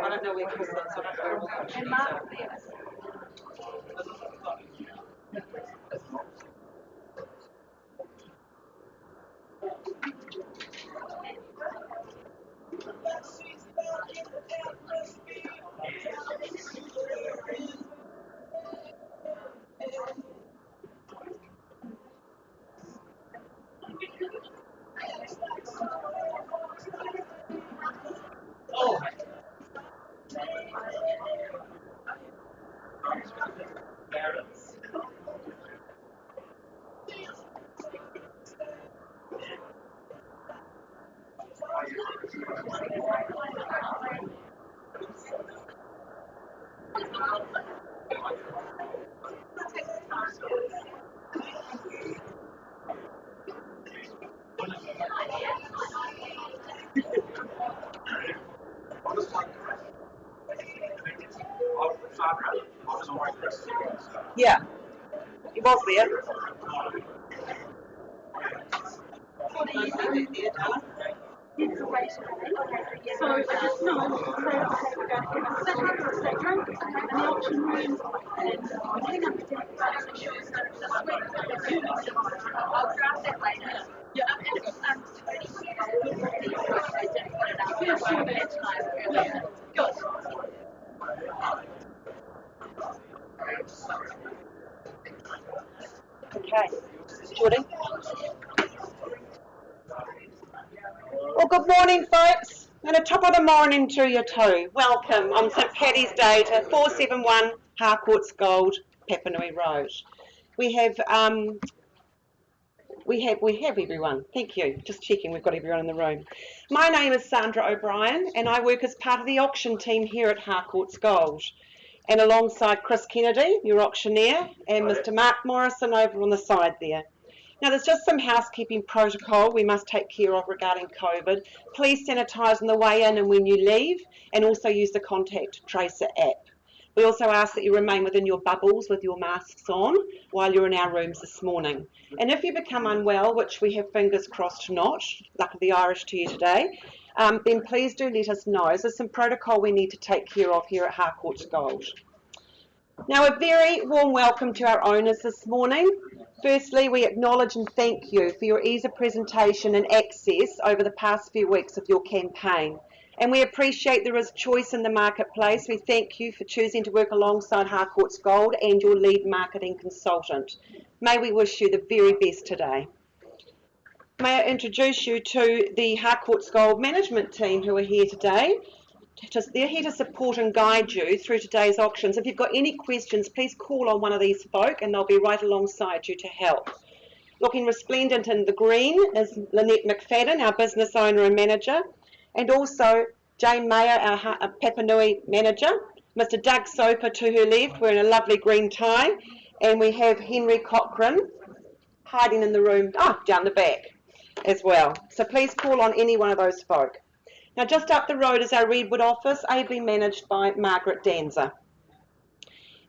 I don't know where Christmas Yeah, it was there. So I just know that the option room and everything up to Okay, Jordan. Well, good morning, folks, and a top of the morning to you too. Welcome on St Paddy's Day to 471 Harcourts Gold, Papanui Road. We have everyone. Thank you. Just checking we've got everyone in the room. My name is Sandra O'Brien, and I work as part of the auction team here at Harcourts Gold. And alongside Chris Kennedy, your auctioneer, and Mr Mark Morrison over on the side there. Now, there's just some housekeeping protocol we must take care of regarding COVID. Please sanitise on the way in and when you leave, and also use the Contact Tracer app. We also ask that you remain within your bubbles with your masks on while you're in our rooms this morning. And if you become unwell, which we have fingers crossed not, luck of the Irish to you today, then please do let us know. There's some protocol we need to take care of here at Harcourts Gold. Now, a very warm welcome to our owners this morning. Firstly, we acknowledge and thank you for your ease of presentation and access over the past few weeks of your campaign. And we appreciate there is choice in the marketplace. We thank you for choosing to work alongside Harcourts Gold and your lead marketing consultant. May we wish you the very best today. May I introduce you to the Harcourts Gold management team who are here today. They're here to support and guide you through today's auctions. If you've got any questions, please call on one of these folk and they'll be right alongside you to help. Looking resplendent in the green is Lynette McFadden, our business owner and manager, and also Jane Mayer, our Papanui manager, Mr Doug Soper to her left wearing a lovely green tie, and we have Henry Cochrane hiding in the room, down the back as well. So please call on any one of those folk. Now, just up the road is our Redwood office, ably managed by Margaret Danza.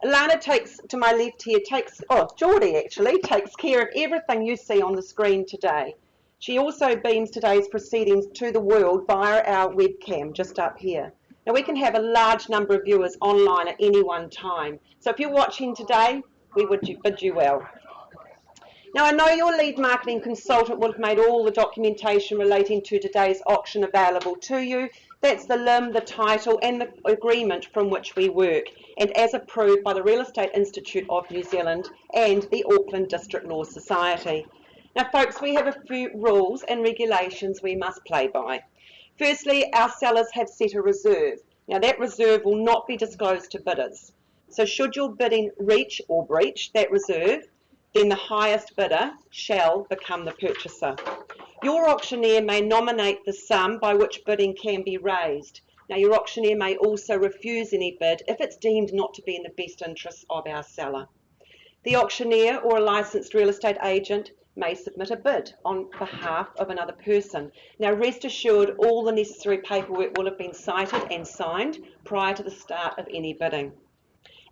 Alana to my left here, Geordie actually, takes care of everything you see on the screen today. She also beams today's proceedings to the world via our webcam just up here. Now, we can have a large number of viewers online at any one time. So if you're watching today, we would bid you well. Now, I know your lead marketing consultant will have made all the documentation relating to today's auction available to you. That's the LIM, the title and the agreement from which we work, and as approved by the Real Estate Institute of New Zealand and the Auckland District Law Society. Now, folks, we have a few rules and regulations we must play by. Firstly, our sellers have set a reserve. Now, that reserve will not be disclosed to bidders. So should your bidding reach or breach that reserve, then the highest bidder shall become the purchaser. Your auctioneer may nominate the sum by which bidding can be raised. Now, your auctioneer may also refuse any bid if it's deemed not to be in the best interests of our seller. The auctioneer or a licensed real estate agent may submit a bid on behalf of another person. Now, rest assured, all the necessary paperwork will have been cited and signed prior to the start of any bidding.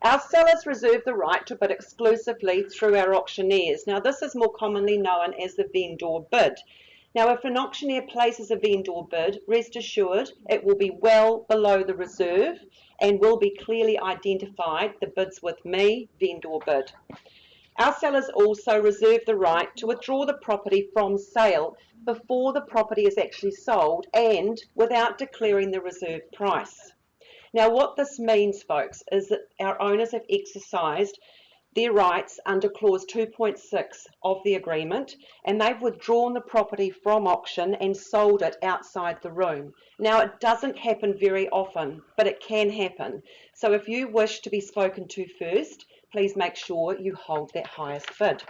Our sellers reserve the right to bid exclusively through our auctioneers. Now, this is more commonly known as the vendor bid. Now, if an auctioneer places a vendor bid, rest assured it will be well below the reserve and will be clearly identified, the bids with me, vendor bid. Our sellers also reserve the right to withdraw the property from sale before the property is actually sold and without declaring the reserve price. Now, what this means, folks, is that our owners have exercised their rights under clause 2.6 of the agreement, and they've withdrawn the property from auction and sold it outside the room. Now, it doesn't happen very often, but it can happen. So if you wish to be spoken to first, please make sure you hold that highest bid.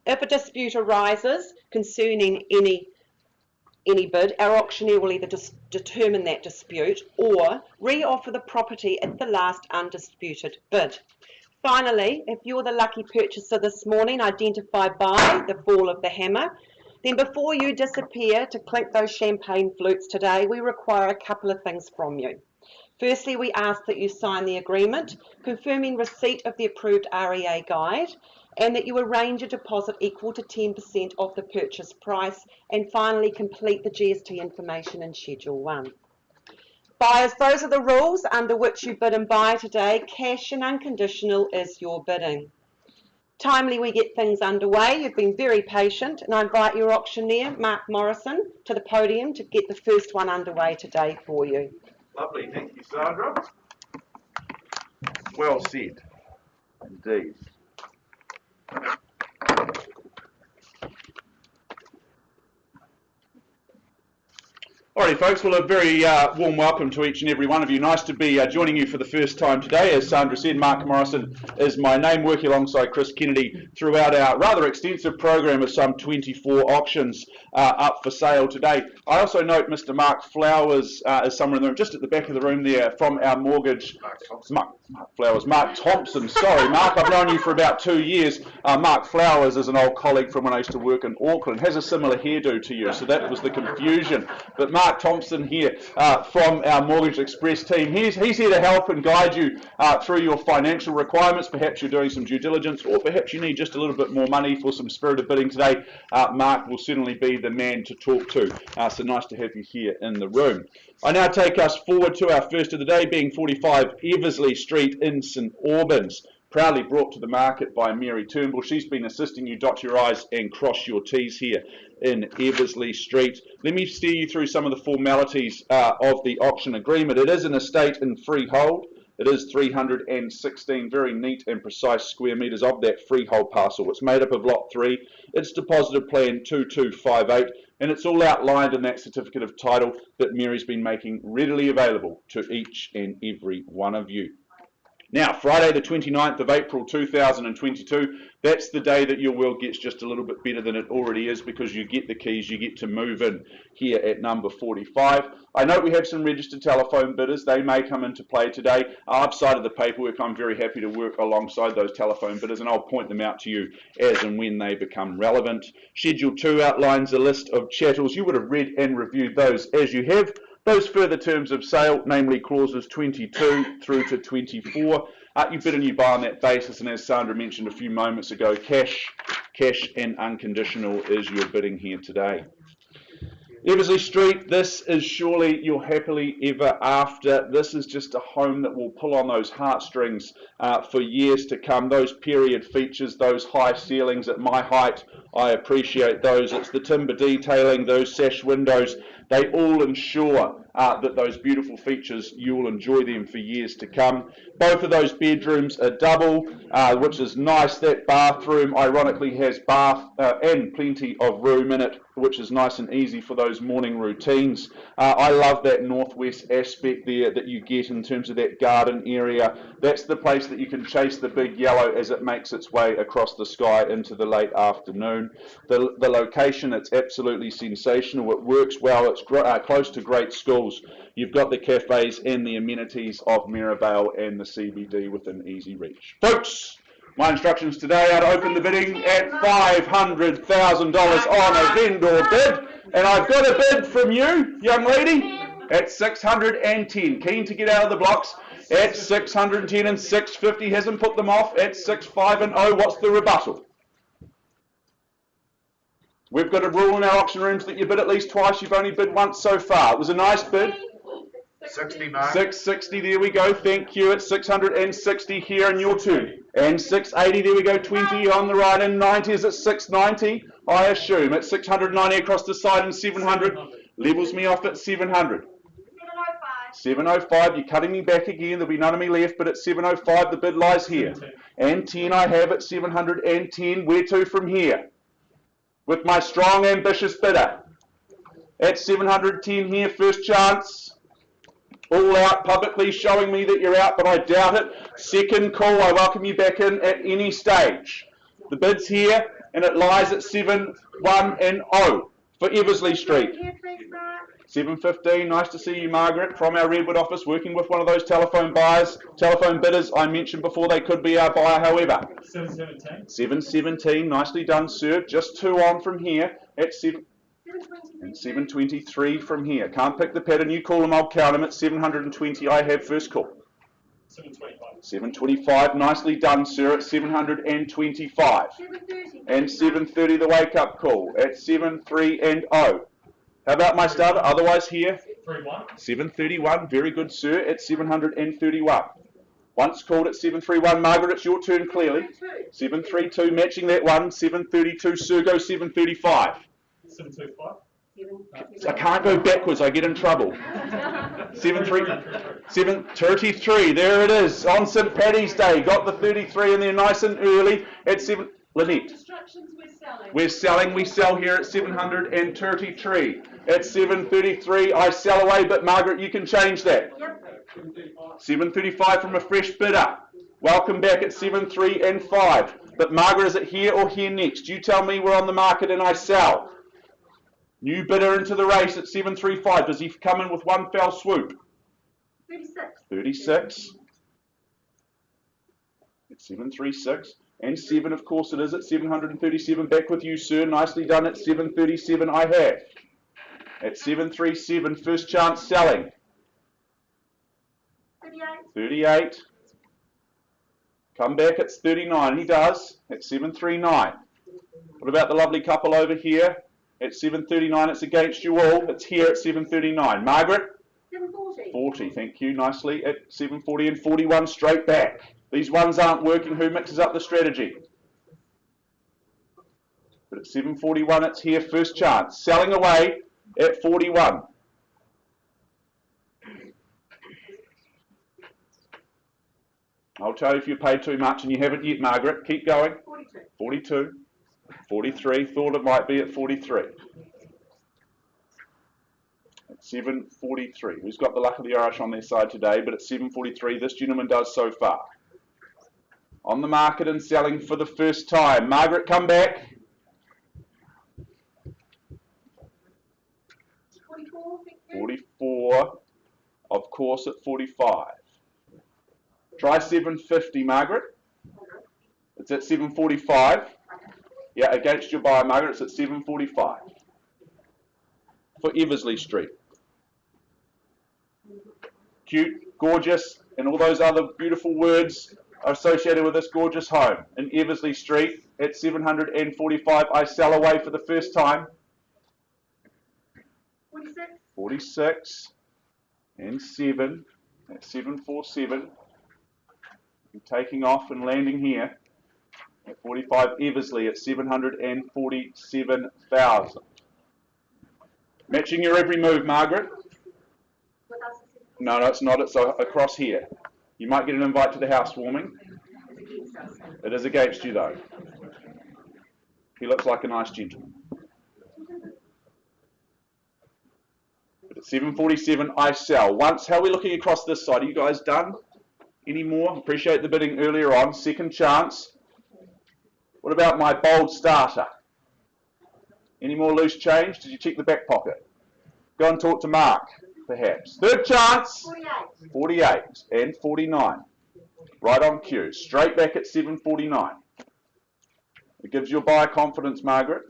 If a dispute arises concerning any bid, our auctioneer will either determine that dispute or re-offer the property at the last undisputed bid. Finally, if you're the lucky purchaser this morning, identified by the fall of the hammer, then before you disappear to clink those champagne flutes today, we require a couple of things from you. Firstly, we ask that you sign the agreement, confirming receipt of the approved REA guide, and that you arrange a deposit equal to 10% of the purchase price, and finally complete the GST information in Schedule 1. Buyers, those are the rules under which you bid and buy today. Cash and unconditional is your bidding. Timely we get things underway. You've been very patient, and I invite your auctioneer, Mark Morrison, to the podium to get the first one underway today for you. Lovely, thank you, Sandra. Well said, indeed. Alrighty folks, well a very warm welcome to each and every one of you. Nice to be joining you for the first time today. As Sandra said, Mark Morrison is my name, working alongside Chris Kennedy throughout our rather extensive program of some 24 auctions up for sale today. I also note Mr. Mark Flowers is somewhere in the room, just at the back of the room there, from our mortgage. Mark Thompson, sorry Mark, I've known you for about 2 years. Mark Flowers is an old colleague from when I used to work in Auckland, has a similar hairdo to you, so that was the confusion. But Mark Thompson here from our Mortgage Express team, he's here to help and guide you through your financial requirements. Perhaps you're doing some due diligence, or perhaps you need just a little bit more money for some spirited bidding today. Mark will certainly be the man to talk to, so nice to have you here in the room. I now take us forward to our first of the day, being 45 Eversley Street in St Albans. Proudly brought to the market by Mary Turnbull. She's been assisting you dot your I's and cross your T's here in Eversley Street. Let me steer you through some of the formalities of the auction agreement. It is an estate in freehold. It is 316 very neat and precise square metres of that freehold parcel. It's made up of Lot 3. It's deposited plan 2258, and it's all outlined in that certificate of title that Mary's been making readily available to each and every one of you. Now, Friday the 29th of April 2022, that's the day that your world gets just a little bit better than it already is, because you get the keys, you get to move in here at number 45. I note we have some registered telephone bidders. They may come into play today. I've cited the paperwork. I'm very happy to work alongside those telephone bidders, and I'll point them out to you as and when they become relevant. Schedule 2 outlines a list of chattels. You would have read and reviewed those as you have. Those further terms of sale, namely clauses 22 through to 24, you bid and you buy on that basis, and as Sandra mentioned a few moments ago, cash and unconditional is your bidding here today. Eversley Street, this is surely your happily ever after. This is just a home that will pull on those heartstrings for years to come. Those period features, those high ceilings at my height, I appreciate those. It's the timber detailing, those sash windows. They all ensure that those beautiful features, you will enjoy them for years to come. Both of those bedrooms are double, which is nice. That bathroom, ironically, has bath and plenty of room in it, which is nice and easy for those morning routines. I love that northwest aspect there that you get in terms of that garden area. That's the place that you can chase the big yellow as it makes its way across the sky into the late afternoon. The location, it's absolutely sensational. It works well. It's close to great schools. You've got the cafes and the amenities of Mirabel and the CBD within easy reach. Folks, my instructions today are to open the bidding at $500,000 on a vendor bid. And I've got a bid from you, young lady, at 610. Keen to get out of the blocks at 610, and 650 hasn't put them off at 65 and 0. What's the rebuttal? We've got a rule in our auction rooms that you bid at least twice. You've only bid once so far. It was a nice bid. 60, Mark. 660, there we go, thank you. It's 660 here in your turn. And 680, there we go, 20 on the right, and 90, is it 690? I assume. It's 690 across the side, and 700 levels me off at 700. 705, you're cutting me back again, there'll be none of me left, but at 705 the bid lies here. And 10 I have at 710, where to from here? With my strong, ambitious bidder. At 710 here, first chance. All out, publicly showing me that you're out, but I doubt it. Second call, I welcome you back in at any stage. The bid's here, and it lies at 7, 1 and 0 for Eversley Street. 715, nice to see you, Margaret, from our Redwood office, working with one of those telephone bidders I mentioned before. They could be our buyer, however. 717. 717, nicely done, sir. Just 2 on from here at 7. And 723 from here. Can't pick the pattern. You call them, I'll count them. At 720, I have first call. 725. 725, nicely done, sir. At 725. 730. And 730, the wake-up call. At 73 and 0. How about my starter? Otherwise here. 31. 731, very good, sir. At 731. Once called at 731. Margaret, it's your turn clearly. 732, matching that one. 732, sir, go 735. 725. I can't go backwards, I get in trouble. 733, there it is, on St. Paddy's Day. Got the 33 in there nice and early at 7. Lynette. We're selling. We sell here at 733. At 733, I sell away, but Margaret, you can change that. 735 from a fresh bidder. Welcome back at 7.3 and 5. But Margaret, is it here or here next? You tell me we're on the market and I sell. New bidder into the race at 735. Does he come in with one fell swoop? 36. At 736. And 7, of course it is, at 737. Back with you, sir. Nicely done at 737, I have. At 737, first chance selling. 38. Come back at 39. He does. At 739. What about the lovely couple over here? At 739, it's against you all. It's here at 739. Margaret? 40, thank you. Nicely at 740 and 41 straight back. These ones aren't working. Who mixes up the strategy? But at 741, it's here. First chance. Selling away at 41. I'll tell you if you paid too much and you haven't yet, Margaret. Keep going. 42. 43. Thought it might be at 43. At 743. Who's got the luck of the Irish on their side today? But at 743, this gentleman does so far. On the market and selling for the first time. Margaret, come back. 44. Of course, at 45. Try 750, Margaret. It's at 745. Yeah, against your buyer, Margaret, it's at 745. For Eversley Street. Cute, gorgeous, and all those other beautiful words are associated with this gorgeous home in Eversley Street at 745. I sell away for the first time. 46 and 7 at 747. I'm taking off and landing here at 45. Eversley at 747,000. Matching your every move, Margaret. No, it's not. It's across here. You might get an invite to the housewarming. It is against you, though. He looks like a nice gentleman. But at 747, I sell. Once, how are we looking across this side? Are you guys done? Any more? Appreciate the bidding earlier on. Second chance. What about my bold starter? Any more loose change? Did you check the back pocket? Go and talk to Mark, perhaps. Third chance. 48 and 49. Right on cue. Straight back at 749. It gives your buyer confidence, Margaret.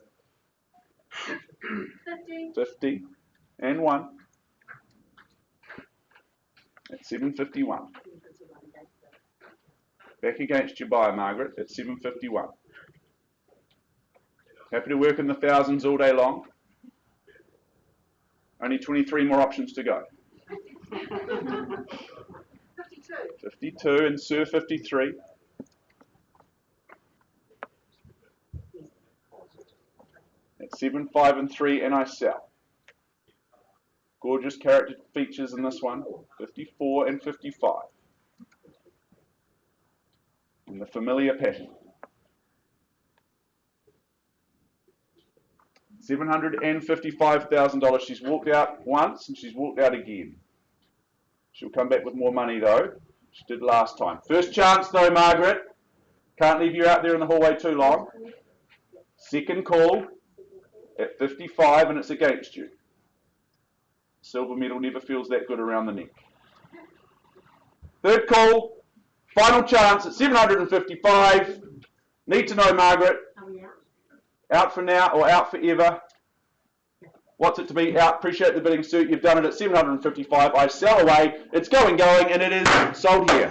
50 and 1. At 751. Back against your buyer, Margaret, at 751. Happy to work in the thousands all day long. Only 23 more options to go. 52 and Sir 53. At 7, 5 and 3 and I sell. Gorgeous character features in this one. 54 and 55. In the familiar pattern. $755,000. She's walked out once and she's walked out again. She'll come back with more money though. She did last time. First chance though, Margaret. Can't leave you out there in the hallway too long. Second call at 55 and it's against you. Silver medal never feels that good around the neck. Third call. Final chance at 755. Need to know, Margaret. Out for now or out forever? What's it to be? Out. Appreciate the bidding, sir. You've done it at 755. I sell away. It's going, and it is sold here.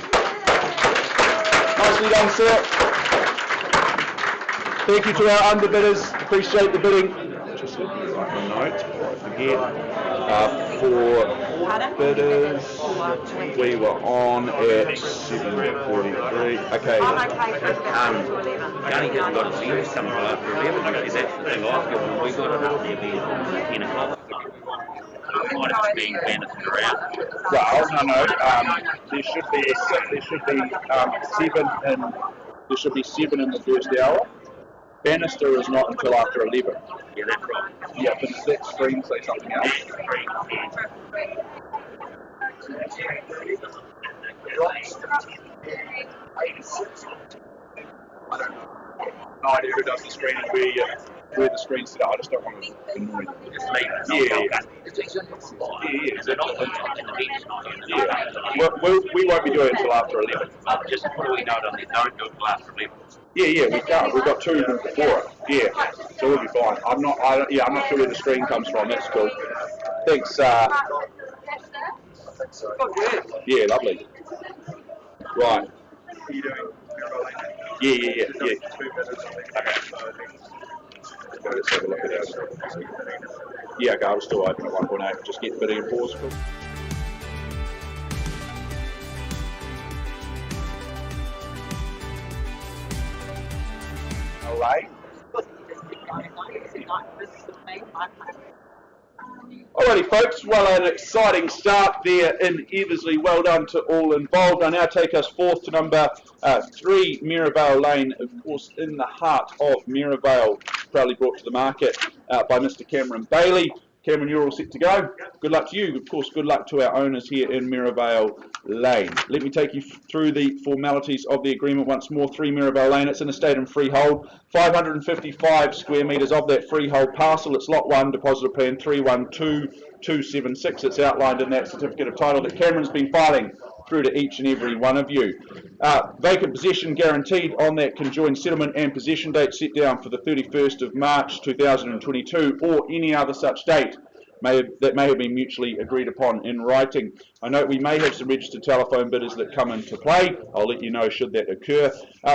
Nicely done, sir. Thank you to our underbidders. Appreciate the bidding. Just write a note before I forget. For bidders, we were on at 7:43. Okay. Johnny hasn't got his views coming right after 11. Is that the thing I was given? We got it up there being 10 o'clock. Might have been banded around. Well, no. There should be 7 in the first hour. Bannister is not until after 11. Yeah, that's right. Yeah, but does that screen say something else? That's great. I don't know. No idea who does the screen and where the screen's set up. I just don't want to annoy them. Just leave it. Yeah. We won't be doing it until after 11. Just what do we note on there? Don't do it till after 11. Yeah, we can't. We've got 2 of them before it. Yeah, so we'll be fine. I'm not sure where the screen comes from. That's cool. Thanks. Yeah, lovely. Right. Are you doing Mirabel Lane? Yeah. Okay. Let's have a look at that. Yeah, okay, I'll still open at 1.8. Just get the bidding and pause. Cool. Lane. Alrighty folks, well an exciting start there in Eversley. Well done to all involved. I now take us forth to number 3 Mirabel Lane, of course in the heart of Mirabel, proudly brought to the market by Mr. Cameron Bailey. Cameron, you're all set to go. Good luck to you. Of course, good luck to our owners here in Mirabel Lane. Let me take you through the formalities of the agreement once more. 3 Mirabel Lane, it's an estate and freehold. 555 square metres of that freehold parcel. It's lot 1, deposit of plan 312276. It's outlined in that certificate of title that Cameron's been filing through to each and every one of you. Vacant possession guaranteed on that conjoined settlement and possession date set down for the 31st of March 2022 or any other such date that may have been mutually agreed upon in writing. I note we may have some registered telephone bidders that come into play. I'll let you know should that occur.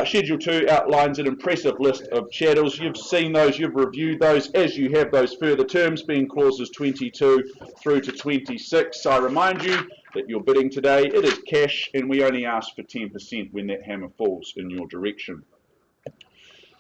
Schedule 2 outlines an impressive list of chattels. You've seen those, you've reviewed those, as you have those further terms being clauses 22 through to 26. I remind you that you're bidding today, it is cash and we only ask for 10% when that hammer falls in your direction.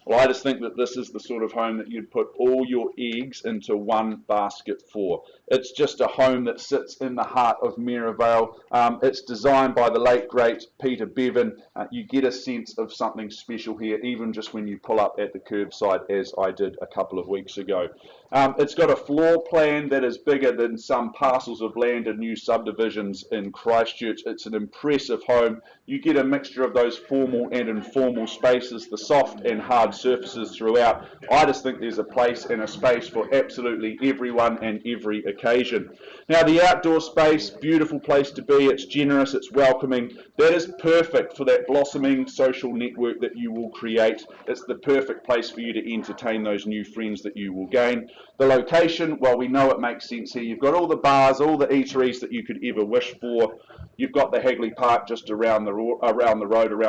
Well, I just think that this is the sort of home that you'd put all your eggs into one basket for. It's just a home that sits in the heart of Mirabel. It's designed by the late, great Peter Bevan. You get a sense of something special here, even just when you pull up at the curbside, as I did a couple of weeks ago. It's got a floor plan that is bigger than some parcels of land in new subdivisions in Christchurch. It's an impressive home. You get a mixture of those formal and informal spaces, the soft and hard surfaces throughout. I just think there's a place and a space for absolutely everyone and every occasion. Now the outdoor space, beautiful place to be. It's generous, it's welcoming. That is perfect for that blossoming social network that you will create. It's the perfect place for you to entertain those new friends that you will gain. The location, well, we know it makes sense here. You've got all the bars, all the eateries that you could ever wish for. You've got the Hagley Park just around the road, around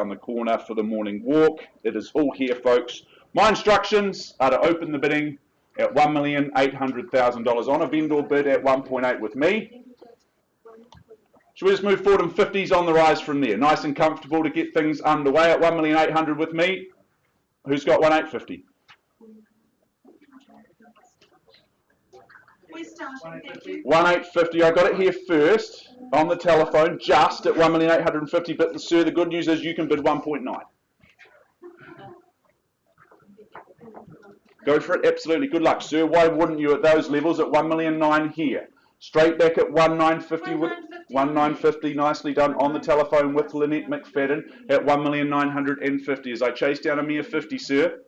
the corner for the morning walk. It is all here, folks. My instructions are to open the bidding at $1,800,000 on a vendor bid at 1.8 with me. Should we just move forward in 50s on the rise from there? Nice and comfortable to get things underway at 1,800,000 with me. Who's got 1,850,000? We're starting, thank you. 1,850,000. I got it here first on the telephone, just at 1,850,000. But sir, the good news is you can bid 1.9. Go for it, absolutely. Good luck, sir. Why wouldn't you at those levels at 1,900,000 here? Straight back at 1,950,000 with 1,950,000. Nicely done on the telephone with Lynette McFadden at 1,950,000. As I chase down a mere 50, sir.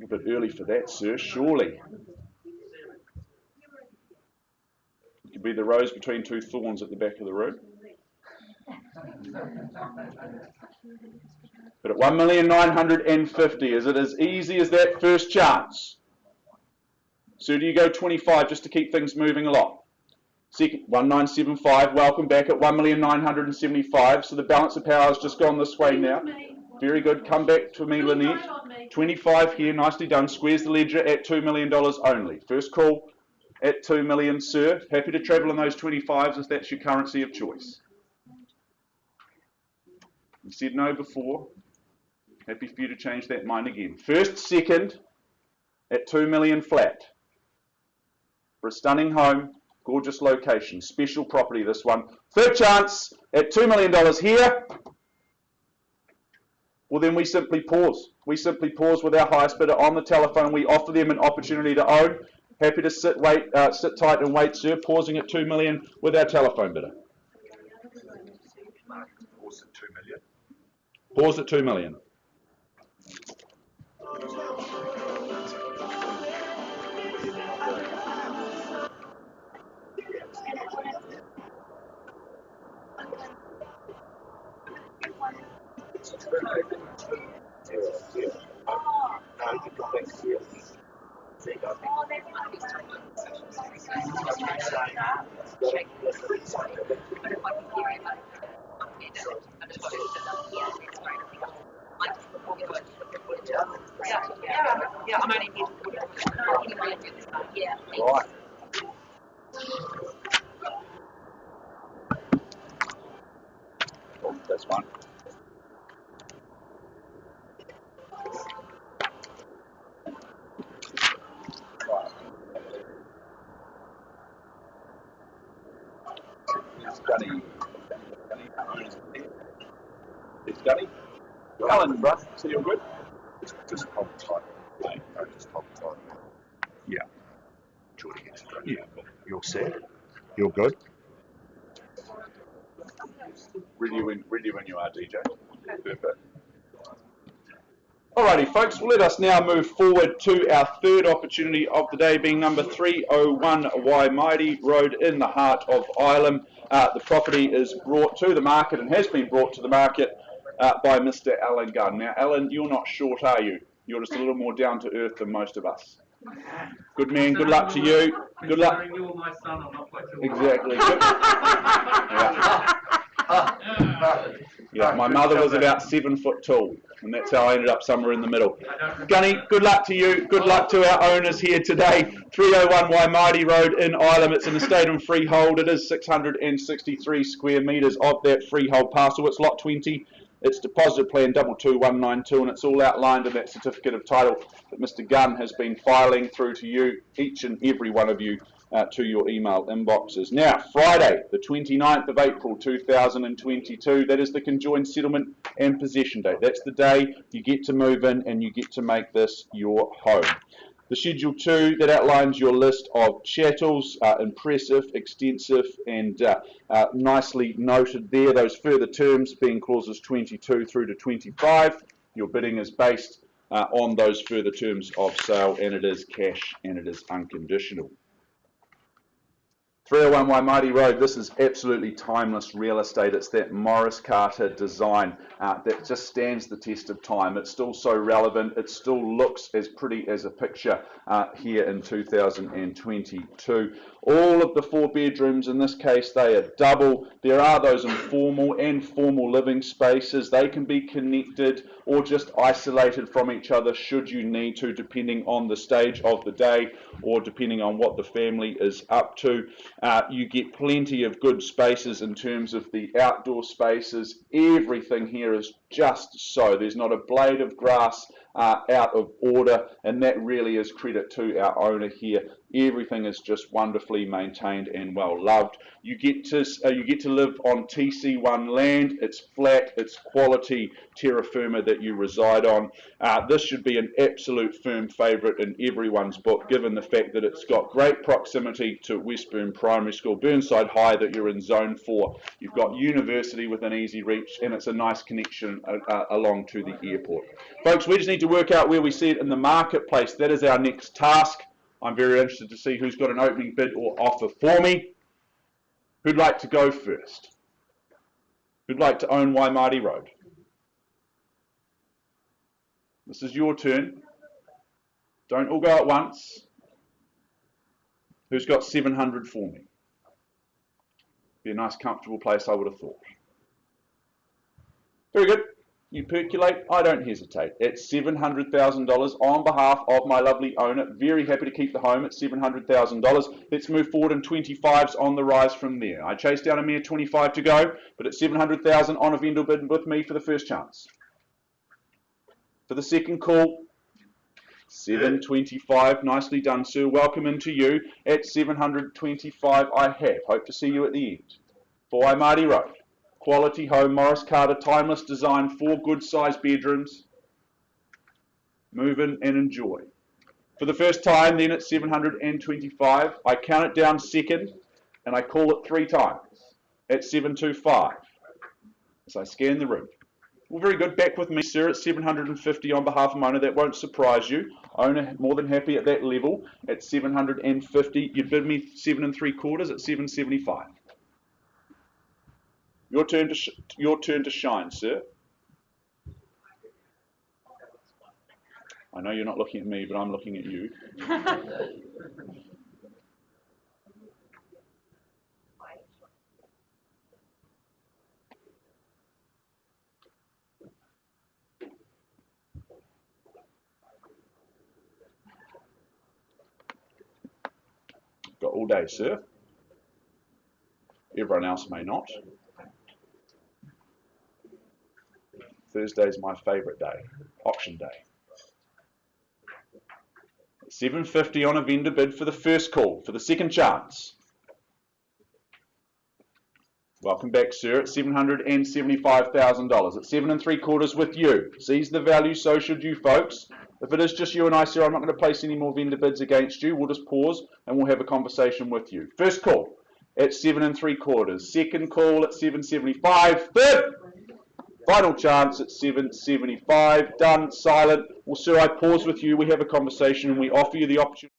A bit early for that, sir, surely. It could be the rose between two thorns at the back of the room. But at 1,950,000, is it as easy as that first chance? So do you go 25 just to keep things moving along? Second, 1,975, welcome back at 1,975,000. So the balance of power has just gone this way now. Very good, come back to me, Lynette. 25 here, nicely done. Squares the ledger at $2 million only. First call at 2 million, sir. Happy to travel in those 25s if that's your currency of choice. You said no before. Happy for you to change that mind again. First, second at 2 million flat. For a stunning home, gorgeous location, special property this one. Third chance at $2 million here. well then we simply pause. We simply pause with our highest bidder on the telephone. We offer them an opportunity to own. Happy to sit tight and wait, sir. Pausing at 2 million with our telephone bidder. Pause at 2 million. Pause at 2 million. Yeah, I'm only here. Right. Oh, that's one. Right. It's Gunny. It's Gunny. Alan, bruh, so you're good? Just hold tight. No, just hold tight. Yeah. Geordie gets it. Yeah. You're set. You're good. Ready when you are, DJ. Perfect. Alrighty, folks, well, let us now move forward to our third opportunity of the day, being number 301 Waimairi Road in the heart of Ireland. The property is brought to the market and has been brought to the market by Mr. Alan Gunn. Now, Alan, you're not short, are you? You're just a little more down to earth than most of us. Good man, good luck to you. Good luck. You or my son, I'm not quite sure. Exactly. Yeah, my mother was about 7 foot tall, and that's how I ended up somewhere in the middle. Gunny, good luck to you. Good luck to our owners here today. 301 Waimairi Road in Ireland. It's an estate and freehold. It is 663 square metres of that freehold parcel. It's lot 20. It's deposit plan 22192, and it's all outlined in that certificate of title that Mr. Gunn has been filing through to you, each and every one of you, to your email inboxes. Now, Friday, the 29th of April 2022, that is the conjoined settlement and possession date. That's the day you get to move in and you get to make this your home. The Schedule 2, that outlines your list of chattels, impressive, extensive, and nicely noted there. Those further terms being clauses 22 through to 25. Your bidding is based on those further terms of sale, and it is cash and it is unconditional. 301 Waimairi Road, this is absolutely timeless real estate. It's that Morris Carter design that just stands the test of time. It's still so relevant. It still looks as pretty as a picture here in 2022. All of the 4 bedrooms, in this case, they are double. There are those informal and formal living spaces. They can be connected or just isolated from each other should you need to, depending on the stage of the day or depending on what the family is up to. You get plenty of good spaces in terms of the outdoor spaces. Everything here is just so. There's not a blade of grass out of order, and that really is credit to our owner here. Everything is just wonderfully maintained and well loved. You get to live on TC1 land. It's flat, it's quality terra firma that you reside on. This should be an absolute firm favourite in everyone's book, given the fact that it's got great proximity to Westburn Primary School, Burnside High that you're in Zone 4. You've got university within easy reach, and it's a nice connection along to the airport. Folks, we just need to work out where we see it in the marketplace. That is our next task. I'm very interested to see who's got an opening bid or offer for me. Who'd like to go first? Who'd like to own Waimairi Road? This is your turn. Don't all go at once. Who's got 700 for me? Be a nice comfortable place, I would have thought. Very good. You percolate, I don't hesitate. At $700,000 on behalf of my lovely owner. Very happy to keep the home at $700,000. Let's move forward, and 25's on the rise from there. I chased down a mere 25 to go, but at $700,000 on a vendor bid with me for the first chance. For the second call, 725. Nicely done, sir. Welcome into you. At 725 I have. Hope to see you at the end. For Waimairi Road. Quality home, Morris Carter, timeless design, 4 good-sized bedrooms. Move in and enjoy. For the first time, then at 725, I count it down second, and I call it 3 times at 725. As I scan the room. Well, very good. Back with me, sir, at 750 on behalf of Mona. That won't surprise you. Owner more than happy at that level at 750. You'd bid me 7 3/4 at 775. Your turn to shine, sir. I know you're not looking at me, but I'm looking at you. Got all day, sir. Everyone else may not. Thursday is my favourite day, auction day. 750 on a vendor bid for the first call, for the second chance. Welcome back, sir, at $775,000 at 7 3/4 with you. Seize the value, so should you, folks. If it is just you and I, sir, I'm not going to place any more vendor bids against you. We'll just pause and we'll have a conversation with you. First call at 7 3/4. Second call at 775. Third, final chance at 775. Done, silent. Well, sir, I pause with you. We have a conversation and we offer you the opportunity.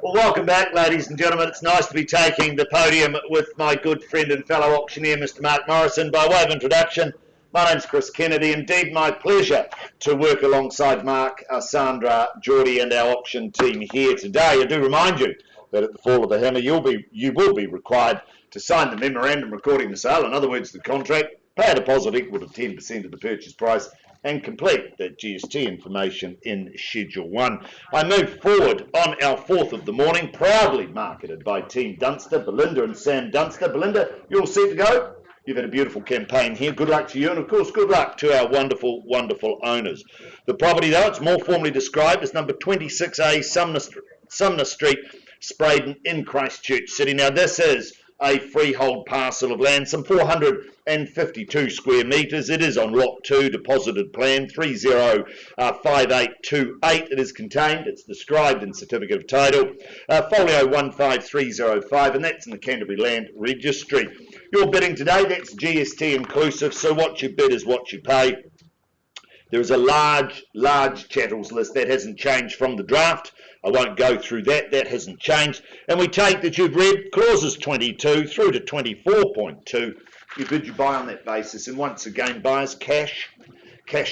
Well, welcome back, ladies and gentlemen. It's nice to be taking the podium with my good friend and fellow auctioneer, Mr. Mark Morrison. By way of introduction, my name's Chris Kennedy. Indeed, my pleasure to work alongside Mark, Sandra, Geordie and our auction team here today. I do remind you that at the fall of the hammer, you will be required to sign the memorandum recording the sale, in other words, the contract, pay a deposit equal to 10% of the purchase price, and complete the GST information in Schedule 1. I move forward on our 4th of the morning, proudly marketed by Team Dunster, Belinda and Sam Dunster. Belinda, you're all set to go? You've had a beautiful campaign here. Good luck to you, and of course, good luck to our wonderful, wonderful owners. The property, though, it's more formally described as number 26A Sumner Street, Straven in Christchurch City. Now, this is a freehold parcel of land, some 452 square metres. It is on Lot 2, deposited plan 305828. It is contained, it's described in Certificate of Title, folio 15305, and that's in the Canterbury Land Registry. Your bidding today, that's GST inclusive, so what you bid is what you pay. There is a large chattels list that hasn't changed from the draft. I won't go through that, that hasn't changed. And we take that you've read clauses 22 through to 24.2. You bid, you buy on that basis. And once again, buyers, cash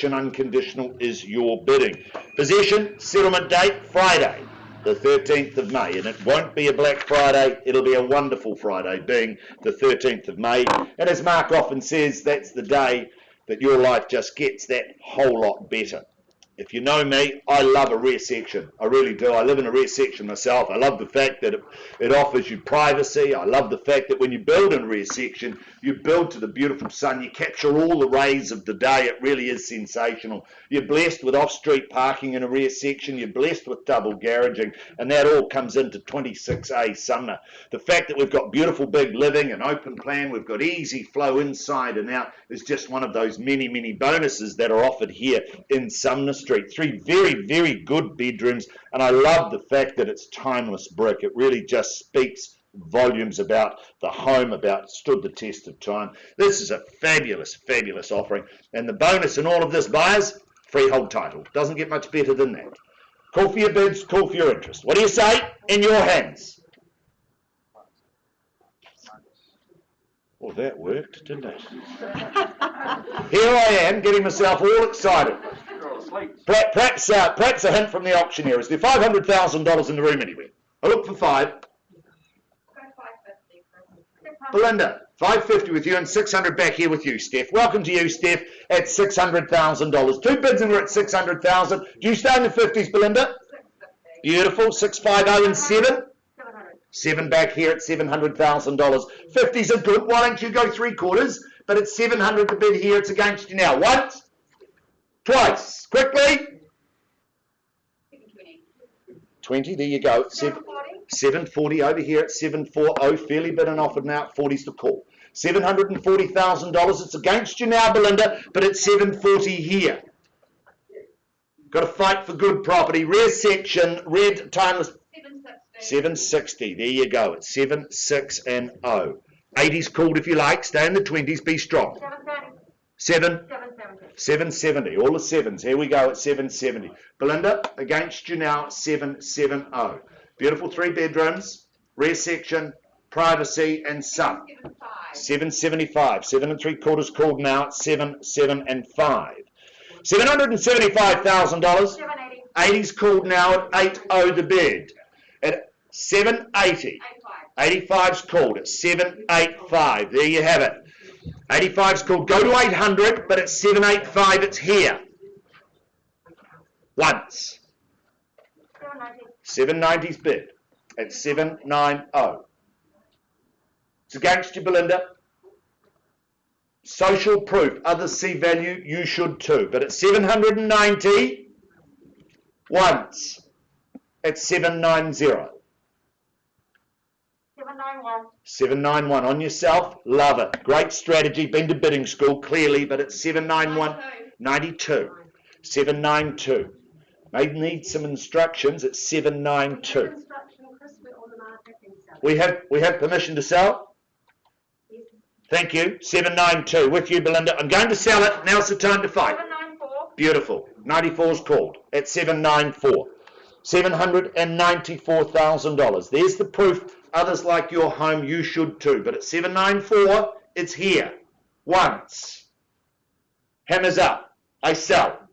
and unconditional is your bidding. Possession, settlement date, Friday, the 13th of May. And it won't be a Black Friday, it'll be a wonderful Friday, being the 13th of May. And as Mark often says, that's the day that your life just gets that whole lot better. If you know me, I love a rear section. I really do. I live in a rear section myself. I love the fact that it offers you privacy. I love the fact that when you build in a rear section, you build to the beautiful sun. You capture all the rays of the day. It really is sensational. You're blessed with off-street parking in a rear section. You're blessed with double garaging, and that all comes into 26A Sumner. The fact that we've got beautiful big living and open plan, we've got easy flow inside and out, is just one of those many, many bonuses that are offered here in Sumner Street. 3 very, very good bedrooms, and I love the fact that it's timeless brick. It really just speaks volumes about the home, about stood the test of time. This is a fabulous, fabulous offering, and the bonus in all of this, buyers, freehold title. Doesn't get much better than that. Call for your bids, call for your interest. What do you say? In your hands. Well, that worked, didn't it? Here I am, getting myself all excited. Perhaps a hint from the auctioneer. Is there $500,000 in the room anywhere? I look for 5. Belinda, 550 with you and 600 back here with you, Steph. Welcome to you, Steph, at $600,000. 2 bids and we're at 600,000. Do you stay in the 50s, Belinda? Beautiful. 650 and 7. 7 back here at $700,000. 50s are good. Why don't you go 3/4? But it's 700 to bid here. It's against you now. Once, twice, quickly. 20. There you go. 740 over here at 740. Fairly bid and offered now at 40's to call. $740,000. It's against you now, Belinda, but it's 740 here. Got to fight for good property. Rear section, red timeless. 760. There you go. It's 76 and 0. 80's called if you like. Stay in the 20s. Be strong. 770. All the 7s. Here we go at 770. Belinda, against you now, 770. Beautiful 3 bedrooms, rear section, privacy and sun. 775. 7 3/4 called now at 775. $775,000. 80's called now at 80 the bid. At 780. 85's called at 785. There you have it. 85's called. Go to 800, but at 785 it's here. Once. 790's bid at 790. It's against you, Belinda. Social proof. Others see value. You should too. But at 790, once. At 790. 791 on yourself. Love it. Great strategy. Been to bidding school, clearly, but at 791. 92. 792. May need some instructions at 792. We have permission to sell? Thank you. 792. With you, Belinda. I'm going to sell it. Now's the time to fight. 794. Beautiful. 94's called at 794. $794,000. There's the proof. Others like your home, you should too. But at 794, it's here. Once. Hammers up. I sell.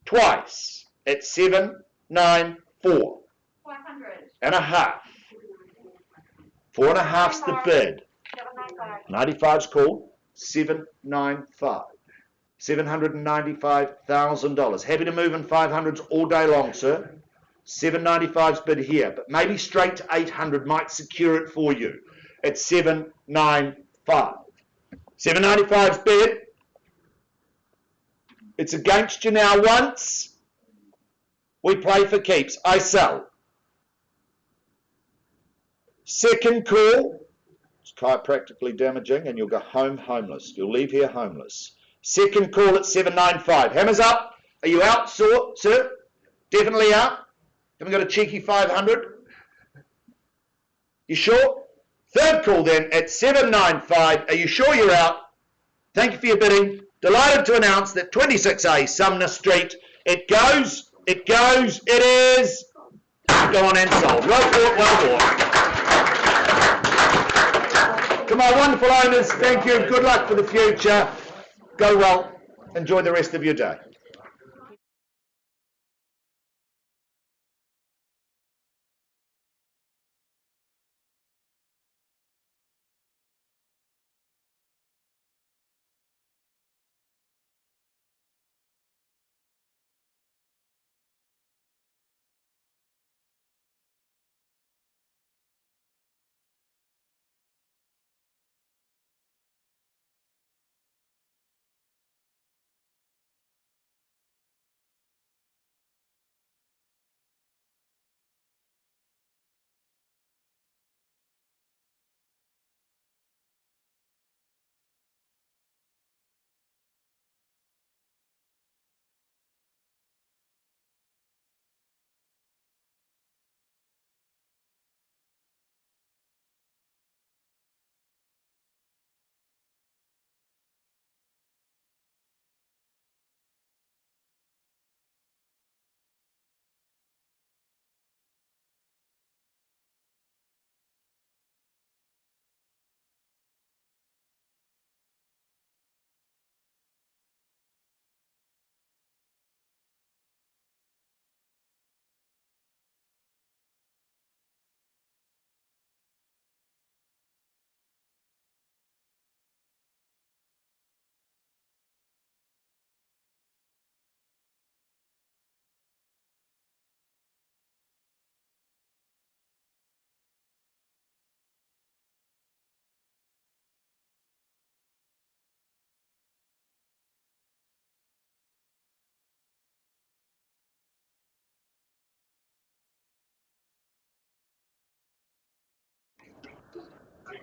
Twice at 794. 500. And a half. 4.5's the bid. 795. 95's called. 795. $795,000. Happy to move in 500s all day long, sir. 795's bid here, but maybe straight to 800 might secure it for you at 795. 795's bid. It's against you now once. We play for keeps. I sell. Second call. It's chiropractically damaging and you'll go home homeless. You'll leave here homeless. Second call at 795. Hammers up. Are you out, sir? Definitely out. Haven't got a cheeky 500. You sure? Third call then at 795. Are you sure you're out? Thank you for your bidding. Delighted to announce that 26A Sumner Street, it goes, it is. Go on and sold. Well bought, well bought. To my wonderful owners, thank you. Good luck for the future. Go well. Enjoy the rest of your day.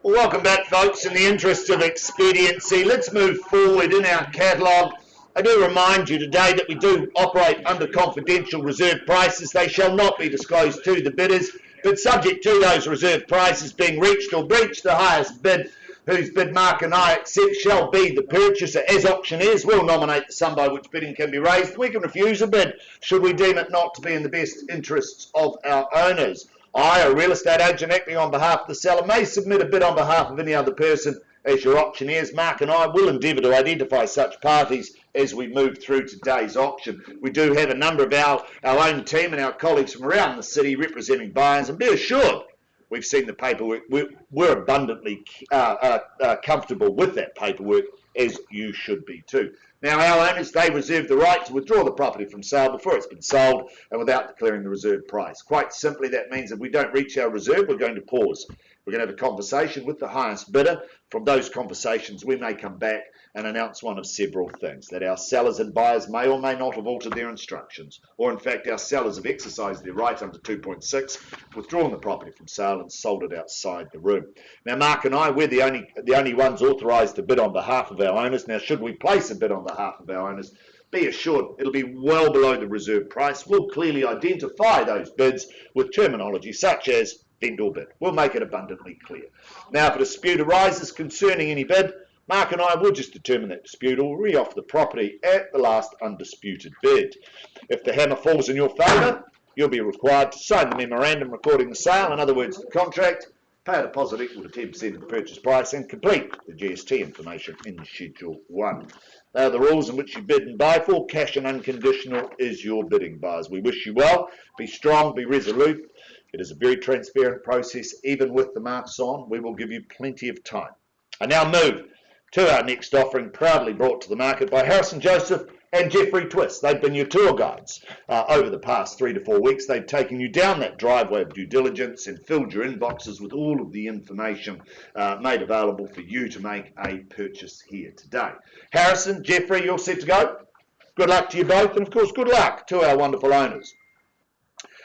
Well, welcome back, folks. In the interest of expediency, let's move forward in our catalogue. I do remind you today that we do operate under confidential reserve prices. They shall not be disclosed to the bidders, but subject to those reserve prices being reached or breached, the highest bid, whose bid Mark and I accept, shall be the purchaser. As auctioneers, we'll nominate the sum by which bidding can be raised. We can refuse a bid should we deem it not to be in the best interests of our owners. I, a real estate agent acting on behalf of the seller, may submit a bid on behalf of any other person. As your auctioneers, Mark and I will endeavour to identify such parties as we move through today's auction. We do have a number of our own team and our colleagues from around the city representing buyers, and be assured we've seen the paperwork. We're abundantly comfortable with that paperwork, as you should be too. Now, our owners, they reserve the right to withdraw the property from sale before it's been sold and without declaring the reserve price. Quite simply, that means if we don't reach our reserve, we're going to pause. We're going to have a conversation with the highest bidder. From those conversations, we may come back and announce one of several things: that our sellers and buyers may or may not have altered their instructions, or in fact our sellers have exercised their right under 2.6, withdrawn the property from sale and sold it outside the room. Now, Mark and I, we're the only ones authorised to bid on behalf of our owners. Now, should we place a bid on behalf of our owners, be assured it'll be well below the reserve price. We'll clearly identify those bids with terminology such as vendor bid. We'll make it abundantly clear. Now, if a dispute arises concerning any bid, Mark and I will just determine that dispute or re-offer the property at the last undisputed bid. If the hammer falls in your favour, you'll be required to sign the memorandum recording the sale, in other words, the contract, pay a deposit equal to 10% of the purchase price, and complete the GST information in Schedule 1. They are the rules in which you bid and buy for. Cash and unconditional is your bidding, buyers. We wish you well. Be strong, be resolute. It is a very transparent process. Even with the marks on, we will give you plenty of time. I now move to our next offering, proudly brought to the market by Harrison Joseph and Jeffrey Twist. They've been your tour guides over the past 3 to 4 weeks. They've taken you down that driveway of due diligence and filled your inboxes with all of the information made available for you to make a purchase here today. Harrison, Jeffrey, you're set to go. Good luck to you both, and of course good luck to our wonderful owners.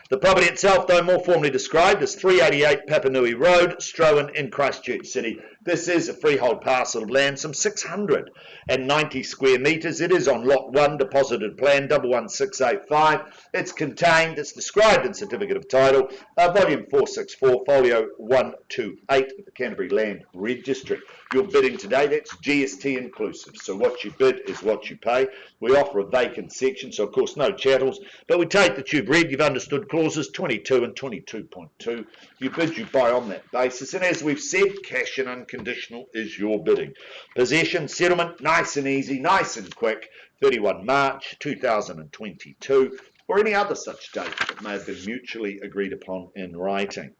The property itself, though more formally described, is 388 Papanui Road, Straven in Christchurch City. This is a freehold parcel of land, some 690 square metres. It is on Lot 1, deposited plan 11685. It's contained, it's described in Certificate of Title, Volume 464, Folio 128 of the Canterbury Land Registry. Your bidding today, that's GST inclusive. So what you bid is what you pay. We offer a vacant section, so of course no chattels, but we take that you've read, you've understood clauses 22 and 22.2. You bid, you buy on that basis, and as we've said, cash and unconditional is your bidding. Possession, settlement, nice and easy, nice and quick, 31 March 2022, or any other such date that may have been mutually agreed upon in writing.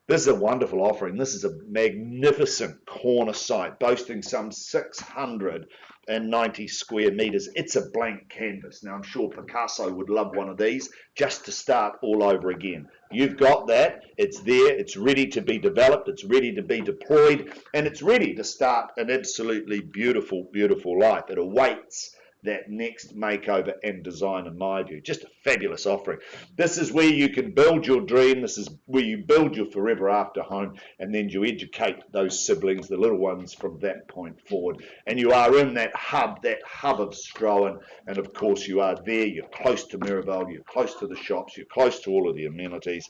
This is a wonderful offering. This is a magnificent corner site boasting some 690 square metres. It's a blank canvas. Now, I'm sure Picasso would love one of these just to start all over again. You've got that. It's there. It's ready to be developed. It's ready to be deployed. And it's ready to start an absolutely beautiful, beautiful life. It awaits that next makeover and design, in my view. Just a fabulous offering. This is where you can build your dream. This is where you build your forever after home, and then you educate those siblings, the little ones, from that point forward. And you are in that hub of Straven, and of course you are there. You're close to Mirabel, you're close to the shops, you're close to all of the amenities.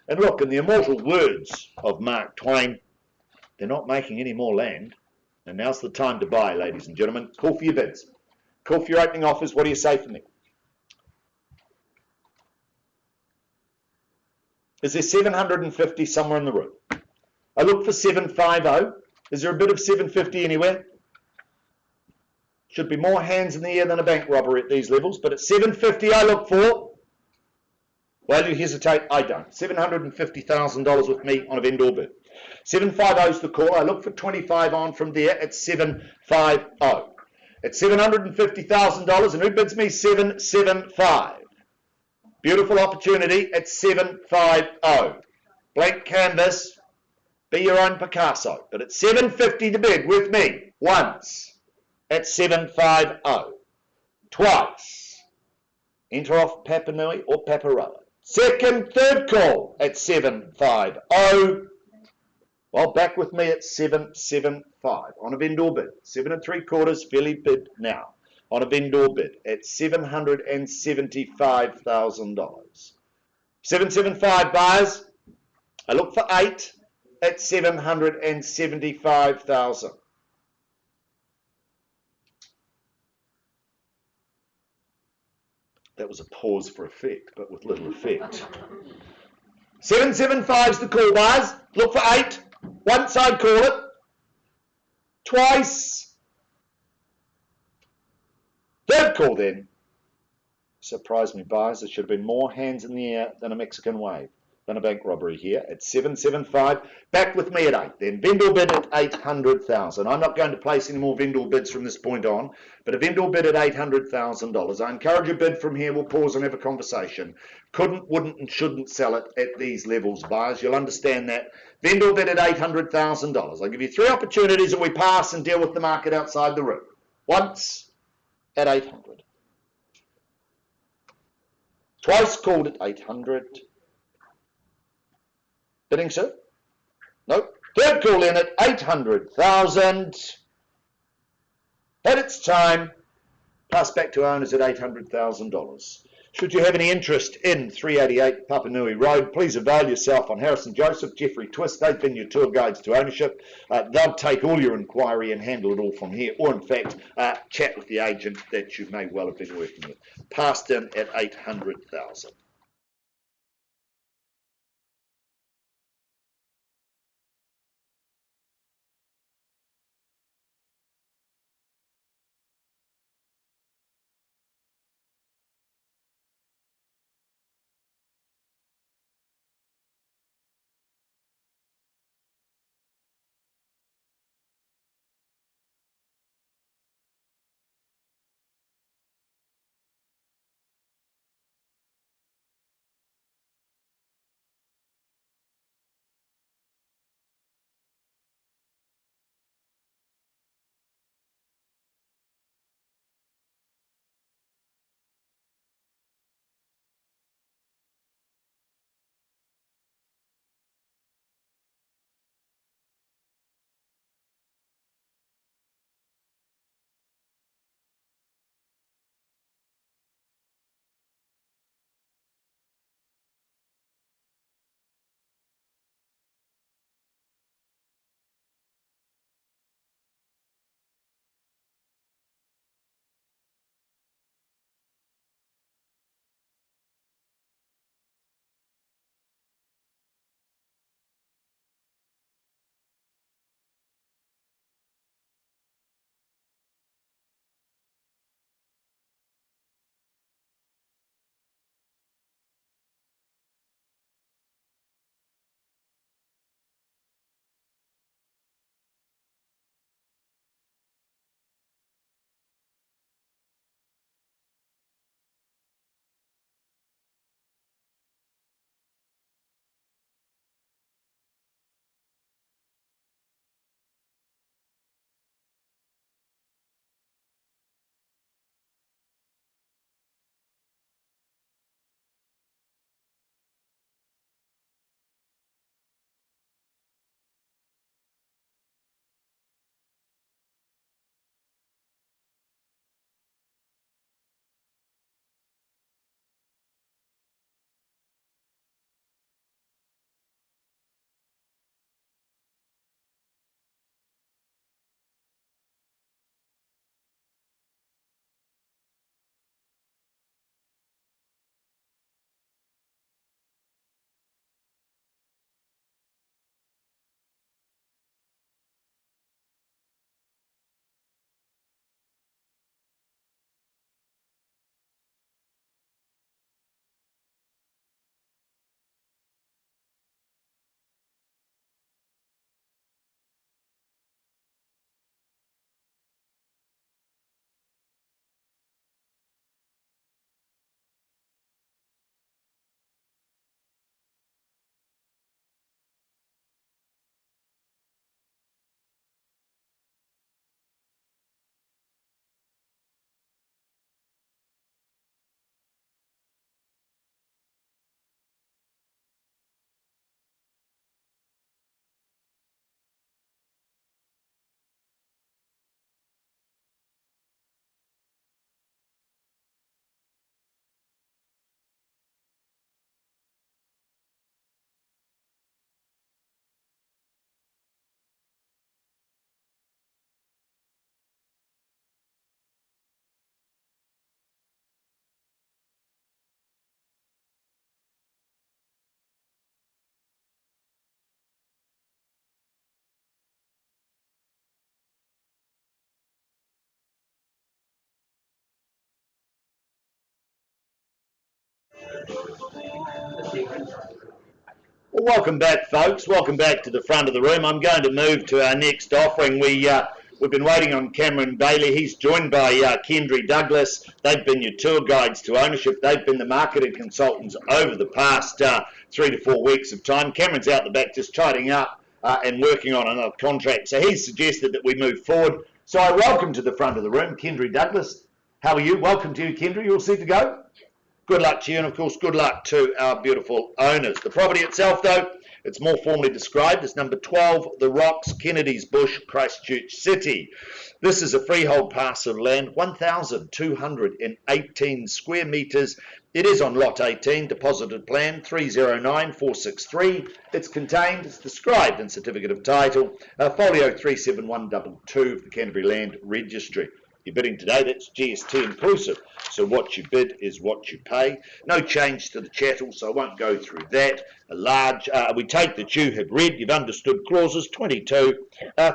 And look, in the immortal words of Mark Twain, they're not making any more land, and now's the time to buy, ladies and gentlemen. Call for your bids. Call for your opening offers. What do you say for me? Is there 750 somewhere in the room? I look for 750. Is there a bit of 750 anywhere? Should be more hands in the air than a bank robbery at these levels, but at 750 I look for. Well, you hesitate, I don't. $750,000 with me on a vendor bid. 750 is the call. I look for 25 on from there at 750. At $750,000, and who bids me? 775. Beautiful opportunity at 750. Blank canvas, be your own Picasso. But at 750 the bid with me, once, at 750. Twice, enter off Papanui or Paparoa. Second, third call at 750. Well, back with me at 775 on a vendor bid. 7 3/4 fairly bid now on a vendor bid at $775,000. 775 buyers. I look for 8 at 775,000. That was a pause for effect, but with little effect. 775's the call, buyers. Look for 8. Once I'd call it. Twice. Third call then. Surprised me, buyers. There should have been more hands in the air than a Mexican wave. Than a bank robbery here at 775. Back with me at 8 then. Vendor bid at 800,000. I'm not going to place any more vendor bids from this point on, but a vendor bid at $800,000. I encourage a bid from here. We'll pause and have a conversation. Couldn't, wouldn't and shouldn't sell it at these levels, buyers. You'll understand that. Vendor bid at $800,000. I'll give you 3 opportunities that we pass and deal with the market outside the room. Once at 800. Twice called at 800. Bidding, sir? No. Third call in at 800,000. And it's time. Pass back to owners at $800,000. Should you have any interest in 388 Papanui Road, please avail yourself on Harrison Joseph, Jeffrey Twist. They've been your tour guides to ownership. They'll take all your inquiry and handle it all from here, or in fact, chat with the agent that you may well have been working with. Passed in at 800,000. Well, welcome back, folks. Welcome back to the front of the room. I'm going to move to our next offering. We've been waiting on Cameron Bailey. He's joined by Kendry Douglas. They've been your tour guides to ownership. They've been the marketing consultants over the past 3 to 4 weeks of time. Cameron's out the back just tidying up and working on another contract. So he's suggested that we move forward. So I welcome to the front of the room Kendry Douglas. How are you? Welcome to you, Kendry. You all set to go? Good luck to you, and of course, good luck to our beautiful owners. The property itself, though, it's more formally described as number 12, The Rocks, Kennedy's Bush, Christchurch City. This is a freehold parcel of land, 1,218 square metres. It is on lot 18, deposited plan 309463. It's contained, it's described in Certificate of Title, folio 37122 of the Canterbury Land Registry. You're bidding today, that's GST inclusive. So what you bid is what you pay. No change to the chattel, so I won't go through that. We take that you have read, you've understood clauses 22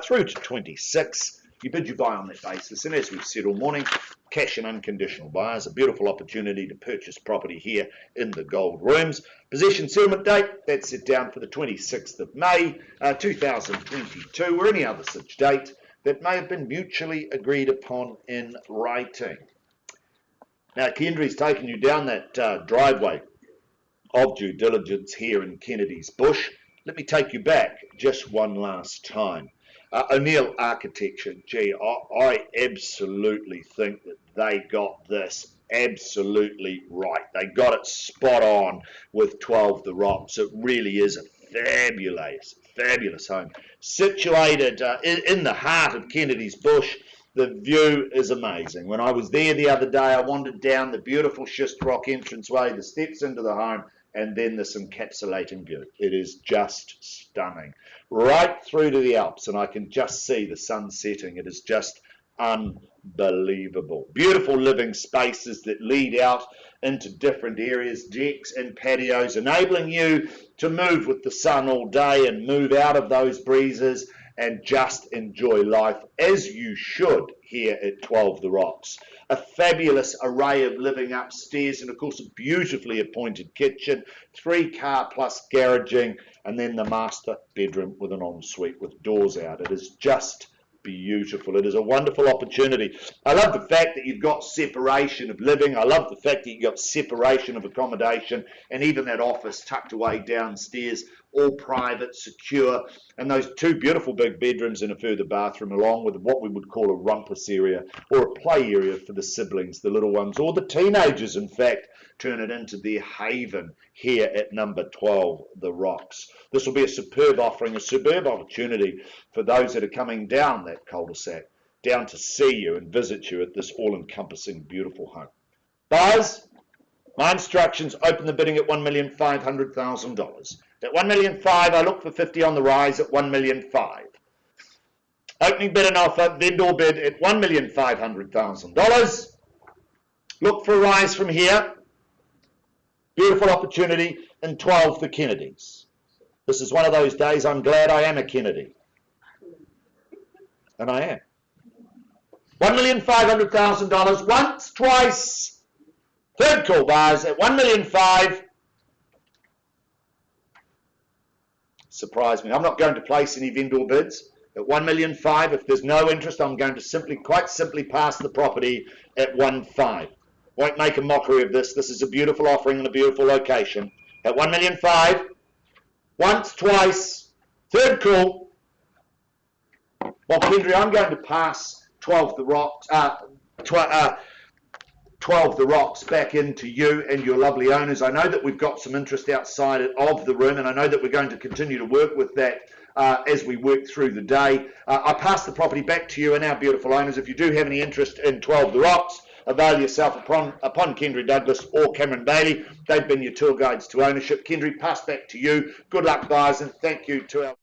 through to 26. You bid, you buy on that basis. And as we've said all morning, cash and unconditional buyers, a beautiful opportunity to purchase property here in the Gold Rooms. Possession settlement date, that's set down for the 26th of May 2022, or any other such date that may have been mutually agreed upon in writing. Now, Kendry's taken you down that driveway of due diligence here in Kennedy's Bush. Let me take you back just one last time. O'Neill Architecture, gee, I absolutely think that they got this absolutely right. They got it spot on with 12 The Rocks. It really is a fabulous home. Situated in the heart of Kennedy's Bush, the view is amazing. When I was there the other day, I wandered down the beautiful schist rock entranceway, the steps into the home, and then this encapsulating view. It is just stunning. Right through to the Alps, and I can just see the sun setting. It is just unbelievable. Beautiful living spaces that lead out into different areas, decks and patios, enabling you to move with the sun all day and move out of those breezes and just enjoy life as you should here at 12 The Rocks. A fabulous array of living upstairs, and of course a beautifully appointed kitchen, 3-car plus garaging, and then the master bedroom with an ensuite with doors out. It is just beautiful. It is a wonderful opportunity. I love the fact that you've got separation of living. I love the fact that you've got separation of accommodation, and even that office tucked away downstairs, all private, secure, and those 2 beautiful big bedrooms and a further bathroom, along with what we would call a rumpus area or a play area for the siblings, the little ones, or the teenagers, in fact, turn it into their haven here at number 12 The Rocks. This will be a superb offering, a superb opportunity for those that are coming down that cul-de-sac, down to see you and visit you at this all-encompassing beautiful home. Buyers, my instructions, open the bidding at $1,500,000. At $1,500,000, I look for 50 on the rise at $1,500,000. Opening bid and offer, vendor bid at $1,500,000. Look for a rise from here. Beautiful opportunity in 12 The Kennedys. This is one of those days I'm glad I am a Kennedy. And I am. $1,500,000 once, twice. Third call, buyers at $1,500,000. Surprise me. I'm not going to place any vendor bids at $1,500,000. If there's no interest, I'm going to quite simply pass the property at $1,500,000. Won't make a mockery of this. This is a beautiful offering in a beautiful location. At $1,500,000. Once, twice. Third call. Well, Kendry, I'm going to pass 12 The Rocks. 12 The Rocks back into you and your lovely owners. I know that we've got some interest outside of the room, and I know that we're going to continue to work with that as we work through the day. I pass the property back to you and our beautiful owners. If you do have any interest in 12 The Rocks, avail yourself upon Kendry Douglas or Cameron Bailey. They've been your tour guides to ownership. Kendry, pass back to you. Good luck, buyers, and thank you to our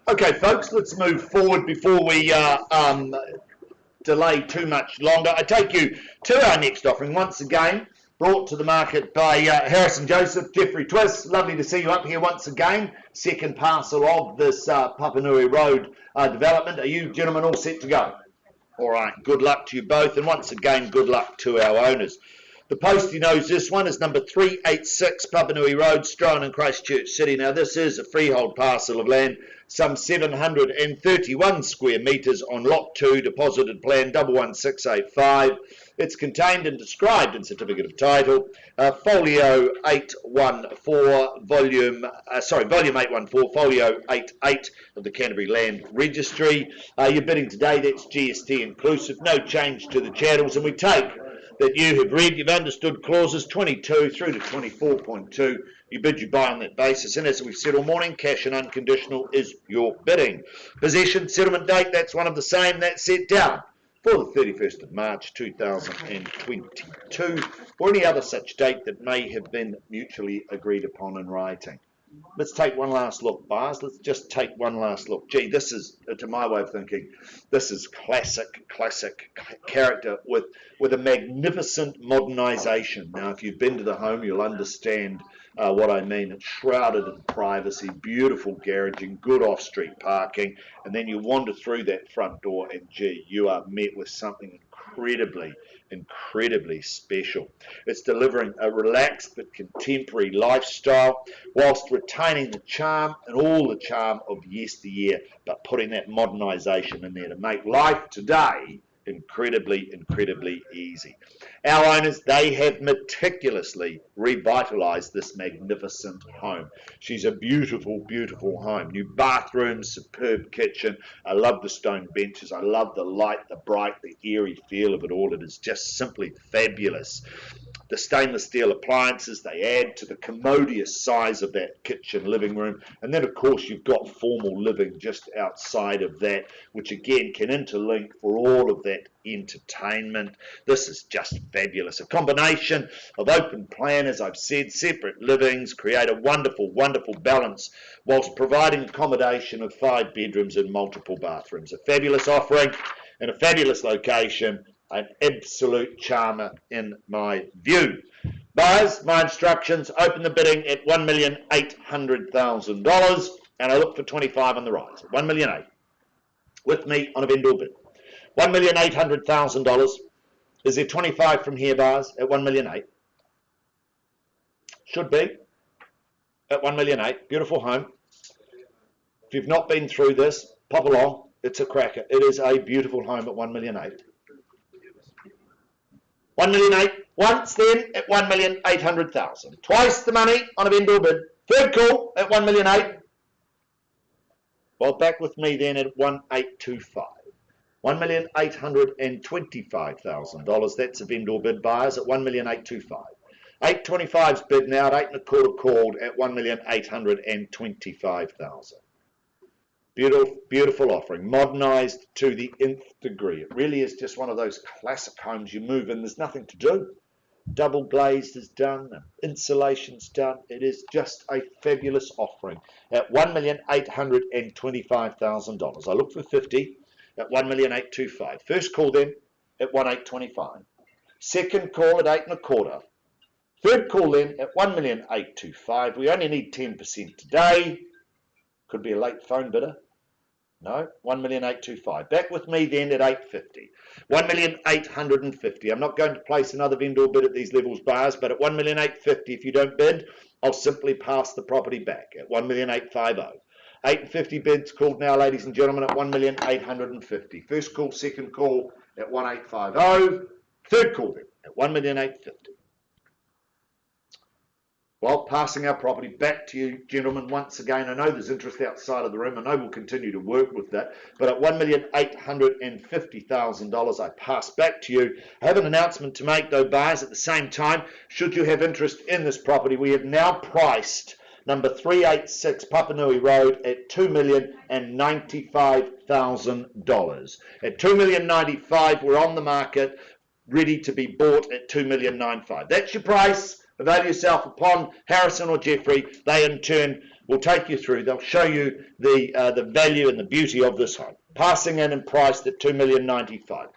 Okay, folks, let's move forward before we delay too much longer. I take you to our next offering, once again, brought to the market by Harrison Joseph, Jeffrey Twist. Lovely to see you up here once again. Second parcel of this Papanui Road development. Are you gentlemen all set to go? All right, good luck to you both, and once again, good luck to our owners. The postie knows this one is number 386 Papanui Road, Straven in Christchurch City. Now, this is a freehold parcel of land, some 731 square metres on Lot 2, deposited plan 11685. It's contained and described in Certificate of Title, Folio 814, Volume 814, Folio 88 of the Canterbury Land Registry. You're bidding today, that's GST inclusive, no change to the channels, and we take that you have read, you've understood clauses 22 through to 24.2. You bid, you buy on that basis. And as we've said all morning, cash and unconditional is your bidding. Possession, settlement date, that's one of the same. That's set down for the 31st of March 2022, or any other such date that may have been mutually agreed upon in writing. Let's take one last look, buyers. Let's just take one last look. Gee, this is, to my way of thinking, this is classic character with a magnificent modernisation. Now, if you've been to the home, you'll understand what I mean. It's shrouded in privacy, beautiful garaging, good off-street parking, and then you wander through that front door and, gee, you are met with something incredibly special. It's delivering a relaxed but contemporary lifestyle whilst retaining the charm and all the charm of yesteryear, but putting that modernisation in there to make life today incredibly easy. Our owners, they have meticulously revitalised this magnificent home. She's a beautiful home. New bathrooms, superb kitchen. I love the stone benches. I love the light, the bright, the airy feel of it all. It is just simply fabulous. The stainless steel appliances, they add to the commodious size of that kitchen living room. And then, of course, you've got formal living just outside of that, which again can interlink for all of that entertainment. This is just fabulous. A combination of open plan, as I've said, separate livings, create a wonderful balance whilst providing accommodation of 5 bedrooms and multiple bathrooms. A fabulous offering and a fabulous location. An absolute charmer in my view. Buyers, my instructions, open the bidding at $1,800,000, and I look for 25 on the rise. $1,800,000 with me on a vendor bid. $1,800,000. Is there 25 from here, buyers, at $1,800,000? Should be at $1,800,000. Beautiful home. If you've not been through this, pop along. It's a cracker. It is a beautiful home at $1,800,000. $1,800,000 once, then at $1,800,000. Twice the money on a vendor bid. Third call at $1,800,000. Well, back with me then at $1,825,000. $1,825,000. That's a vendor bid, buyers, at $1,825,000. $825's bid now at $8.25 called at $1,825,000. Beautiful offering, modernised to the nth degree. It really is just one of those classic homes you move in, there's nothing to do. Double glazed is done, insulation's done. It is just a fabulous offering at $1,825,000. I look for 50 at $1,825,000. First call then at $1,825,000. Second call at $8.25. Third call then at $1,825,000. We only need 10% today. Could be a late phone bidder. No, $1,825,000. Back with me then at $850,000. $1,850,000. I'm not going to place another vendor bid at these levels, buyers, but at $1,850,000, if you don't bid, I'll simply pass the property back at $1,850,000. $850,000 bids called now, ladies and gentlemen, at $1,850,000. First call, second call at $1,850,000. Third call then at $1,850,000. Well, passing our property back to you, gentlemen, once again. I know there's interest outside of the room. I know we'll continue to work with that. But at $1,850,000, I pass back to you. I have an announcement to make, though, buyers, at the same time. Should you have interest in this property, we have now priced number 386 Papanui Road at $2,095,000. At $2,095,000, we're on the market, ready to be bought at $2,095,000. That's your price. Avail yourself upon Harrison or Jeffrey. They in turn will take you through. They'll show you the value and the beauty of this home. Passing in and priced at $2,095,000.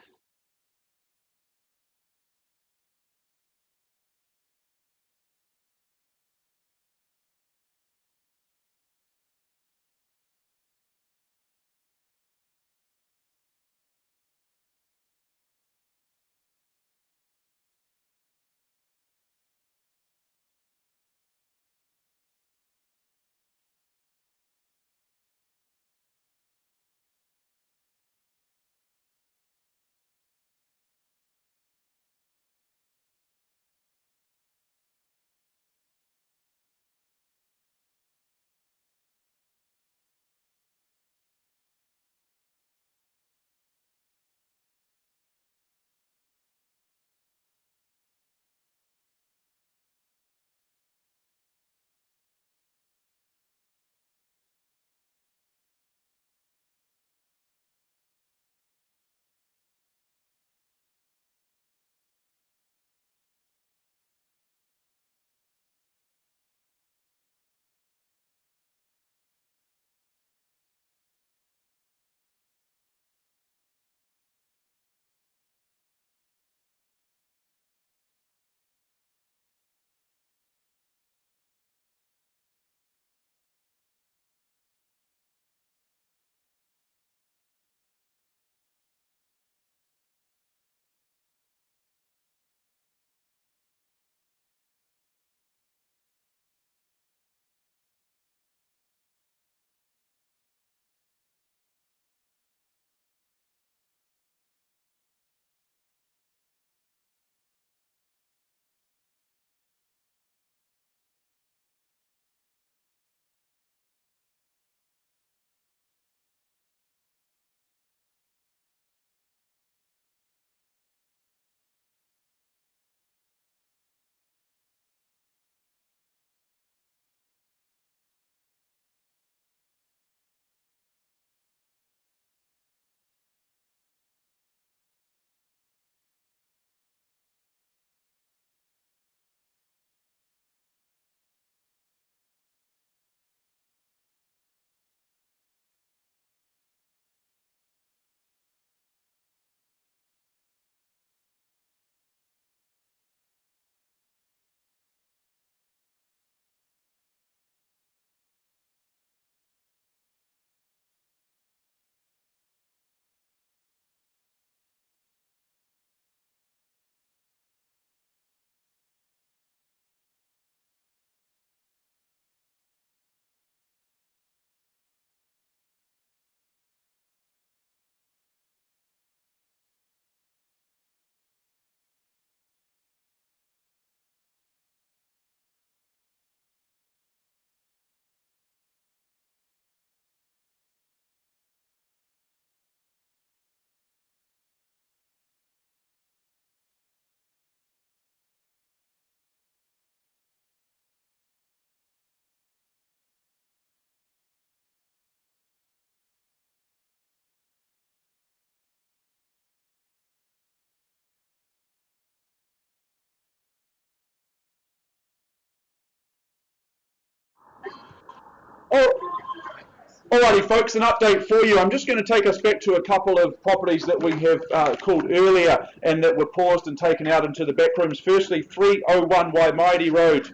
Alrighty folks, an update for you. I'm just going to take us back to a couple of properties that we have called earlier and that were paused and taken out into the back rooms. Firstly, 301 Waimairi Road,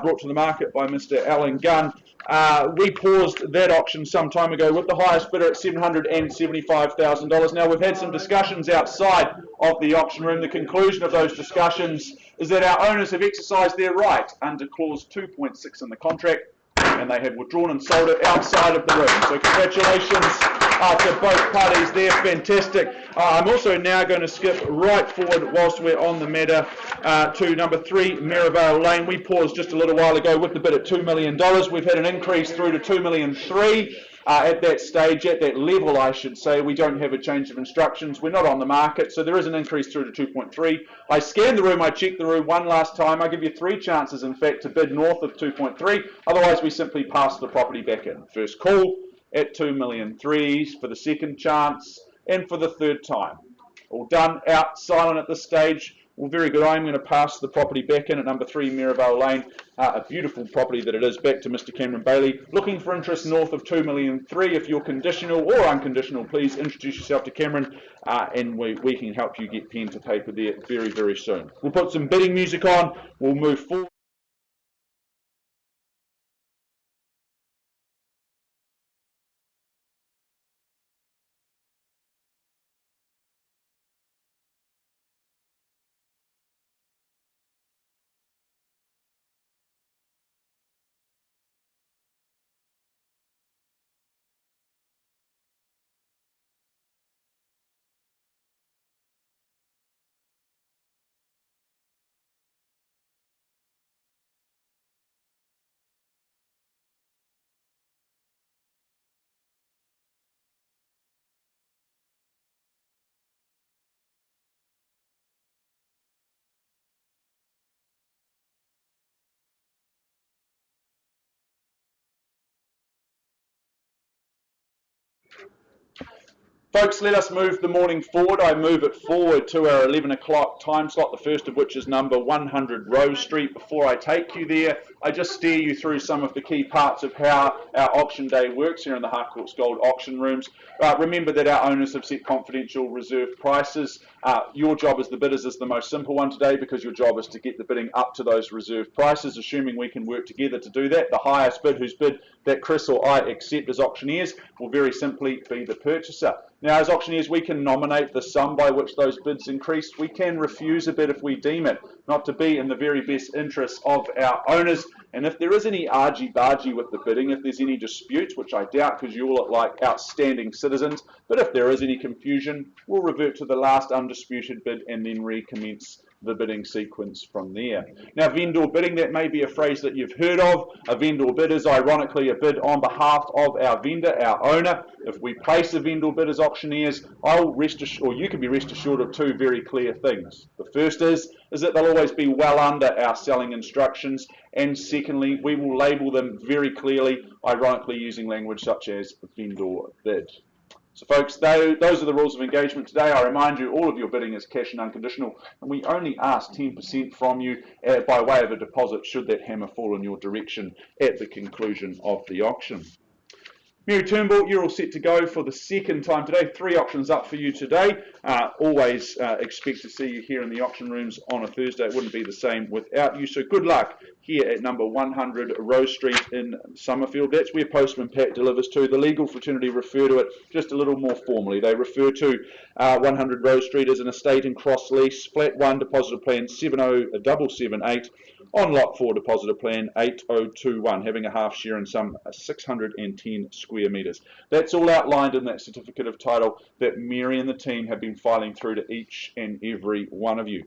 brought to the market by Mr. Alan Gunn. We paused that auction some time ago with the highest bidder at $775,000. Now, we've had some discussions outside of the auction room. The conclusion of those discussions is that our owners have exercised their right under clause 2.6 in the contract, and they have withdrawn and sold it outside of the room. So congratulations to both parties there, fantastic. I'm also now going to skip right forward whilst we're on the matter to number 3, Mirabel Lane. We paused just a little while ago with the bid at $2 million. We've had an increase through to $2.3 million. At that stage, at that level, I should say, we don't have a change of instructions. We're not on the market, so there is an increase through to 2.3. I scanned the room, I checked the room one last time. I give you 3 chances, in fact, to bid north of 2.3. Otherwise, we simply pass the property back in. First call at $2.3 million for the second chance and for the third time. All done, out, silent at this stage. Well, very good. I'm going to pass the property back in at number 3 Mirabel Lane, a beautiful property that it is, back to Mr. Cameron Bailey. Looking for interest north of 2,000,003. If you're conditional or unconditional, please introduce yourself to Cameron, and we can help you get pen to paper there very, very soon. We'll put some bidding music on. We'll move forward. Folks, let us move the morning forward. I move it forward to our 11 o'clock time slot, the first of which is number 100 Rose Street. Before I take you there, I just steer you through some of the key parts of how our auction day works here in the Harcourts Gold auction rooms. Remember that our owners have set confidential reserve prices. Your job as the bidders is the most simple one today, because your job is to get the bidding up to those reserve prices, assuming we can work together to do that. The highest bid, whose bid that Chris or I accept as auctioneers, will very simply be the purchaser. Now, as auctioneers, we can nominate the sum by which those bids increase. We can refuse a bid if we deem it not to be in the very best interests of our owners. And if there is any argy-bargy with the bidding, if there's any disputes, which I doubt because you all look like outstanding citizens, but if there is any confusion, we'll revert to the last undisputed bid and then recommence the bidding sequence from there. Now, vendor bidding, that may be a phrase that you've heard of. A vendor bid is ironically a bid on behalf of our vendor, our owner. If we place a vendor bid as auctioneers, you can be rest assured of two very clear things. The first is that they'll always be well under our selling instructions, and secondly, we will label them very clearly, ironically using language such as vendor bid. So folks, those are the rules of engagement today. I remind you, all of your bidding is cash and unconditional, and we only ask 10% from you by way of a deposit should that hammer fall in your direction at the conclusion of the auction. Mary Turnbull, you're all set to go for the second time today. 3 auctions up for you today. Always expect to see you here in the auction rooms on a Thursday. It wouldn't be the same without you. So good luck here at number 100 Rose Street in Summerfield. That's where Postman Pat delivers to. The legal fraternity refer to it just a little more formally. They refer to 100 Rose Street as an estate and cross lease, flat 1 depositor plan 70778, on lot 4 depositor plan 8021, having a half share in some 610 square metres. That's all outlined in that certificate of title that Mary and the team have been filing through to each and every one of you.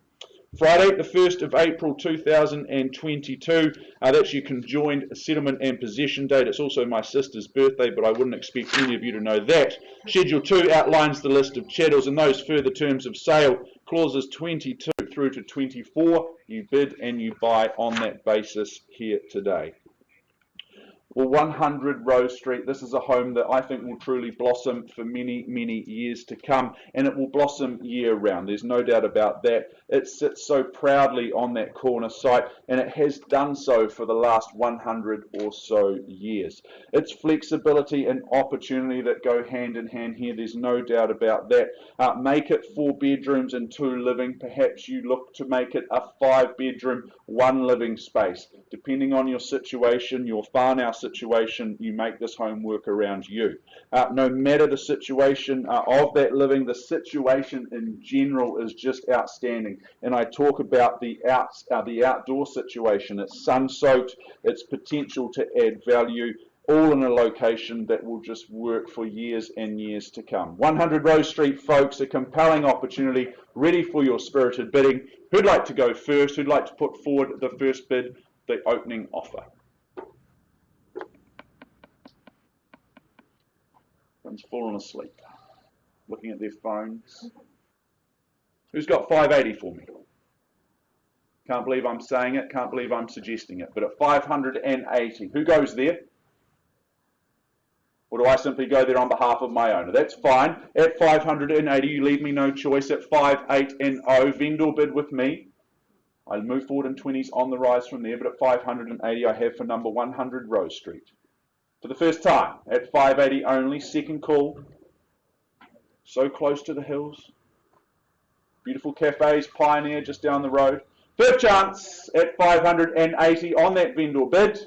Friday, the 1st of April 2022, that's your conjoined settlement and possession date. It's also my sister's birthday, but I wouldn't expect any of you to know that. Schedule 2 outlines the list of chattels and those further terms of sale. Clauses 22 through to 24, you bid and you buy on that basis here today. Well, 100 Rose Street, this is a home that I think will truly blossom for many, many years to come, and it will blossom year round. There's no doubt about that. It sits so proudly on that corner site, and it has done so for the last 100 or so years. It's flexibility and opportunity that go hand in hand here. There's no doubt about that. Make it 4 bedrooms and 2 living. Perhaps you look to make it a 5 bedroom, 1 living space. Depending on your situation, your whānau situation, you make this home work around you. No matter the situation of that living, the situation in general is just outstanding. And I talk about the outdoor situation. It's sun-soaked, its potential to add value, all in a location that will just work for years and years to come. 100 Rose Street, folks, a compelling opportunity, ready for your spirited bidding. Who'd like to go first? Who'd like to put forward the first bid, the opening offer? Everyone's fallen asleep, looking at their phones. Who's got 580 for me? Can't believe I'm saying it, can't believe I'm suggesting it, but at 580, who goes there? What do I simply go there on behalf of my owner? That's fine. At 580, you leave me no choice. At 5, 8 and 0, vendor bid with me. I move forward in 20s on the rise from there, but at 580 I have for number 100 Rose Street. For the first time, at 580 only, second call. So close to the hills. Beautiful cafes, Pioneer just down the road. Third chance at 580 on that vendor bid.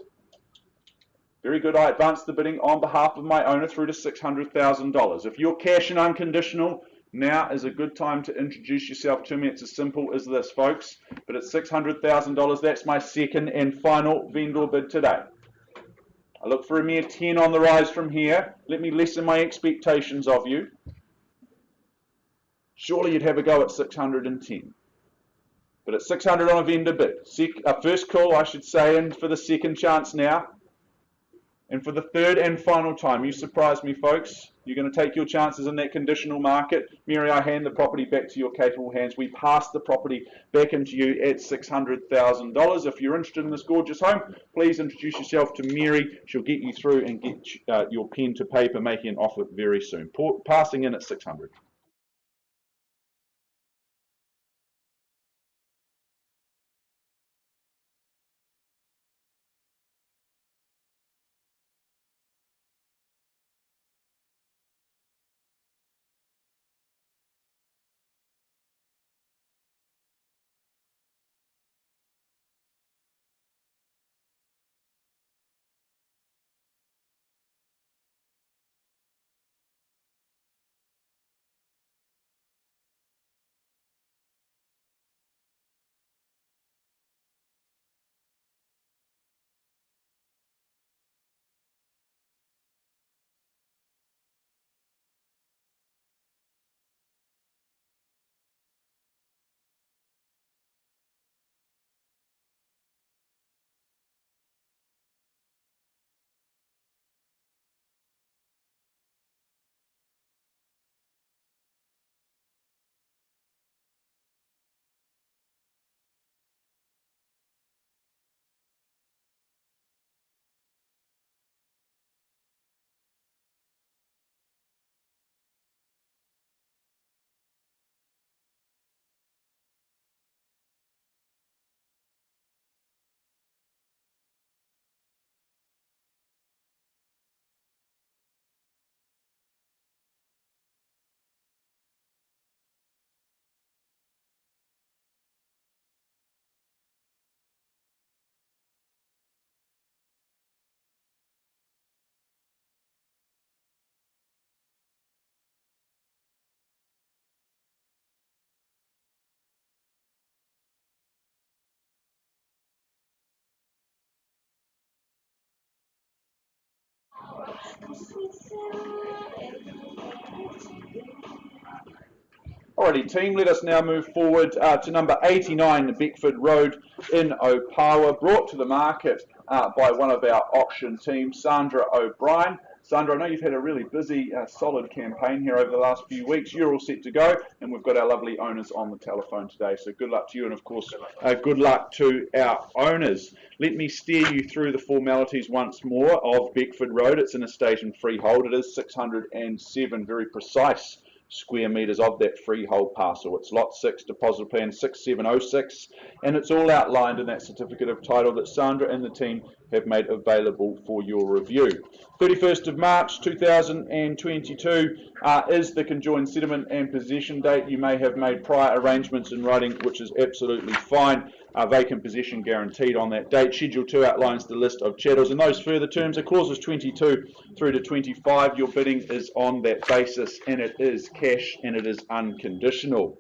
Very good, I advance the bidding on behalf of my owner through to $600,000. If you're cash and unconditional, now is a good time to introduce yourself to me. It's as simple as this, folks. But at $600,000, that's my second and final vendor bid today. I look for a mere 10 on the rise from here. Let me lessen my expectations of you. Surely you'd have a go at 610. But at 600 on a vendor bid. First call, I should say, and for the second chance now. And for the third and final time, you surprised me, folks. You're going to take your chances in that conditional market. Mary, I hand the property back to your capable hands. We pass the property back into you at $600,000. If you're interested in this gorgeous home, please introduce yourself to Mary. She'll get you through and get your pen to paper, making an offer very soon. Passing in at 600. Alrighty team, let us now move forward to number 89 Beckford Road in Opawa, brought to the market by one of our auction team, Sandra O'Brien. Sandra, I know you've had a really busy, solid campaign here over the last few weeks. You're all set to go, and we've got our lovely owners on the telephone today. So good luck to you, and of course, good luck to our owners. Let me steer you through the formalities once more of Beckford Road. It's an estate and freehold. It is 607, very precise square metres of that freehold parcel. It's lot 6, deposit plan 6706, and it's all outlined in that certificate of title that Sandra and the team have made available for your review. 31st of March 2022 is the conjoined settlement and possession date. You may have made prior arrangements in writing, which is absolutely fine. Vacant possession guaranteed on that date. Schedule 2 outlines the list of chattels, and those further terms are clauses 22 through to 25. Your bidding is on that basis, and it is cash and it is unconditional.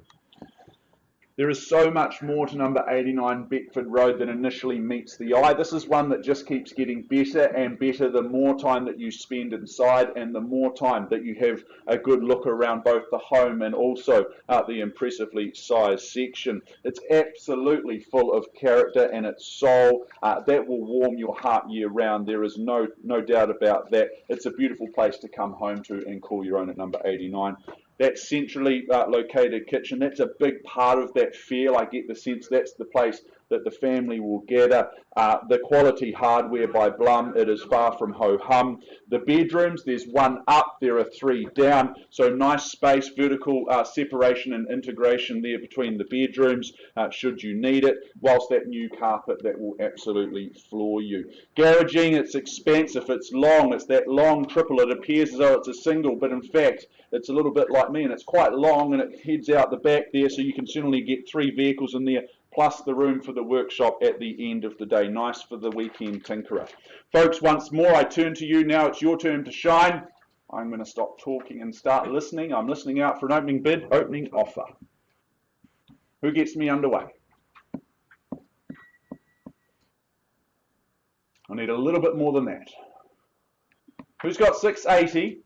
There is so much more to number 89 Beckford Road than initially meets the eye. This is one that just keeps getting better and better the more time that you spend inside and the more time that you have a good look around both the home and also the impressively sized section. It's absolutely full of character and its soul. That will warm your heart year round. There is no doubt about that. It's a beautiful place to come home to and call your own at number 89. That centrally located kitchen, that's a big part of that feel. I get the sense that's the place that the family will gather. The quality hardware by Blum, it is far from ho-hum. The bedrooms, there's one up, there are 3 down, so nice space, vertical separation and integration there between the bedrooms should you need it, whilst that new carpet that will absolutely floor you. Garaging, it's expansive, it's long, it's that long triple, it appears as though it's a single, but in fact it's a little bit like me, and it's quite long, and it heads out the back there, so you can certainly get 3 vehicles in there, plus the room for the workshop at the end of the day. Nice for the weekend tinkerer. Folks, once more, I turn to you now. It's your turn to shine. I'm going to stop talking and start listening. I'm listening out for an opening bid, opening offer. Who gets me underway? I need a little bit more than that. Who's got 680?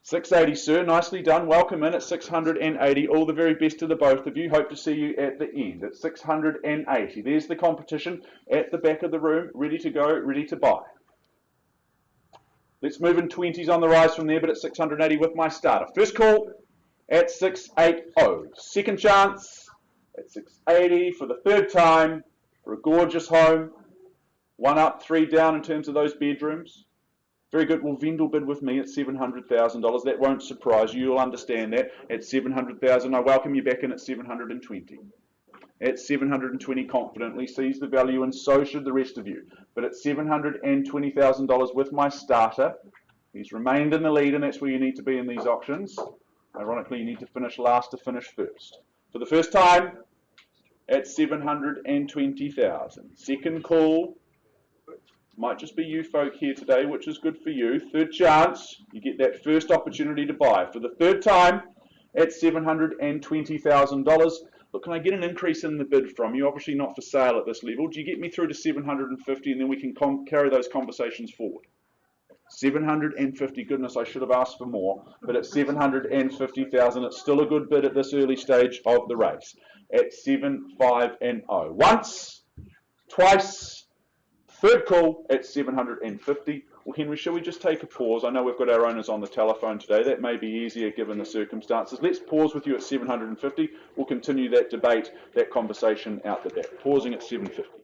680, sir. Nicely done. Welcome in at 680. All the very best to the both of you. Hope to see you at the end at 680. There's the competition at the back of the room, ready to go, ready to buy. Let's move in 20s on the rise from there, but at 680 with my starter. First call at 680. Second chance at 680 for the third time for a gorgeous home. 1 up, 3 down in terms of those bedrooms. Very good. Well, Vendel bid with me at $700,000. That won't surprise you. You'll understand that. At $700,000, I welcome you back in at 720. At 720, confidently sees the value, and so should the rest of you. But at $720,000 with my starter, he's remained in the lead, and that's where you need to be in these auctions. Ironically, you need to finish last to finish first. For the first time, at $720,000. Second call. Might just be you folk here today, which is good for you. Third chance, you get that first opportunity to buy. For the third time, at $720,000. Look, can I get an increase in the bid from you? Obviously not for sale at this level. Do you get me through to 750, and then we can carry those conversations forward? 750, goodness, I should have asked for more. But at 750,000, it's still a good bid at this early stage of the race. At 750. Once, twice, third call at 750. Well, Henry, shall we just take a pause? I know we've got our owners on the telephone today. That may be easier given the circumstances. Let's pause with you at 750. We'll continue that debate, that conversation out the back. Pausing at 750.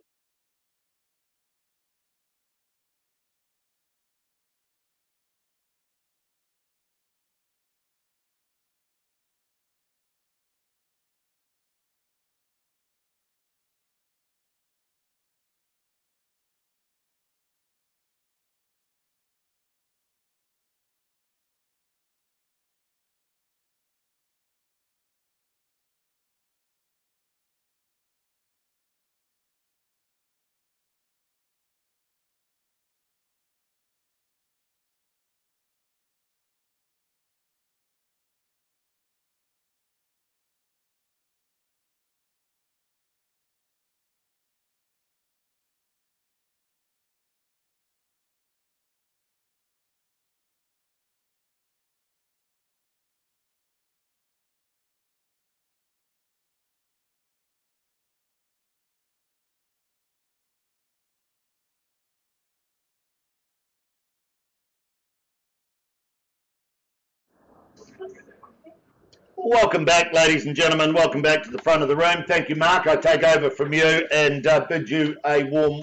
Welcome back, ladies and gentlemen. Welcome back to the front of the room. Thank you, Mark. I take over from you and bid you a warm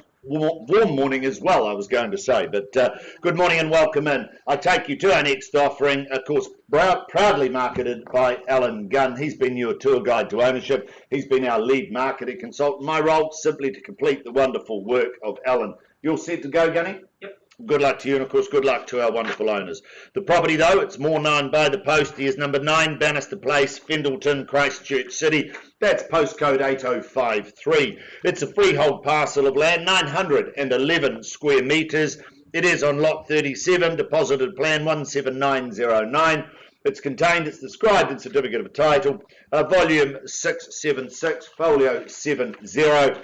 morning as well, I was going to say. But good morning and welcome in. I take you to our next offering, of course, proudly marketed by Alan Gunn. He's been your tour guide to ownership. He's been our lead marketing consultant. My role simply to complete the wonderful work of Alan. You all set to go, Gunny? Yep. Good luck to you, and of course, good luck to our wonderful owners. The property, though, it's more known by the post. Here's number 9, Bannister Place, Fendleton, Christchurch City. That's postcode 8053. It's a freehold parcel of land, 911 square metres. It is on lot 37, deposited plan 17909. It's contained, it's described in certificate of title, volume 676, folio 70.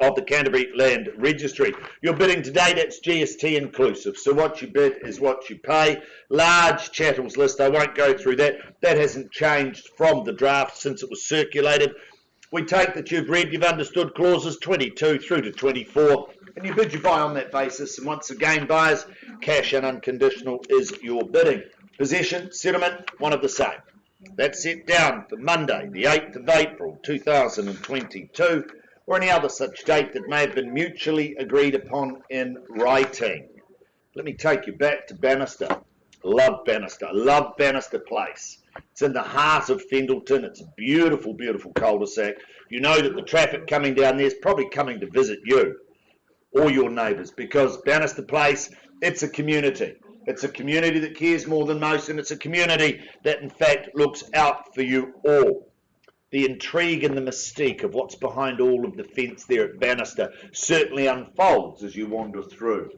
Of the Canterbury Land Registry. Your bidding today, that's GST inclusive. So what you bid is what you pay. Large chattels list, I won't go through that. That hasn't changed from the draft since it was circulated. We take that you've read, you've understood clauses 22 through to 24, and you bid, you buy on that basis. And once again, buyers, cash and unconditional is your bidding. Possession, settlement, one of the same. That's set down for Monday, the 8th of April 2022, or any other such date that may have been mutually agreed upon in writing. Let me take you back to Bannister. Love Bannister. Love Bannister Place. It's in the heart of Fendleton. It's a beautiful, beautiful cul-de-sac. You know that the traffic coming down there is probably coming to visit you or your neighbours, because Bannister Place, it's a community. It's a community that cares more than most, and it's a community that, in fact, looks out for you all. The intrigue and the mystique of what's behind all of the fence there at Bannister certainly unfolds as you wander through.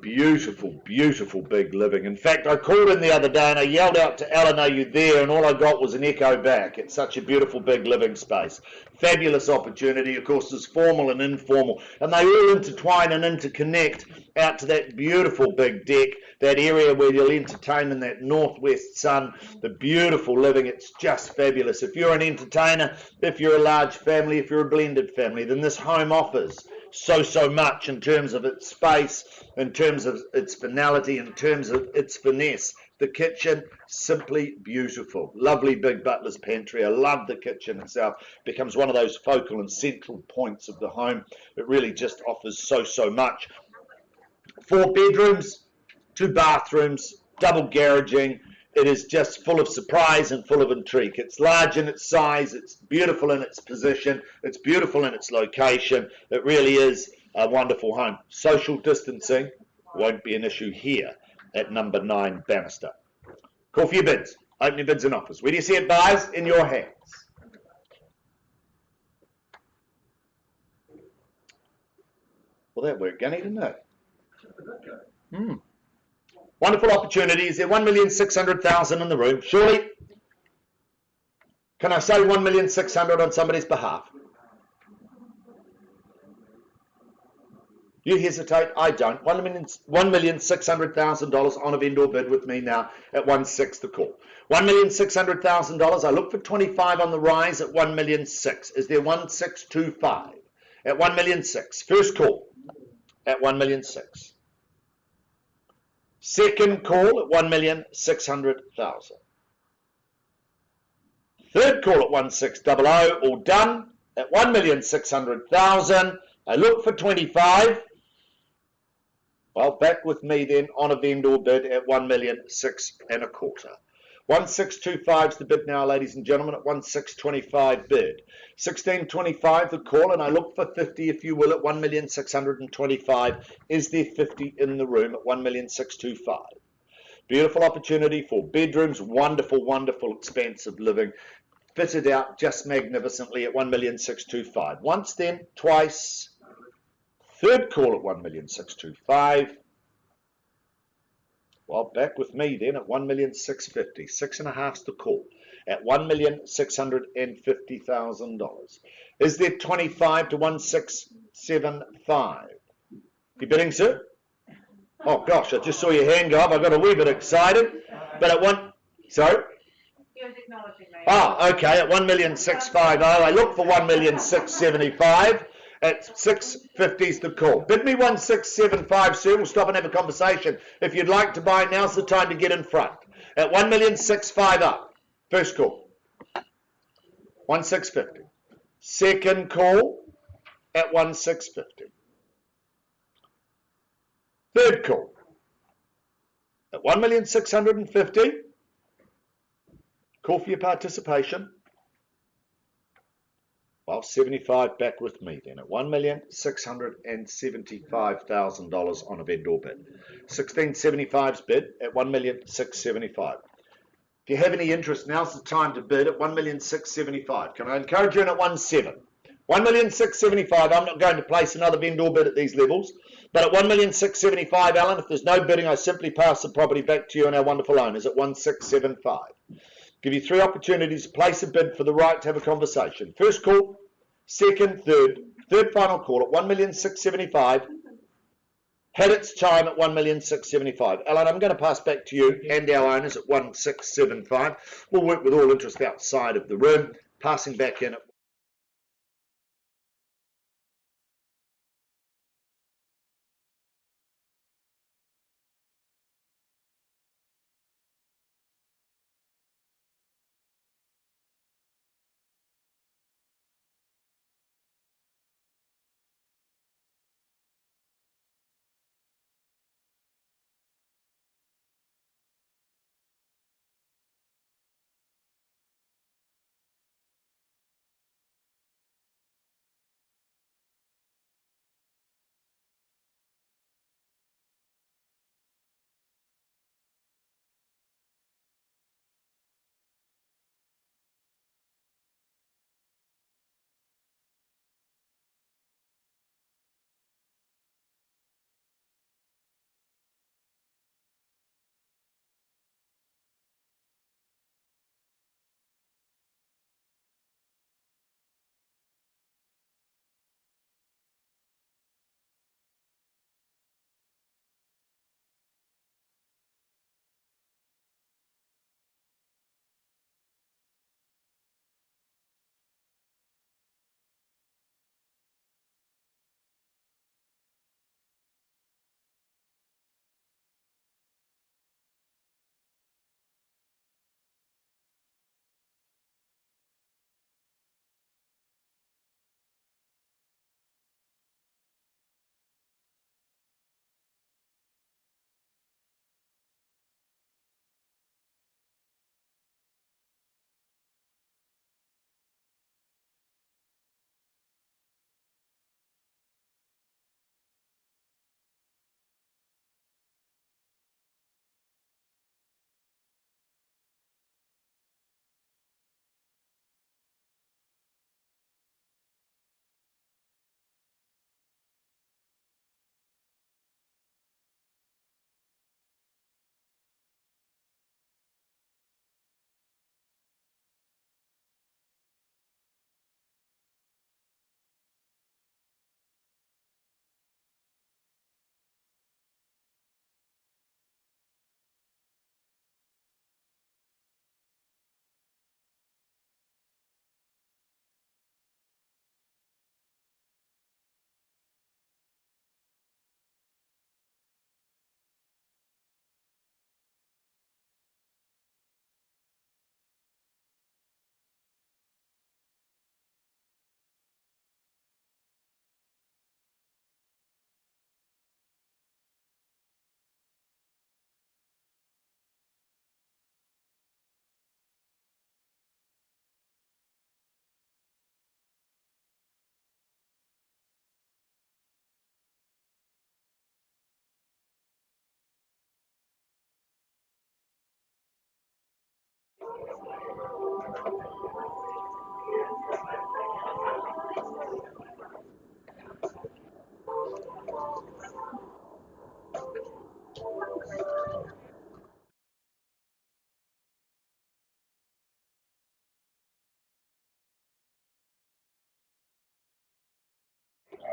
Beautiful, beautiful big living. In fact, I called in the other day and I yelled out to Alan, "Are you there?" And all I got was an echo back. It's such a beautiful big living space. Fabulous opportunity. Of course, there's formal and informal, and they all intertwine and interconnect out to that beautiful big deck, that area where you'll entertain in that northwest sun, the beautiful living. It's just fabulous. If you're an entertainer, if you're a large family, if you're a blended family, then this home offers so much in terms of its space, in terms of its finality, in terms of its finesse. The kitchen, simply beautiful. Lovely big butler's pantry. I love the kitchen itself. Becomes one of those focal and central points of the home. It really just offers so much. 4 bedrooms, 2 bathrooms, double garaging. It is just full of surprise and full of intrigue. It's large in its size, it's beautiful in its position, it's beautiful in its location. It really is a wonderful home. Social distancing won't be an issue here at number 9 Bannister. Call for your bids. Open your bids and offers. Where do you see it, buyers? In your hands. Well, that worked, Gunny, didn't it? Wonderful opportunity. Is there 1,600,000 in the room? Surely, can I say 1,600,000 on somebody's behalf? You hesitate? I don't. $1,600,000 on a vendor bid with me now at 1.6 the call. $1,600,000. I look for 25 on the rise at 1,600,000. Is there 1,625 at 1,600,000? First call at 1,600,000. Second call at 1,600,000. Third call at 1,600,000. All done at 1,600,000. I look for 25. Well, back with me then on a vendor bid at 1,625,000. 1,625 is the bid now, ladies and gentlemen, at 1,625 bid. 1,625 the call, and I look for 50, if you will, at 1,625. Is there 50 in the room at 1,625? Beautiful opportunity for bedrooms, wonderful, wonderful expansive living, fitted out just magnificently at 1,625. Once then, twice. Third call at 1,625. Well, back with me then at 1,650,000. 6.5's the call at $1,650,000. Is there 25 to 1,675? You bidding, sir? Oh gosh, I just saw your hand go up. I got a wee bit excited, but at one. Sorry. He was acknowledging me. Oh, okay. At 1,650,000. I look for 1,675,000. At 650's the call. Bid me 1,675, sir. We'll stop and have a conversation. If you'd like to buy, now's the time to get in front. At 1,650,000 up. First call. 1,650. Second call at 1,650. Third call at 1,650,000. Call for your participation. Well, 75 back with me then at $1,675,000 on a vendor bid. 1,675's bid at 1,675,000. If you have any interest, now's the time to bid at 1,675,000. Can I encourage you in at 1.7? 1,675,000. I'm not going to place another vendor bid at these levels, but at 1,675,000, Alan, if there's no bidding, I simply pass the property back to you and our wonderful owners at 1,675,000. Give you 3 opportunities to place a bid for the right to have a conversation. First call, second, third final call at 1,675,000. Had its time at 1,675,000. Alan, I'm going to pass back to you and our owners at 1,675,000. We'll work with all interest outside of the room, passing back in at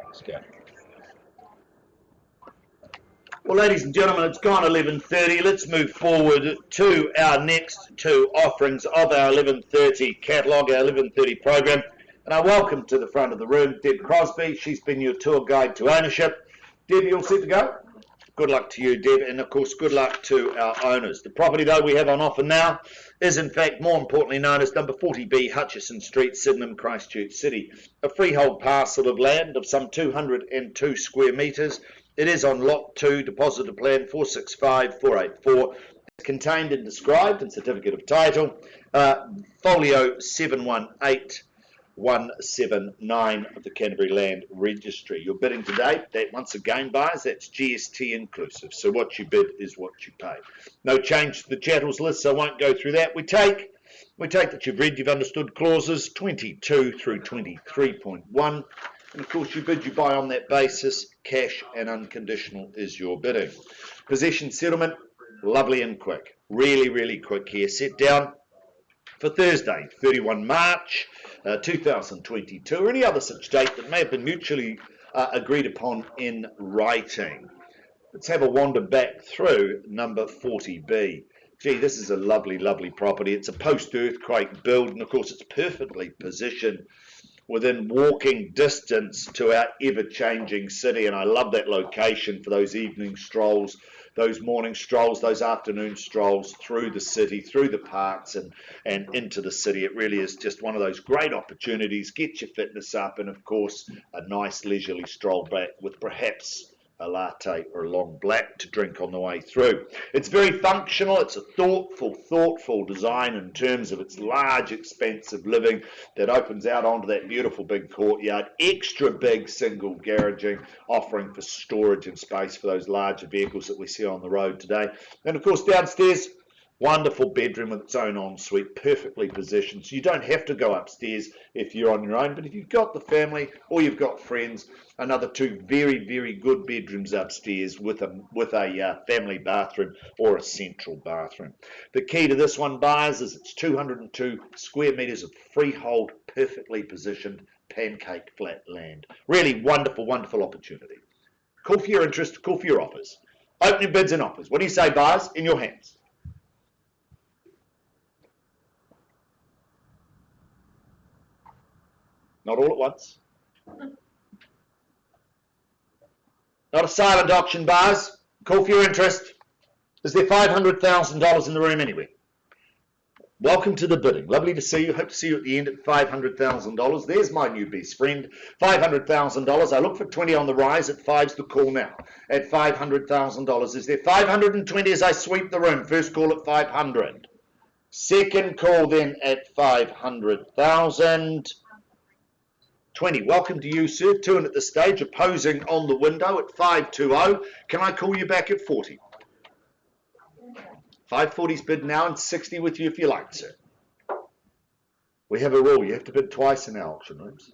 Let's go. Well, ladies and gentlemen, it's gone 11:30. Let's move forward to our next two offerings of our 11:30 catalogue, our 11:30 program. And I welcome to the front of the room Deb Crosby. She's been your tour guide to ownership. Deb, you all set to go? Good luck to you, Deb, and of course, good luck to our owners. The property, though, we have on offer now is, in fact, more importantly known as number 40B, Hutcheson Street, Sydenham, Christchurch City. A freehold parcel of land of some 202 square metres. It is on Lot 2, depositor plan 465484. It's contained and described in certificate of title, folio 718179 of the Canterbury Land Registry. Your bidding today, that once again, buyers, that's GST inclusive. So what you bid is what you pay. No change to the chattels list, so I won't go through that. We take that you've read, you've understood clauses 22 through 23.1. And of course, you bid, you buy on that basis. Cash and unconditional is your bidding. Possession settlement, lovely and quick. Really, really quick here. Set down for Thursday, 31 March 2022, or any other such date that may have been mutually agreed upon in writing. Let's have a wander back through number 40B. Gee, this is a lovely, lovely property. It's a post-earthquake build, and of course, it's perfectly positioned within walking distance to our ever-changing city, and I love that location for those evening strolls, those morning strolls, those afternoon strolls through the city, through the parks and into the city. It really is just one of those great opportunities. Get your fitness up, and of course a nice leisurely stroll back with perhaps a latte or a long black to drink on the way through. It's very functional. It's a thoughtful design in terms of its large, expansive living that opens out onto that beautiful big courtyard. Extra big single garaging, offering for storage and space for those larger vehicles that we see on the road today. And of course, downstairs, wonderful bedroom with its own ensuite, perfectly positioned. So you don't have to go upstairs if you're on your own, but if you've got the family or you've got friends, another two very, very good bedrooms upstairs with a family bathroom or a central bathroom. The key to this one, buyers, is it's 202 square metres of freehold, perfectly positioned pancake flat land. Really wonderful, wonderful opportunity. Call for your interest, call for your offers. Opening bids and offers. What do you say, buyers? In your hands. Not all at once. Not a silent auction, buyers. Call for your interest. Is there $500,000 in the room anyway? Welcome to the bidding. Lovely to see you. Hope to see you at the end at $500,000. There's my new best friend. $500,000. I look for 20 on the rise. At 5's the call now. At $500,000. Is there 520 as I sweep the room? First call at 500. Second call then at 500,000. 20. Welcome to you, sir. 2 in at this stage, opposing on the window at 520. Can I call you back at 40? 540's bid now, and 60 with you if you like, sir. We have a rule. You have to bid twice in our auction rooms.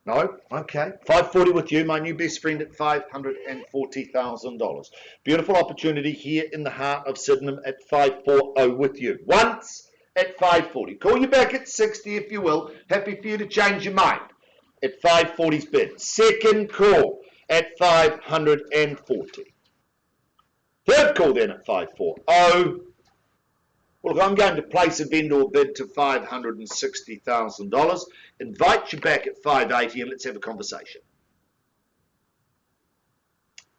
No? Okay. 540 with you, my new best friend, at $540,000. Beautiful opportunity here in the heart of Sydenham at 540 with you. Once at 540. Call you back at 60 if you will. Happy for you to change your mind at 540's bid. Second call at 540. Third call then at 540. Well, look, I'm going to place a vendor bid to $560,000. Invite you back at 580 and let's have a conversation.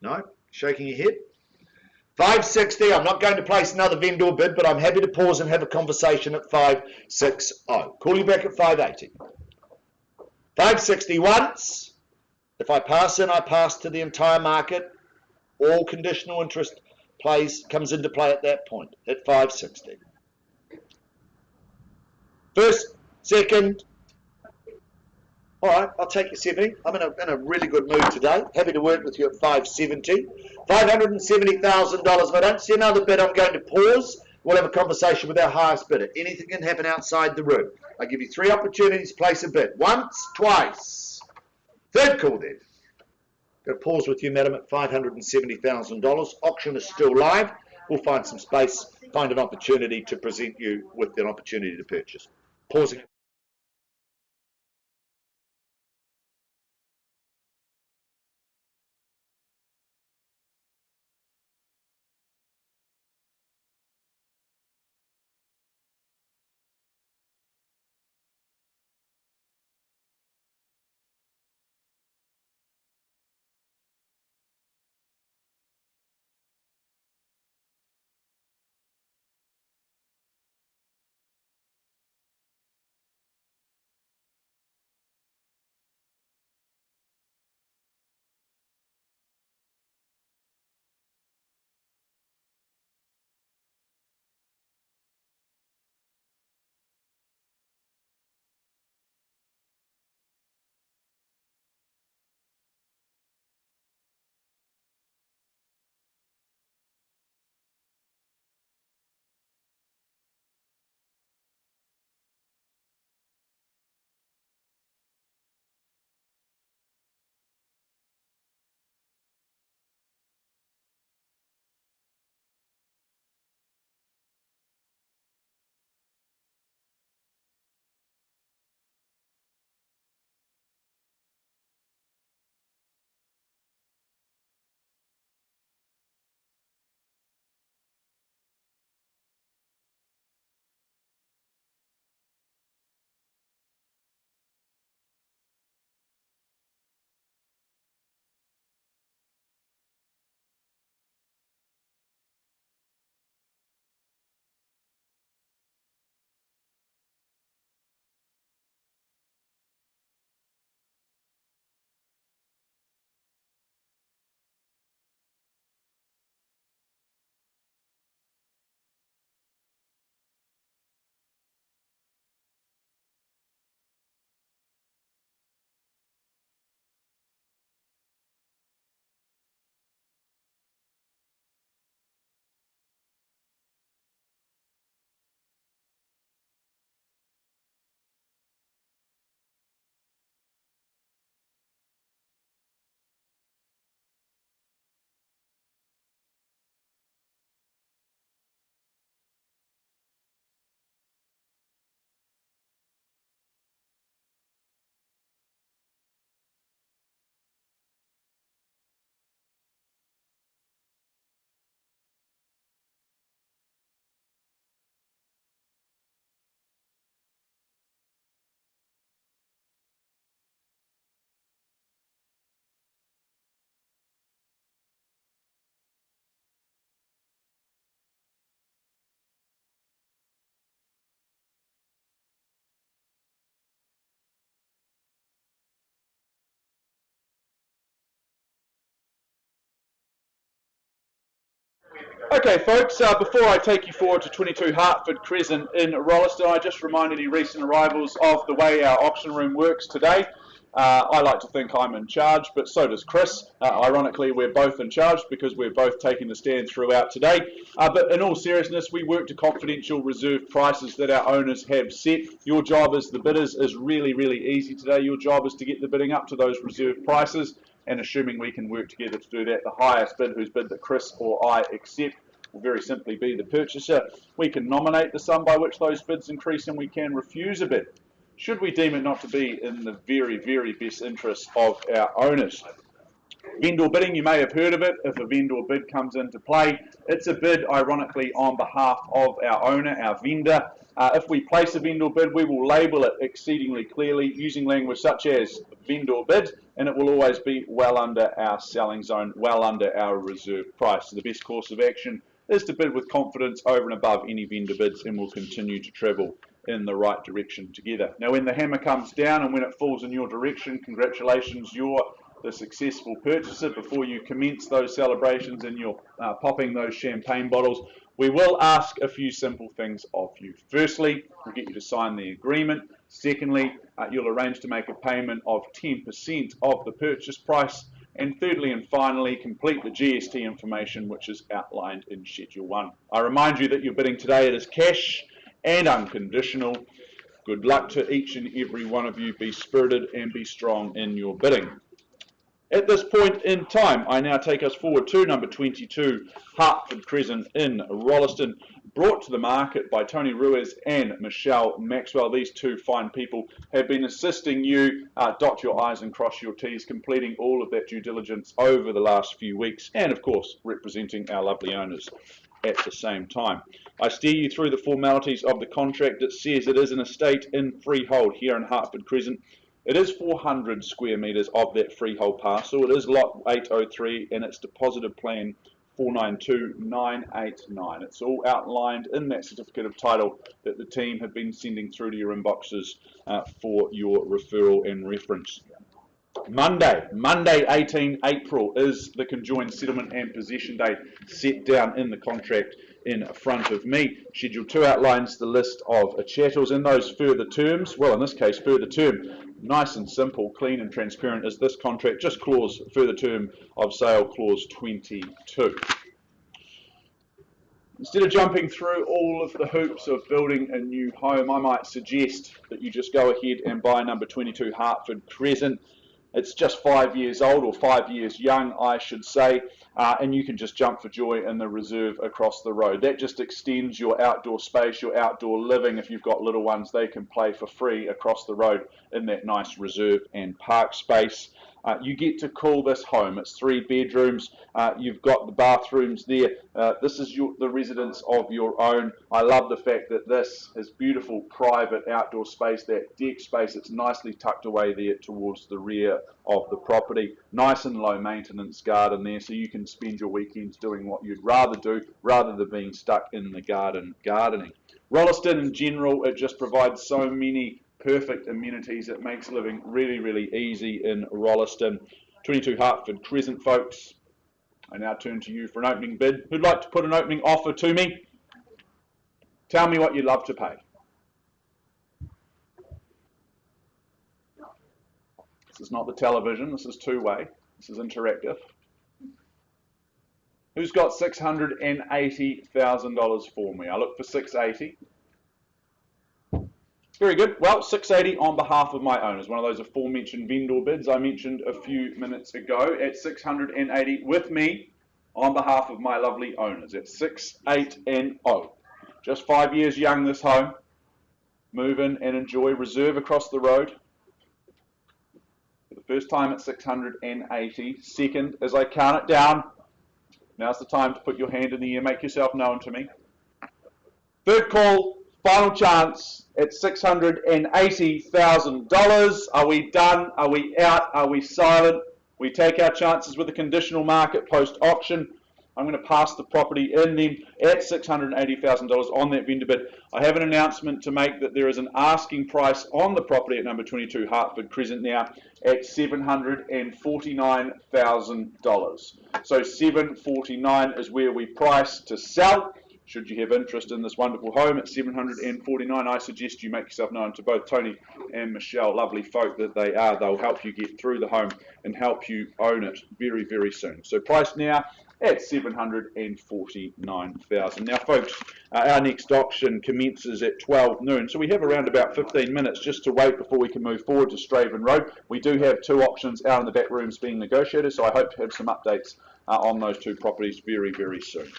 No? Shaking your head? 560, I'm not going to place another vendor bid, but I'm happy to pause and have a conversation at 560. Call you back at 580. 560 once. If I pass in, I pass to the entire market. All conditional interest comes into play at that point, at 560. First, second. All right, I'll take you 70. I'm in a really good mood today. Happy to work with you at 570. $570,000. If I don't see another bid, I'm going to pause We'll have a conversation with our highest bidder. Anything can happen outside the room. I give you 3 opportunities to place a bid. Once, twice. Third call then. Got to pause with you, madam, at $570,000. Auction is still live. We'll find some space, find an opportunity to present you with an opportunity to purchase. Pausing. Okay, folks, before I take you forward to 22 Hartford Crescent in Rolleston, I just remind any recent arrivals of the way our auction room works today. I like to think I'm in charge, but so does Chris. Ironically, we're both in charge because we're both taking the stand throughout today. But in all seriousness, we work to confidential reserve prices that our owners have set. Your job as the bidders is really, really easy today. Your job is to get the bidding up to those reserve prices, and assuming we can work together to do that, the highest bid, whose bid that Chris or I accept, will very simply be the purchaser. We can nominate the sum by which those bids increase, and we can refuse a bid should we deem it not to be in the very, very best interest of our owners. Vendor bidding, you may have heard of it. If a vendor bid comes into play, it's a bid, ironically, on behalf of our owner, our vendor. If we place a vendor bid, we will label it exceedingly clearly using language such as vendor bid, and it will always be well under our selling zone, well under our reserve price. So the best course of action is to bid with confidence over and above any vendor bids, and we'll continue to travel in the right direction together. Now, when the hammer comes down and when it falls in your direction, congratulations, you're the successful purchaser. Before you commence those celebrations and you're popping those champagne bottles, we will ask a few simple things of you. Firstly, we'll get you to sign the agreement. Secondly, you'll arrange to make a payment of 10% of the purchase price. And thirdly and finally, complete the GST information which is outlined in Schedule 1. I remind you that your bidding today, it is cash and unconditional. Good luck to each and every one of you. Be spirited and be strong in your bidding. At this point in time, I now take us forward to number 22, Hartford Crescent in Rolleston, brought to the market by Tony Ruiz and Michelle Maxwell. These two fine people have been assisting you dot your I's and cross your T's, completing all of that due diligence over the last few weeks, and of course representing our lovely owners at the same time. I steer you through the formalities of the contract. It says it is an estate in freehold here in Hartford Crescent. It is 400 square metres of that freehold parcel. It is lot 803 and it's deposited plan 492989. It's all outlined in that certificate of title that the team have been sending through to your inboxes for your referral and reference. Monday 18 April is the conjoined settlement and possession date set down in the contract in front of me. Schedule 2 outlines the list of chattels and those further terms. Well, in this case, further term, nice and simple, clean and transparent is this contract, just clause, further term of sale, clause 22. Instead of jumping through all of the hoops of building a new home, I might suggest that you just go ahead and buy number 22 Hartford Crescent. It's just 5 years old, or 5 years young, I should say, and you can just jump for joy in the reserve across the road. That just extends your outdoor space, your outdoor living. If you've got little ones, they can play for free across the road in that nice reserve and park space. You get to call this home. It's 3 bedrooms. You've got the bathrooms there. This is the residence of your own. I love the fact that this is beautiful private outdoor space, that deck space. It's nicely tucked away there towards the rear of the property. Nice and low maintenance garden there, so you can spend your weekends doing what you'd rather do rather than being stuck in the garden gardening. Rolleston in general, it just provides so many perfect amenities. It makes living really, really easy in Rolleston. 22 Hartford Crescent, folks. I now turn to you for an opening bid. Who'd like to put an opening offer to me? Tell me what you'd love to pay. This is not the television. This is two-way. This is interactive. Who's got $680,000 for me? I look for 680. Very good. Well, 680 on behalf of my owners. One of those aforementioned vendor bids I mentioned a few minutes ago at 680 with me on behalf of my lovely owners at 680. Just 5 years young, this home. Move in and enjoy. Reserve across the road. For the first time at 680. Second, as I count it down, now's the time to put your hand in the air. Make yourself known to me. Third call. Final chance at $680,000. Are we done? Are we out? Are we silent? We take our chances with a conditional market post-auction. I'm going to pass the property in then at $680,000 on that vendor bid. I have an announcement to make that there is an asking price on the property at number 22 Hartford Crescent now at $749,000. So $749 is where we price to sell. Should you have interest in this wonderful home at $749, I suggest you make yourself known to both Tony and Michelle, lovely folk that they are. They'll help you get through the home and help you own it very, very soon. So price now at $749,000. Now, folks, our next auction commences at 12 noon, so we have around about 15 minutes just to wait before we can move forward to Straven Road. We do have 2 auctions out in the back rooms being negotiated, so I hope to have some updates on those 2 properties very, very soon.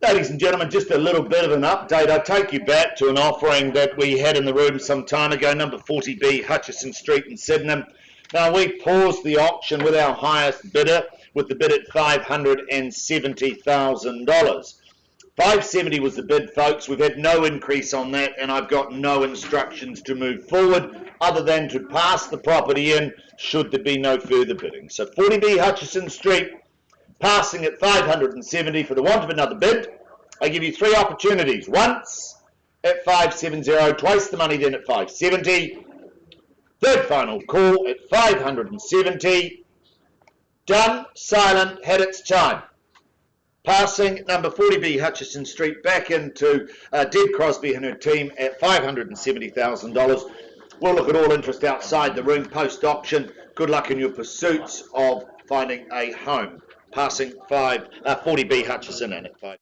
Ladies and gentlemen, just a little bit of an update. I take you back to an offering that we had in the room some time ago, number 40B, Hutcheson Street in Sydenham. Now, we paused the auction with our highest bidder, with the bid at $570,000. 570 was the bid, folks. We've had no increase on that, and I've got no instructions to move forward other than to pass the property in should there be no further bidding. So 40B Hutcheson Street, passing at 570 for the want of another bid. I give you three opportunities. Once at 570, twice the money then at 570. Third final call at 570. Done, silent, had its time. Passing number 40B Hutcheson Street back into Deb Crosby and her team at $570,000. We'll look at all interest outside the room post-auction. Good luck in your pursuits of finding a home. Passing 40B Hutcheson in at 5.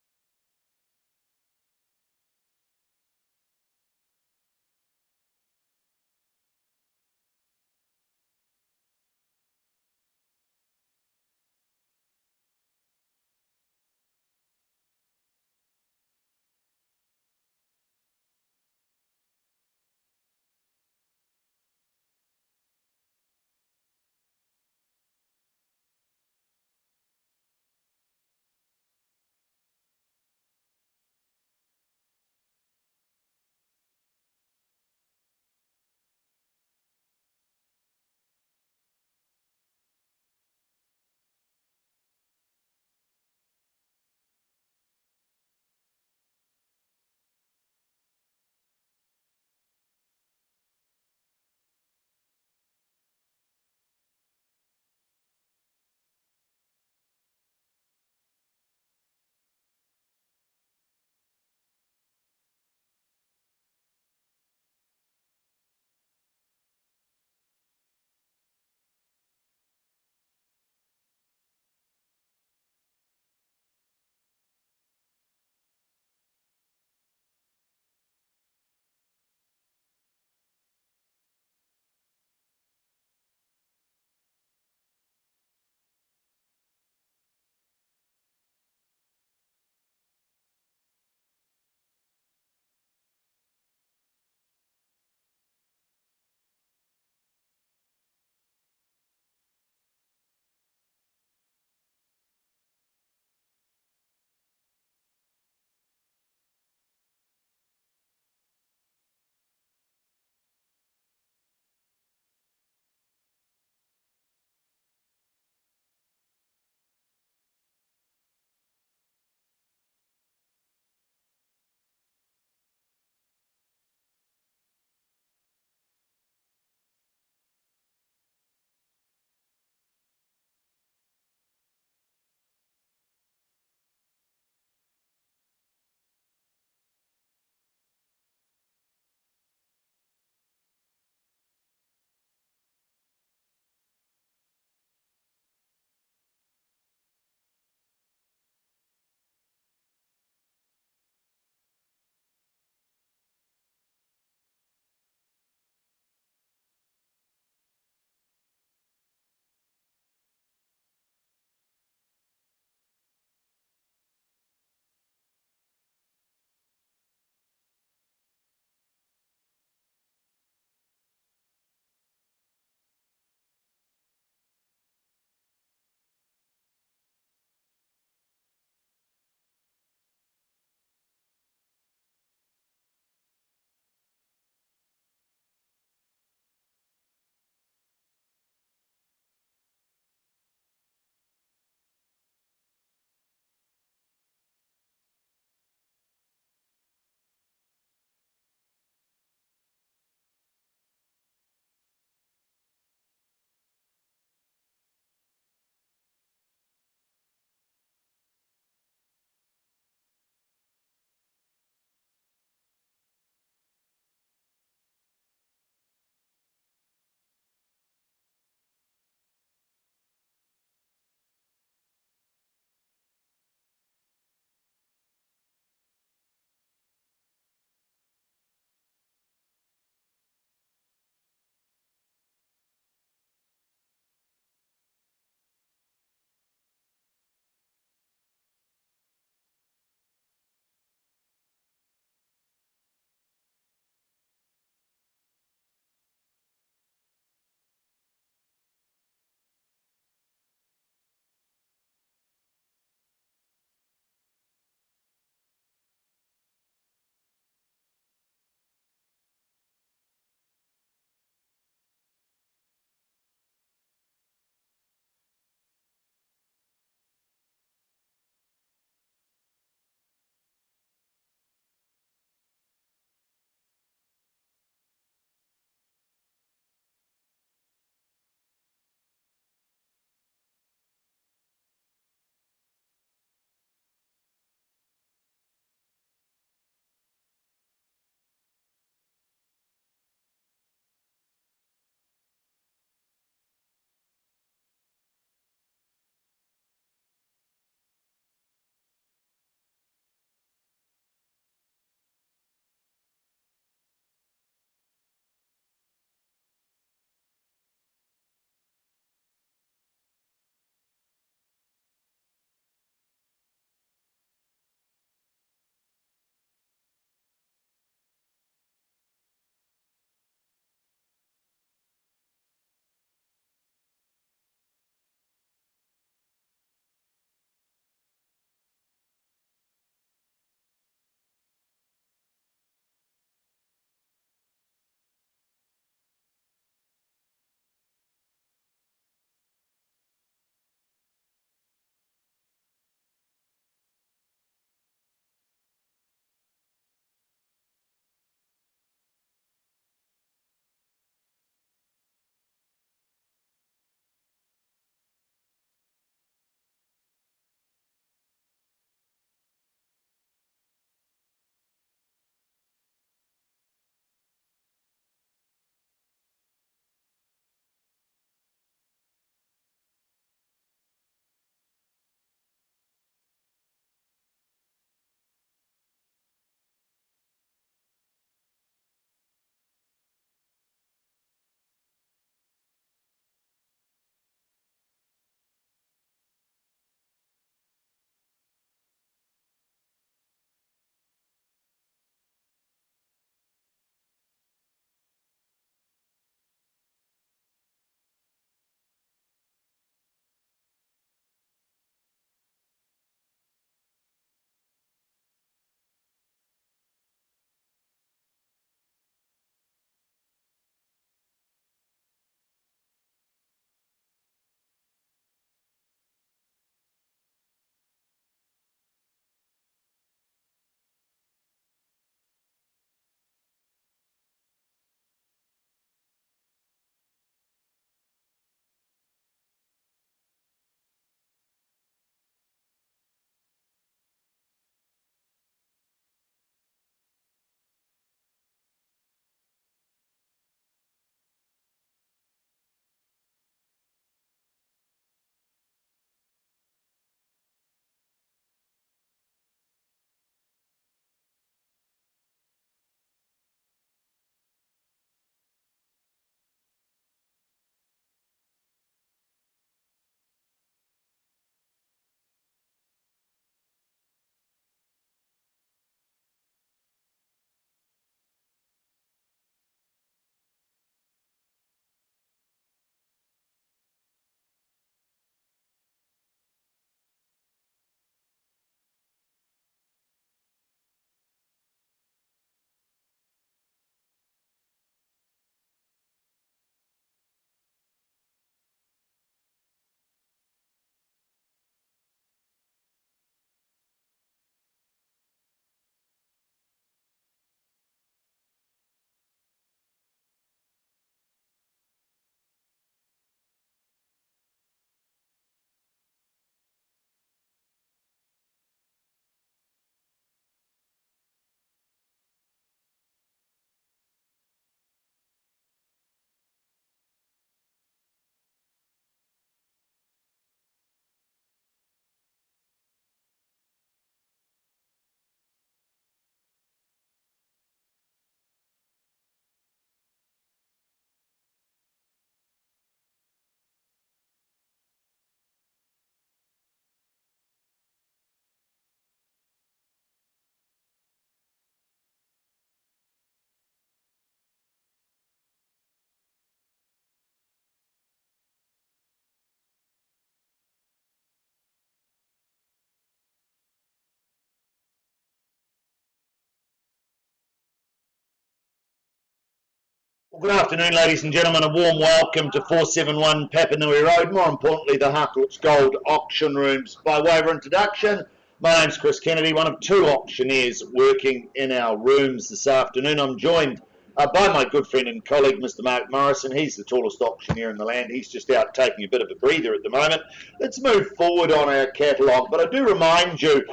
Well, good afternoon, ladies and gentlemen. A warm welcome to 471 Papanui Road, more importantly, the Harcourts Gold Auction Rooms. By way of introduction, my name's Chris Kennedy, one of two auctioneers working in our rooms this afternoon. I'm joined by my good friend and colleague, Mr. Mark Morrison. He's the tallest auctioneer in the land. He's just out taking a bit of a breather at the moment. Let's move forward on our catalogue, but I do remind you,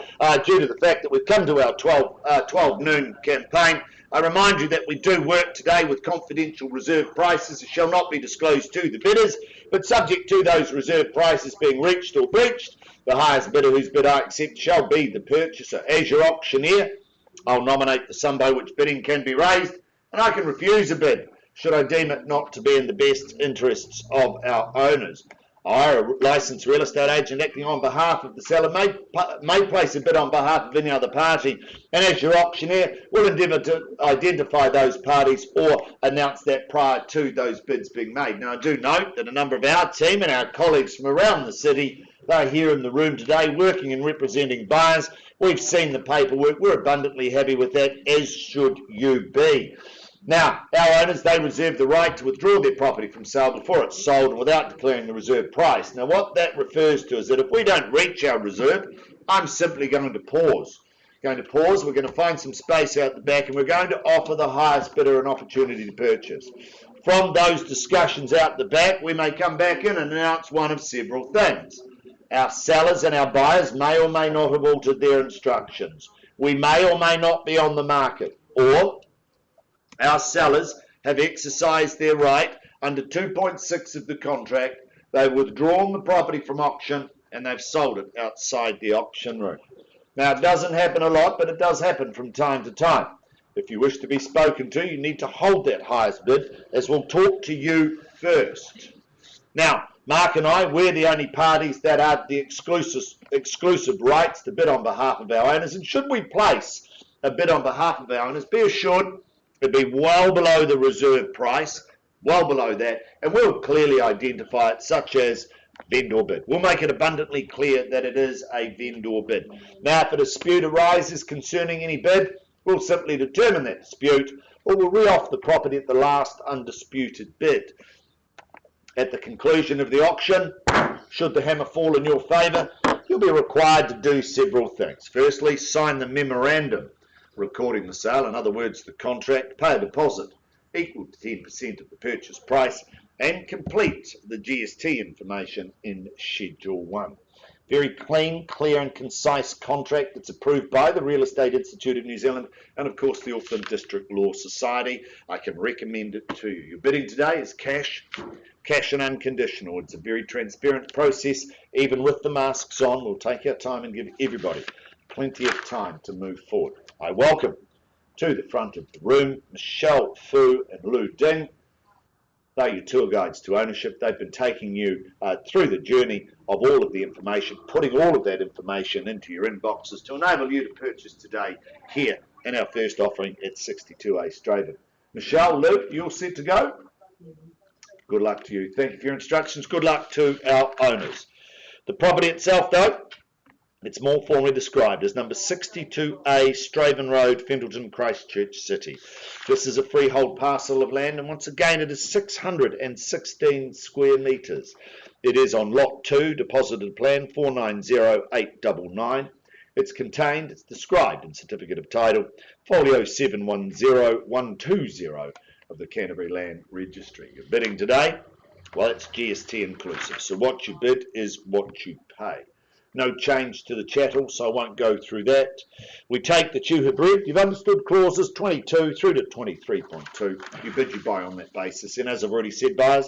due to the fact that we've come to our 12 noon campaign, I remind you that we do work today with confidential reserve prices. It shall not be disclosed to the bidders, but subject to those reserve prices being reached or breached, the highest bidder whose bid I accept shall be the purchaser. As your auctioneer, I'll nominate the sum by which bidding can be raised, and I can refuse a bid should I deem it not to be in the best interests of our owners. I, a licensed real estate agent acting on behalf of the seller, may place a bid on behalf of any other party, and as your auctioneer will endeavour to identify those parties or announce that prior to those bids being made. Now, I do note that a number of our team and our colleagues from around the city are here in the room today working and representing buyers. We've seen the paperwork. We're abundantly happy with that, as should you be. Now, our owners, they reserve the right to withdraw their property from sale before it's sold and without declaring the reserve price. Now, what that refers to is that if we don't reach our reserve, I'm simply going to pause. We're going to find some space out the back, and we're going to offer the highest bidder an opportunity to purchase. From those discussions out the back, we may come back in and announce one of several things. Our sellers and our buyers may or may not have altered their instructions. We may or may not be on the market, or our sellers have exercised their right under 2.6 of the contract. They've withdrawn the property from auction and they've sold it outside the auction room. Now, it doesn't happen a lot, but it does happen from time to time. If you wish to be spoken to, you need to hold that highest bid, as we'll talk to you first. Now, Mark and I, we're the only parties that have the exclusive rights to bid on behalf of our owners, and should we place a bid on behalf of our owners, be assured it'd be well below the reserve price, well below that, and we'll clearly identify it, such as vendor bid. We'll make it abundantly clear that it is a vendor bid. Now, if a dispute arises concerning any bid, we'll simply determine that dispute, or we'll re-off the property at the last undisputed bid. At the conclusion of the auction, should the hammer fall in your favour, you'll be required to do several things. Firstly, sign the memorandum recording the sale, in other words, the contract, pay a deposit equal to 10% of the purchase price, and complete the GST information in Schedule 1. Very clean, clear and concise contract that's approved by the Real Estate Institute of New Zealand and, of course, the Auckland District Law Society. I can recommend it to you. Your bidding today is cash and unconditional. It's a very transparent process. Even with the masks on, we'll take our time and give everybody plenty of time to move forward. I welcome to the front of the room Michelle Fu and Lou Ding. They're your tour guides to ownership. They've been taking you through the journey of all of the information, putting all of that information into your inboxes to enable you to purchase today here in our first offering at 62A Straven. Michelle, Lou, you all set to go? Good luck to you. Thank you for your instructions. Good luck to our owners. The property itself, though, it's more formally described as number 62A Straven Road, Fendalton, Christchurch City. This is a freehold parcel of land, and once again it is 616 square metres. It is on Lot 2, deposited plan 490899. It's described in Certificate of Title, Folio 710120 of the Canterbury Land Registry. Your bidding today, well, it's GST inclusive, so what you bid is what you pay. No change to the chattel, so I won't go through that. We take that you have read, you've understood clauses 22 through to 23.2. You bid, you buy on that basis. And as I've already said, buyers,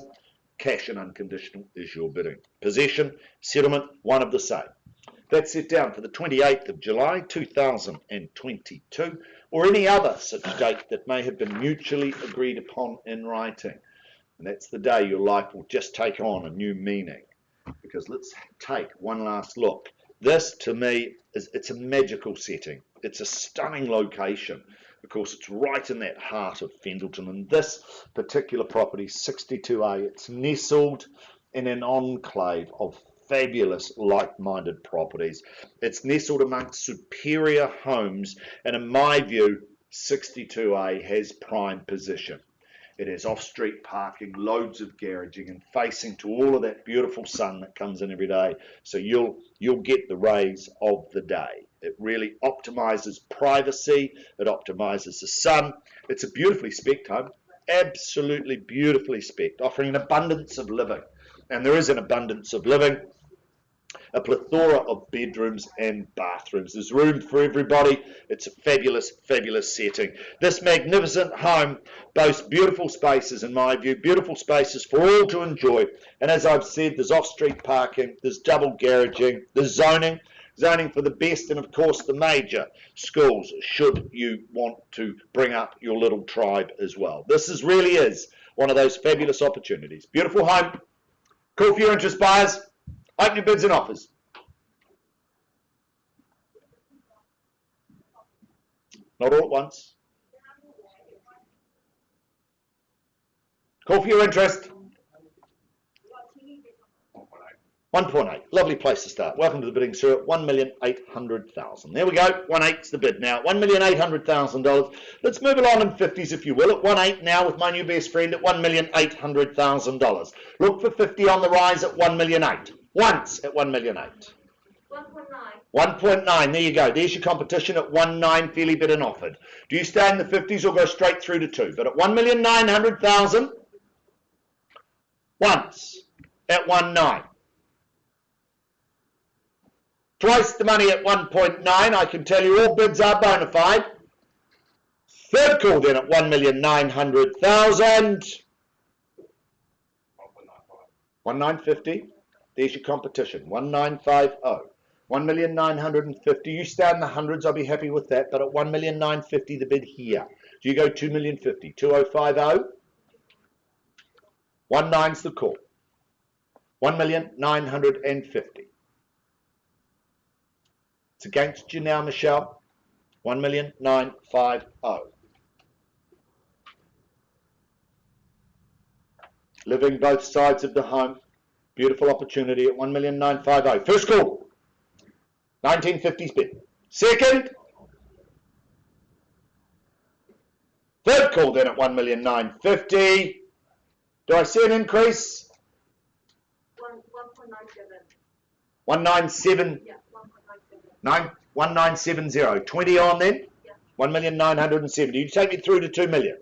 cash and unconditional is your bidding. Possession, settlement, one of the same. That's set down for the 28th of July 2022, or any other such date that may have been mutually agreed upon in writing. And that's the day your life will just take on a new meaning. Because let's take one last look. This, to me, it's a magical setting. It's a stunning location. Of course, it's right in that heart of Fendalton. And this particular property, 62A, it's nestled in an enclave of fabulous like-minded properties. It's nestled amongst superior homes. And in my view, 62A has prime position. It has off-street parking, loads of garaging, and facing to all of that beautiful sun that comes in every day. So you'll get the rays of the day. It really optimises privacy. It optimises the sun. It's a beautifully spec'd home, absolutely beautifully spec'd, offering an abundance of living. And there is an abundance of living. A plethora of bedrooms and bathrooms. There's room for everybody. It's a fabulous, fabulous setting. This magnificent home boasts beautiful spaces, in my view, beautiful spaces for all to enjoy. And as I've said, there's off-street parking, there's double garaging, there's zoning for the best, and of course the major schools should you want to bring up your little tribe as well. This really is one of those fabulous opportunities. Beautiful home. Call for your interest, buyers. Open your bids and offers. Not all at once. Call for your interest. 1.8. Lovely place to start. Welcome to the bidding, sir. 1,800,000. There we go. 1.8's the bid now. $1,800,000. Let's move along in 50s, if you will. At 1.8 now with my new best friend at $1,800,000. Look for 50 on the rise at 1,000,008. Once at 1,000,008. 1.9. There you go. There's your competition at 1.9, fairly bid and offered. Do you stay in the 50s or go straight through to 2? But at 1,900,000, once at 1.9. Twice the money at 1.9. I can tell you all bids are bona fide. Third call then at 1,900,000. 1,950. There's your competition. 1,950. 1,950. You stay in the hundreds, I'll be happy with that. But at 1,950 the bid here. Do you go 2,050? 2,050. 1.9's the call. 1,950. It's against you now, Michelle. 1,950. Living both sides of the home. Beautiful opportunity at 1,950. First call. 1950s bid. Second. Third call then at 1,950. Do I see an increase? 197. Yeah, 1970. 20 on then? Yeah. 1,970. You take me through to 2 million.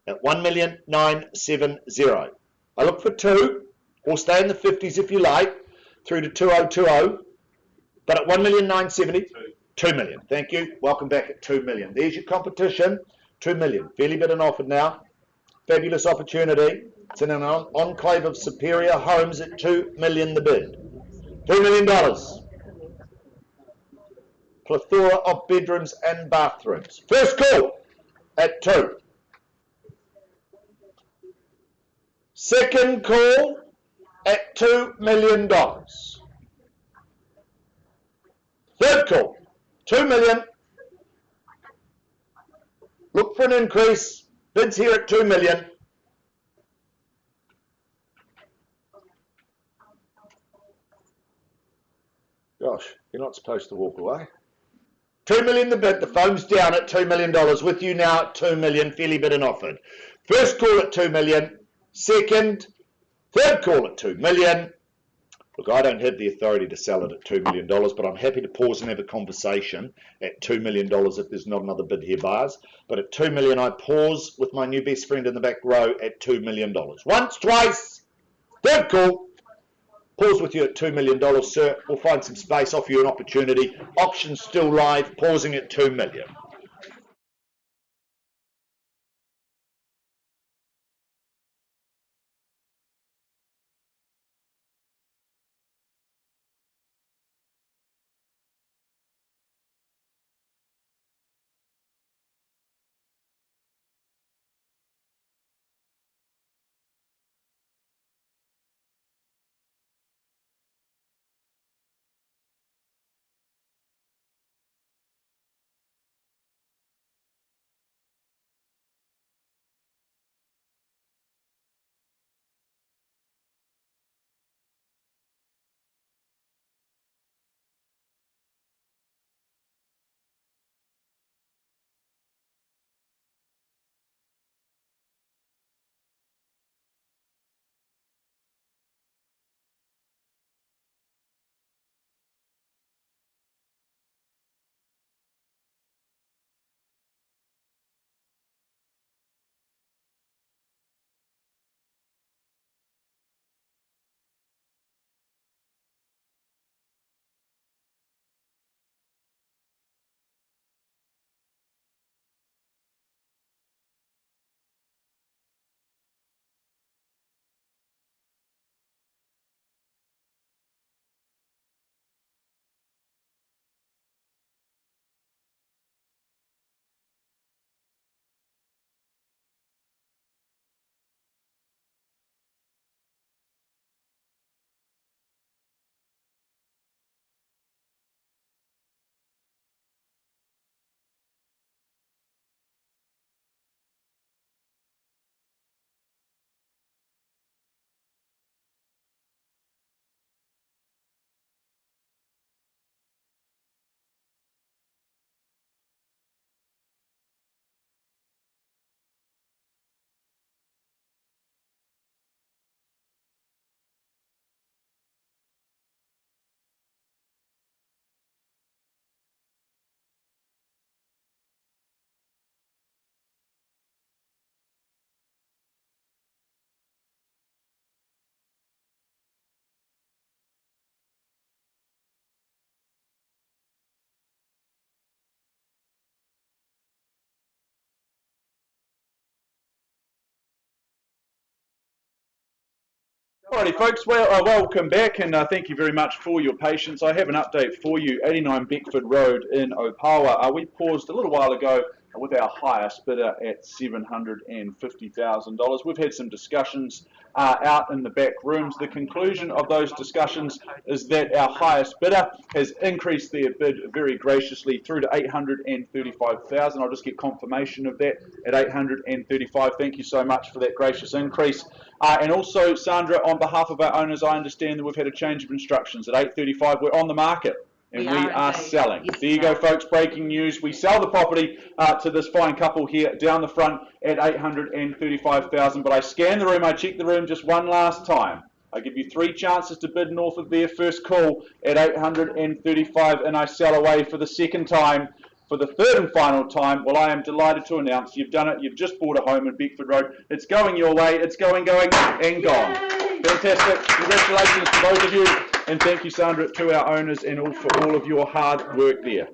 At 1,970. I look for 2, or stay in the 50s if you like, through to 2020. But at 1,970, 2 million. Thank you. Welcome back at 2 million. There's your competition. 2 million. Fairly bid and offered now. Fabulous opportunity. It's in an enclave of superior homes at 2 million the bid. $2 million. Plethora of bedrooms and bathrooms. First call at 2. Second call at $2 million. Third call, 2 million. Look for an increase. Bids here at 2 million. Gosh, you're not supposed to walk away. 2 million the bid. The phone's down at $2 million. With you now at 2 million, fairly bid and offered. First call at 2 million. Second, third call at 2 million. Look, I don't have the authority to sell it at $2 million, but I'm happy to pause and have a conversation at $2 million if there's not another bid here, buyers. But at 2 million, I pause with my new best friend in the back row at $2 million. Once, twice, third call. Pause with you at $2 million, sir. We'll find some space, offer you an opportunity. Auction still live, pausing at 2 million. Alrighty folks, well, welcome back and thank you very much for your patience. I have an update for you. 89 Beckford Road in Opawa. We paused a little while ago with our highest bidder at $750,000. We've had some discussions out in the back rooms. The conclusion of those discussions is that our highest bidder has increased their bid very graciously through to $835,000. I'll just get confirmation of that at $835,000. Thank you so much for that gracious increase. And also, Sandra, on behalf of our owners, I understand that we've had a change of instructions. At $835,000, we're on the market. And we are selling. Yes, there you go, folks. Breaking news. We sell the property to this fine couple here down the front at $835,000. But I scan the room. I check the room just one last time. I give you 3 chances to bid north of their first call at $835,000, and I sell away for the second time. For the third and final time, well, I am delighted to announce you've done it. You've just bought a home in Beckford Road. It's going your way. It's going, and gone. Yay! Fantastic. Congratulations to both of you. And thank you, Sandra, to our owners and all for all of your hard work there.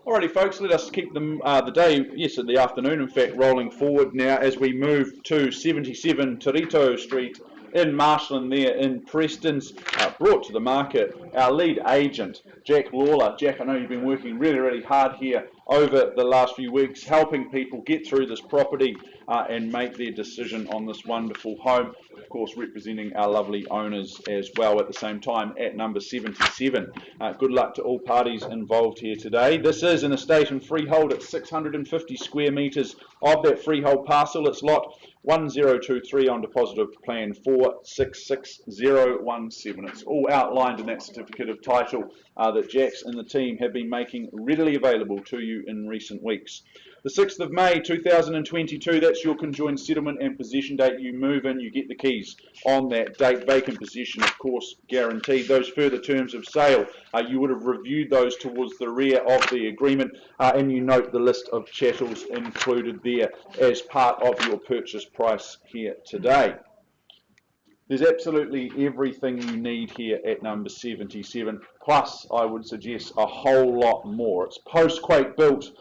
Alrighty folks, let us keep them the day, yes, in the afternoon in fact, rolling forward now as we move to 77 Torito Street in Marshland there in Preston's, brought to the market our lead agent, Jack Lawler. Jack, I know you've been working really hard here over the last few weeks, helping people get through this property and make their decision on this wonderful home. Of course, representing our lovely owners as well at the same time at number 77. Good luck to all parties involved here today. This is an estate and freehold at 650 square metres of that freehold parcel. It's lot 1023 on deposit of plan 466017. It's all outlined in that certificate of title that Jax and the team have been making readily available to you in recent weeks. The 6th of May 2022, that's your conjoined settlement and possession date. You move in, you get the keys on that date. Vacant possession, of course, guaranteed. Those further terms of sale, you would have reviewed those towards the rear of the agreement, and you note the list of chattels included there as part of your purchase price here today. There's absolutely everything you need here at number 77, plus I would suggest a whole lot more. It's post-quake built,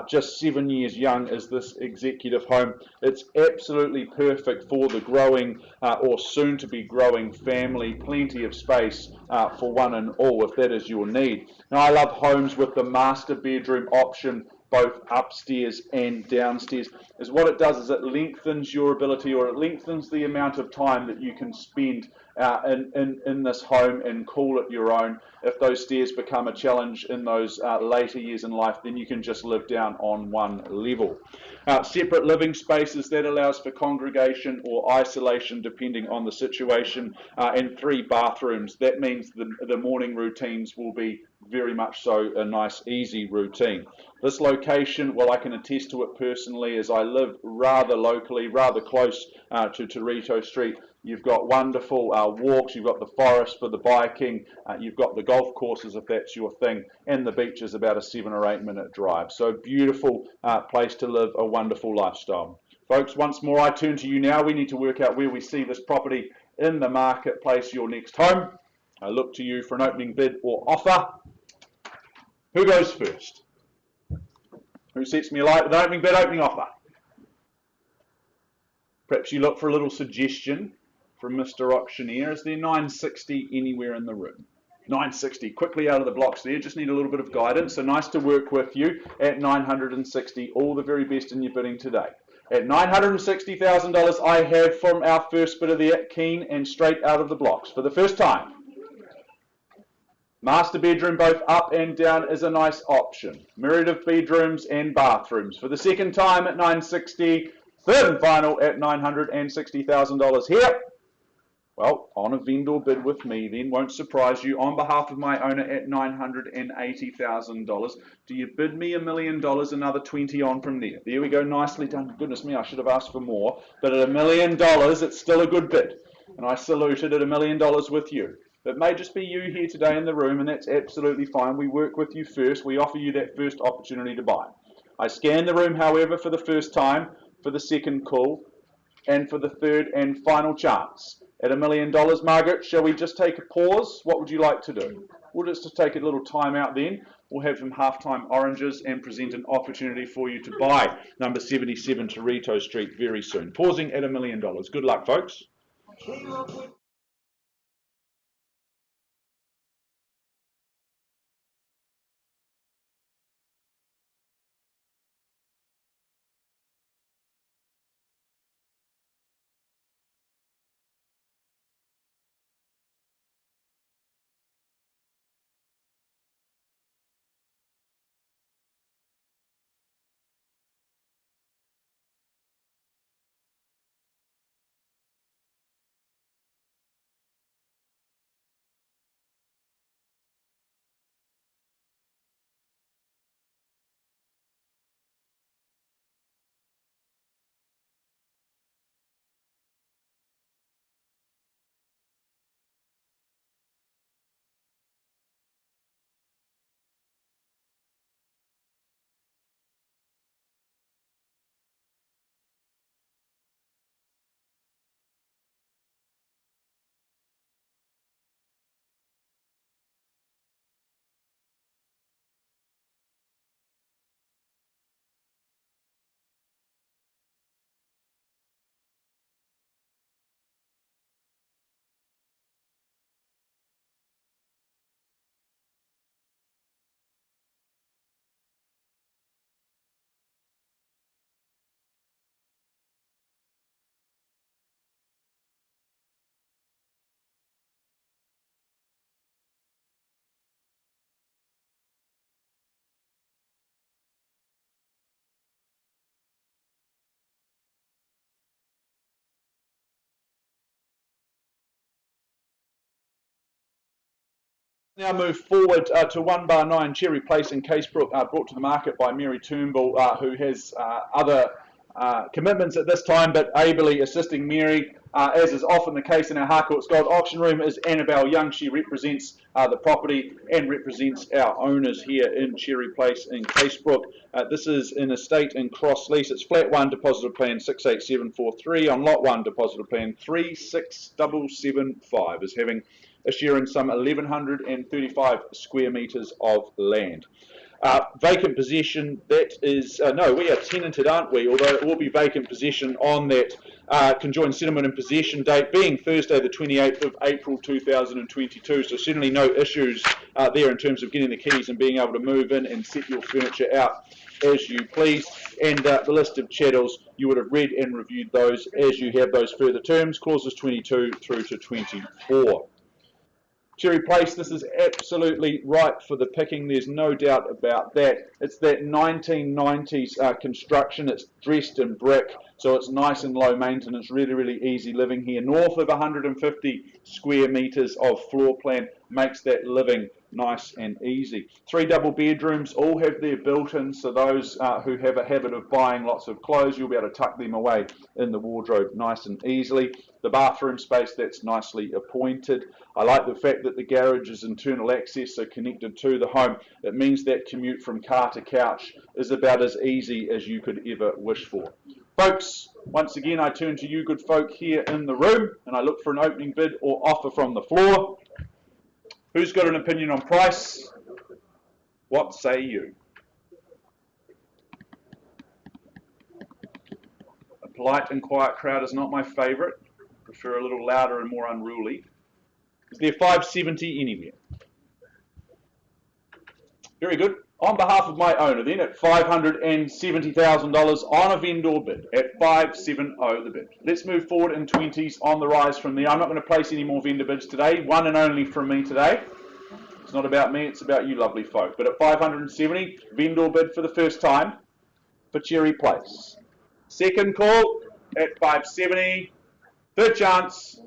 just 7 years young is this executive home. It's absolutely perfect for the growing or soon to be growing family. Plenty of space for one and all if that is your need. Now I love homes with the master bedroom option both upstairs and downstairs. Is what it does is it lengthens your ability, or it lengthens the amount of time that you can spend in this home and call it your own. If those stairs become a challenge in those later years in life, then you can just live down on one level. Separate living spaces, that allows for congregation or isolation depending on the situation, and 3 bathrooms. That means the morning routines will be very much so a nice easy routine. This location, well, I can attest to it personally as I live rather locally, rather close to Torito Street. You've got wonderful walks, you've got the forest for the biking, you've got the golf courses if that's your thing, and the beach is about a 7 or 8 minute drive. So beautiful place to live a wonderful lifestyle. Folks, once more I turn to you now. We need to work out where we see this property in the marketplace, your next home. I look to you for an opening bid or offer. Who goes first? Who sets me alight with an opening bid, opening offer? Perhaps you look for a little suggestion from Mr. Auctioneer. Is there 960 anywhere in the room? 960, quickly out of the blocks there. Just need a little bit of guidance. So nice to work with you at 960. All the very best in your bidding today. At $960,000, I have from our first bidder there, keen and straight out of the blocks for the first time. Master bedroom both up and down is a nice option. Myriad of bedrooms and bathrooms. For the second time at $960,000, third and final at $960,000 here. Well, on a vendor bid with me then, won't surprise you, on behalf of my owner at $980,000. Do you bid me $1 million, another 20 on from there? There we go, nicely done. Goodness me, I should have asked for more. But at $1 million, it's still a good bid. And I salute it at $1 million with you. It may just be you here today in the room, and that's absolutely fine. We work with you first. We offer you that first opportunity to buy. I scan the room, however, for the first time, for the second call, and for the third and final chance. At $1 million, Margaret, shall we just take a pause? What would you like to do? We'll just take a little time out then. We'll have some halftime oranges and present an opportunity for you to buy number 77 Torito Street very soon. Pausing at $1 million. Good luck, folks. Now move forward to 1/9 Cherry Place in Casebrook, brought to the market by Mary Turnbull, who has other commitments at this time, but ably assisting Mary, as is often the case in our Harcourts Gold auction room, is Annabelle Young. She represents the property and represents our owners here in Cherry Place in Casebrook. This is an estate in cross lease. It's flat 1, deposited plan 68743. On lot 1, deposited plan 36775, is having a share in some 1,135 square metres of land. Vacant possession, that is, no, we are tenanted, aren't we? Although it will be vacant possession on that conjoined settlement and possession date being Thursday the 28th of April 2022. So certainly no issues there in terms of getting the keys and being able to move in and set your furniture out as you please. And the list of chattels, you would have read and reviewed those as you have those further terms, clauses 22 through to 24. Cherry Place, this is absolutely ripe for the picking, there's no doubt about that. It's that 1990s construction, it's dressed in brick, so it's nice and low maintenance, really, really easy living here. North of 150 square metres of floor plan makes that living nice and easy. 3 double bedrooms, all have their built-ins, so those who have a habit of buying lots of clothes, you'll be able to tuck them away in the wardrobe nice and easily. The bathroom space, that's nicely appointed. I like the fact that the garage's internal access are connected to the home. It means that commute from car to couch is about as easy as you could ever wish for. Folks, once again, I turn to you good folk here in the room, and I look for an opening bid or offer from the floor. Who's got an opinion on price? What say you? A polite and quiet crowd is not my favourite. Prefer a little louder and more unruly. Is there 570 anywhere? Very good. On behalf of my owner then, at $570,000 on a vendor bid, at 570 the bid. Let's move forward in 20s on the rise from there. I'm not going to place any more vendor bids today. One and only from me today. It's not about me, it's about you lovely folk. But at 570, vendor bid for the first time for Cherry Place. Second call at 570, third chance,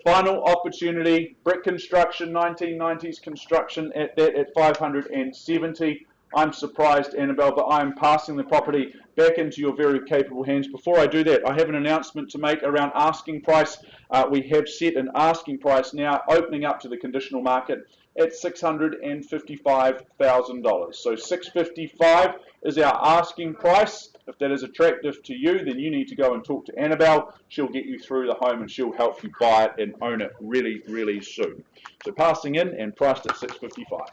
final opportunity, brick construction, 1990s construction at 570. I'm surprised, Annabelle, but I'm passing the property back into your very capable hands. Before I do that, I have an announcement to make around asking price. We have set an asking price now, opening up to the conditional market at $655,000. So $655 is our asking price. If that is attractive to you, then you need to go and talk to Annabelle. She'll get you through the home and she'll help you buy it and own it really, really soon. So passing in and priced at $655.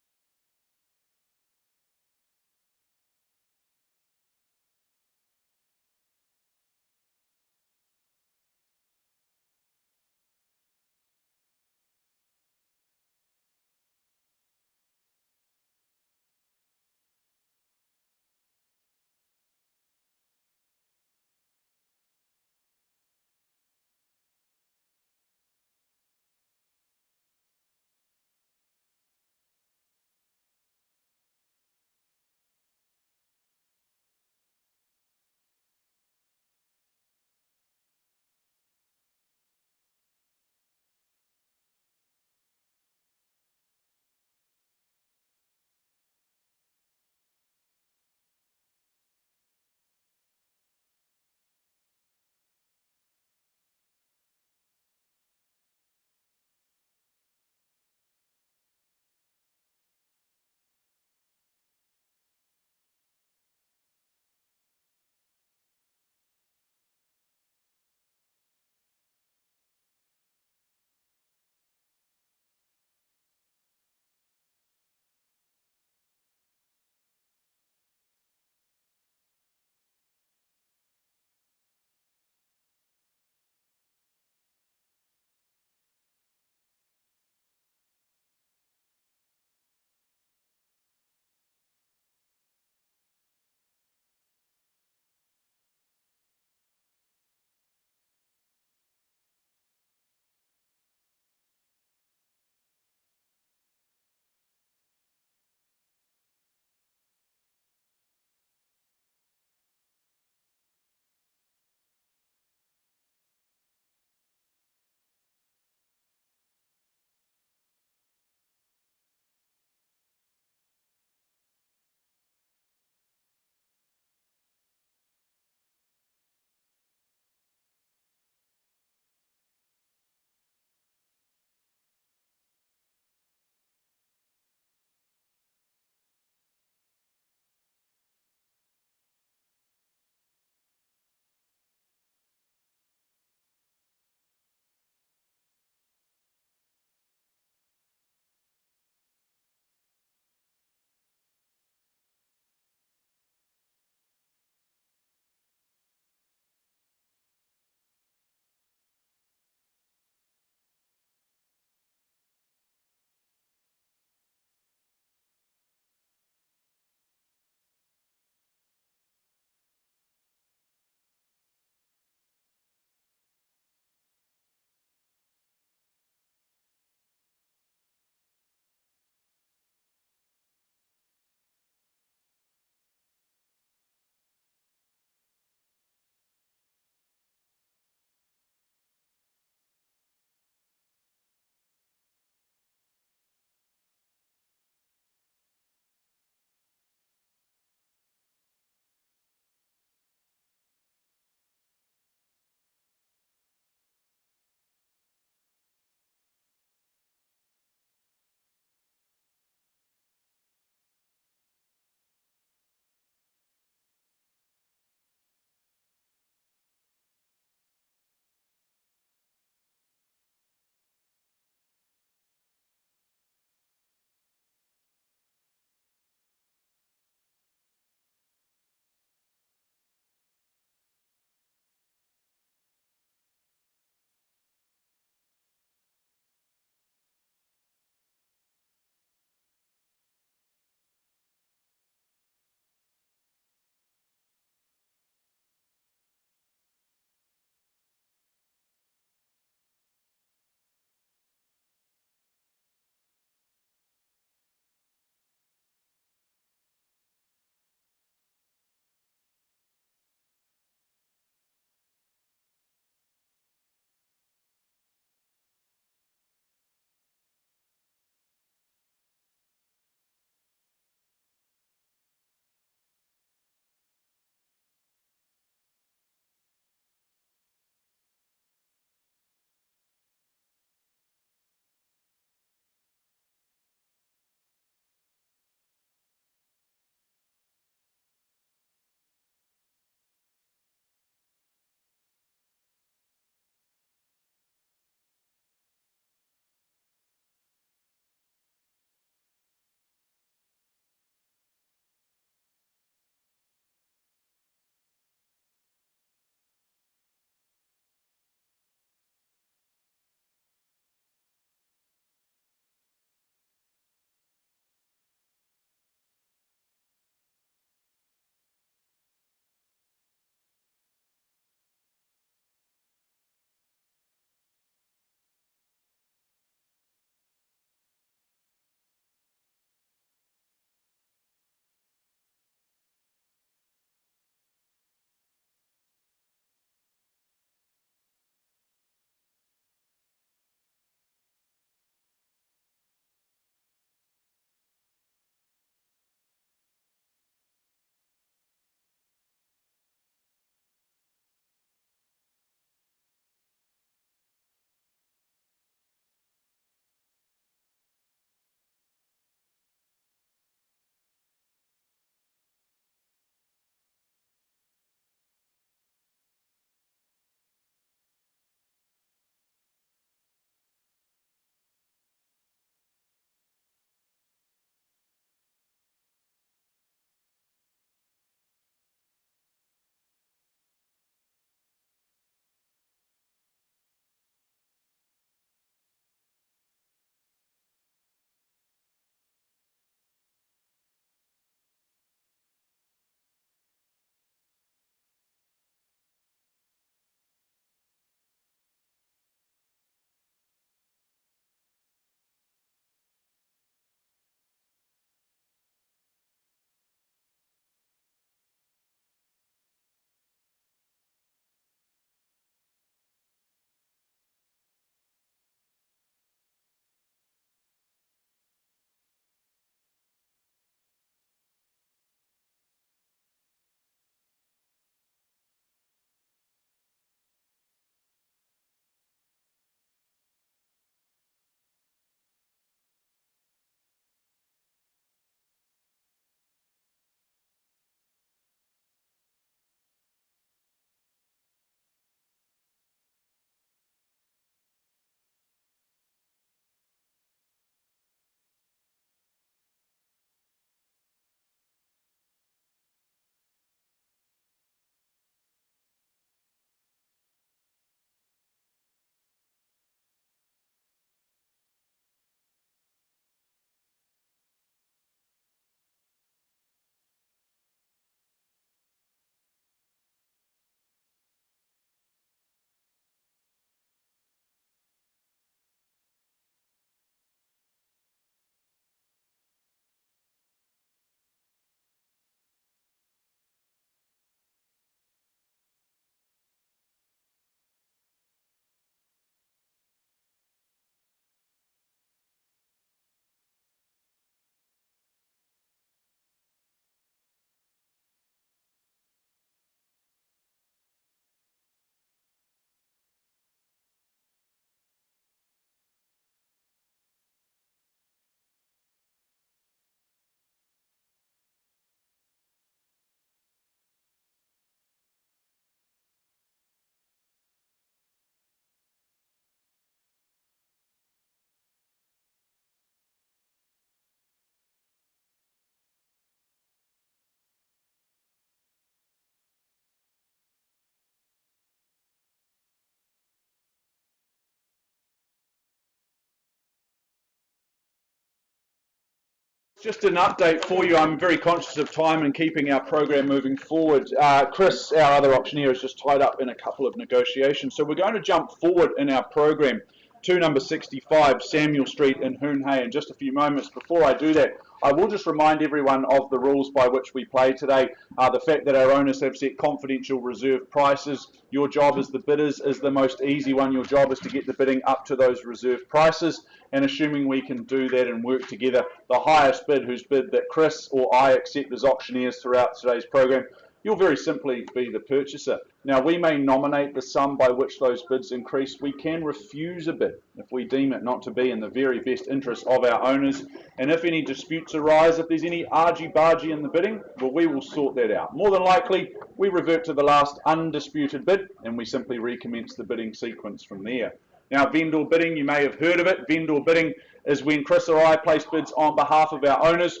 Just an update for you. I'm very conscious of time and keeping our program moving forward. Chris, our other auctioneer, is just tied up in a couple of negotiations. So we're going to jump forward in our program to number 65, Samuel Street in Hoonhay, in just a few moments. Before I do that, I will just remind everyone of the rules by which we play today. The fact that our owners have set confidential reserve prices. Your job as the bidders is the most easy one. Your job is to get the bidding up to those reserve prices. And assuming we can do that and work together, the highest bid, whose bid that Chris or I accept as auctioneers throughout today's program, you'll very simply be the purchaser. Now, we may nominate the sum by which those bids increase. We can refuse a bid if we deem it not to be in the very best interest of our owners. And if any disputes arise, if there's any argy-bargy in the bidding, well, we will sort that out. More than likely, we revert to the last undisputed bid and we simply recommence the bidding sequence from there. Now, vendor bidding, you may have heard of it. Vendor bidding is when Chris or I place bids on behalf of our owners.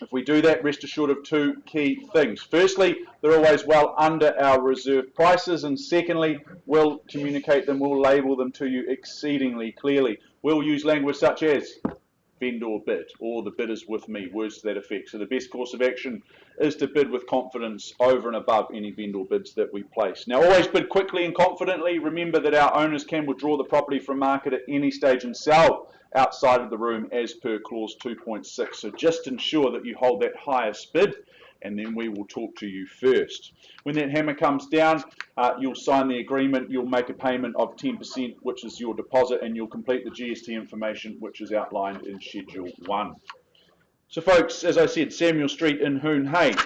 If we do that, rest assured of two key things. Firstly, they're always well under our reserve prices, and secondly, we'll communicate them, we'll label them to you exceedingly clearly. We'll use language such as vendor bid, or the bid is with me, words to that effect. So the best course of action is to bid with confidence over and above any vendor bids that we place. Now, always bid quickly and confidently. Remember that our owners can withdraw the property from market at any stage and sell outside of the room as per clause 2.6. So just ensure that you hold that highest bid, and then we will talk to you first. When that hammer comes down, you'll sign the agreement, you'll make a payment of 10%, which is your deposit, and you'll complete the GST information, which is outlined in Schedule 1. So folks, as I said, Samuel Street in Hoonhay,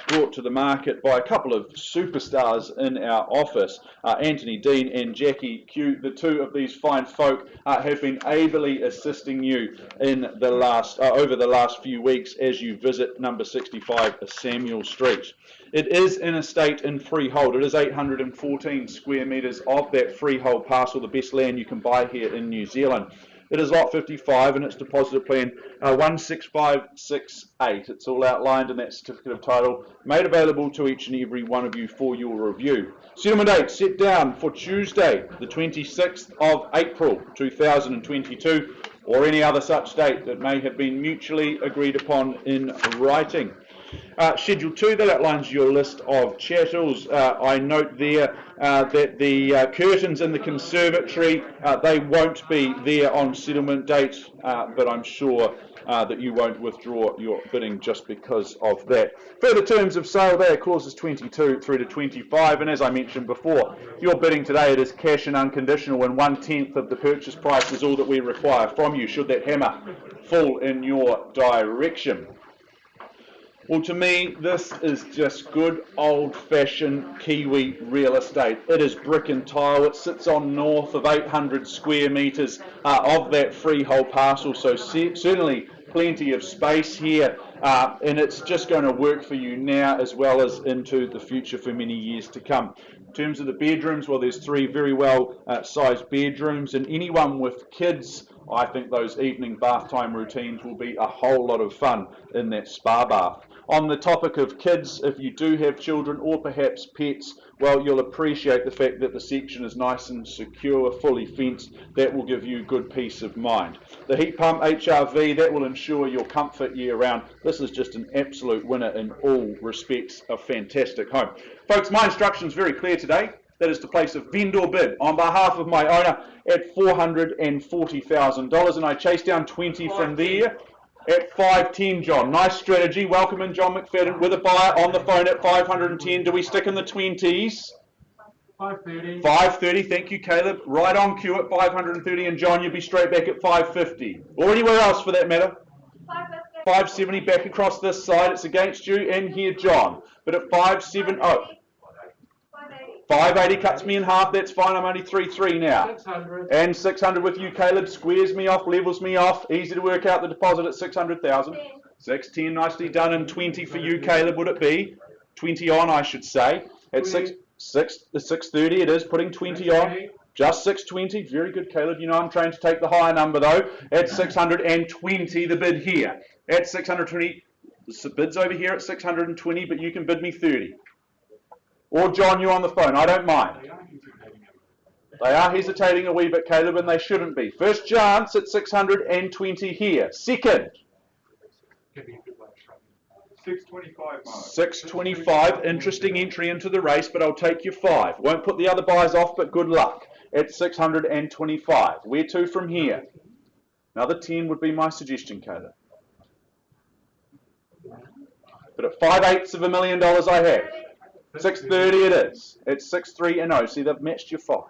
brought to the market by a couple of superstars in our office, Anthony Dean and Jackie Q. The two of these fine folk have been ably assisting you in the over the last few weeks as you visit number 65 Samuel Street. It is in estate and freehold. It is 814 square metres of that freehold parcel, the best land you can buy here in New Zealand. It is lot 55 and its deposit plan 16568. It's all outlined in that certificate of title, made available to each and every one of you for your review. Settlement date set down for Tuesday, the 26th of April 2022, or any other such date that may have been mutually agreed upon in writing. Schedule 2, that outlines your list of chattels. I note there that the curtains in the conservatory, they won't be there on settlement date, but I'm sure that you won't withdraw your bidding just because of that. Further terms of sale there, clauses 22 through to 25, and as I mentioned before, your bidding today, it is cash and unconditional, and 1/10 of the purchase price is all that we require from you should that hammer fall in your direction. Well, to me, this is just good old-fashioned Kiwi real estate. It is brick and tile. It sits on north of 800 square metres of that freehold parcel, so certainly plenty of space here, and it's just going to work for you now as well as into the future for many years to come. In terms of the bedrooms, well, there's 3 very well-sized bedrooms, and anyone with kids, I think those evening bath time routines will be a whole lot of fun in that spa bath. On the topic of kids, if you do have children or perhaps pets, well, you'll appreciate the fact that the section is nice and secure, fully fenced. That will give you good peace of mind. The heat pump HRV, that will ensure your comfort year round. This is just an absolute winner in all respects, a fantastic home. Folks, my instruction is very clear today. That is to place a vendor bid on behalf of my owner at $440,000, and I chase down 20 from there. At 510, John. Nice strategy. Welcome in, John McFadden, with a buyer on the phone at 510. Do we stick in the 20s? 5:30. 5:30. Thank you, Caleb. Right on cue at 530, and John, you'll be straight back at 550. Or anywhere else for that matter. 570 back across this side. It's against you, and here, John. But at 570. 580 cuts me in half, that's fine, I'm only 3-3 now. 600. And 600 with you, Caleb, squares me off, levels me off, easy to work out the deposit at 600,000. 610, nicely done, and 20 for you, Caleb, would it be? 20 on, I should say. At 630 it is, putting 20 on. Just 620, very good, Caleb. You know I'm trained to take the higher number, though. At 620, the bid here. At 620, the bid's over here at 620, but you can bid me 30. Or John, you on the phone, I don't mind. They are hesitating a wee bit, Caleb, and they shouldn't be. First chance at 620 here. Second. Can be a good way of showing. 625, Mark. 625, interesting entry into the race, but I'll take your 5. Won't put the other buys off, but good luck. It's 625. Where to from here? Another 10 would be my suggestion, Kayla. But at 5/8 of $1 million I have. 630 it is. It's 6-3 and 0. See, they've matched your 5.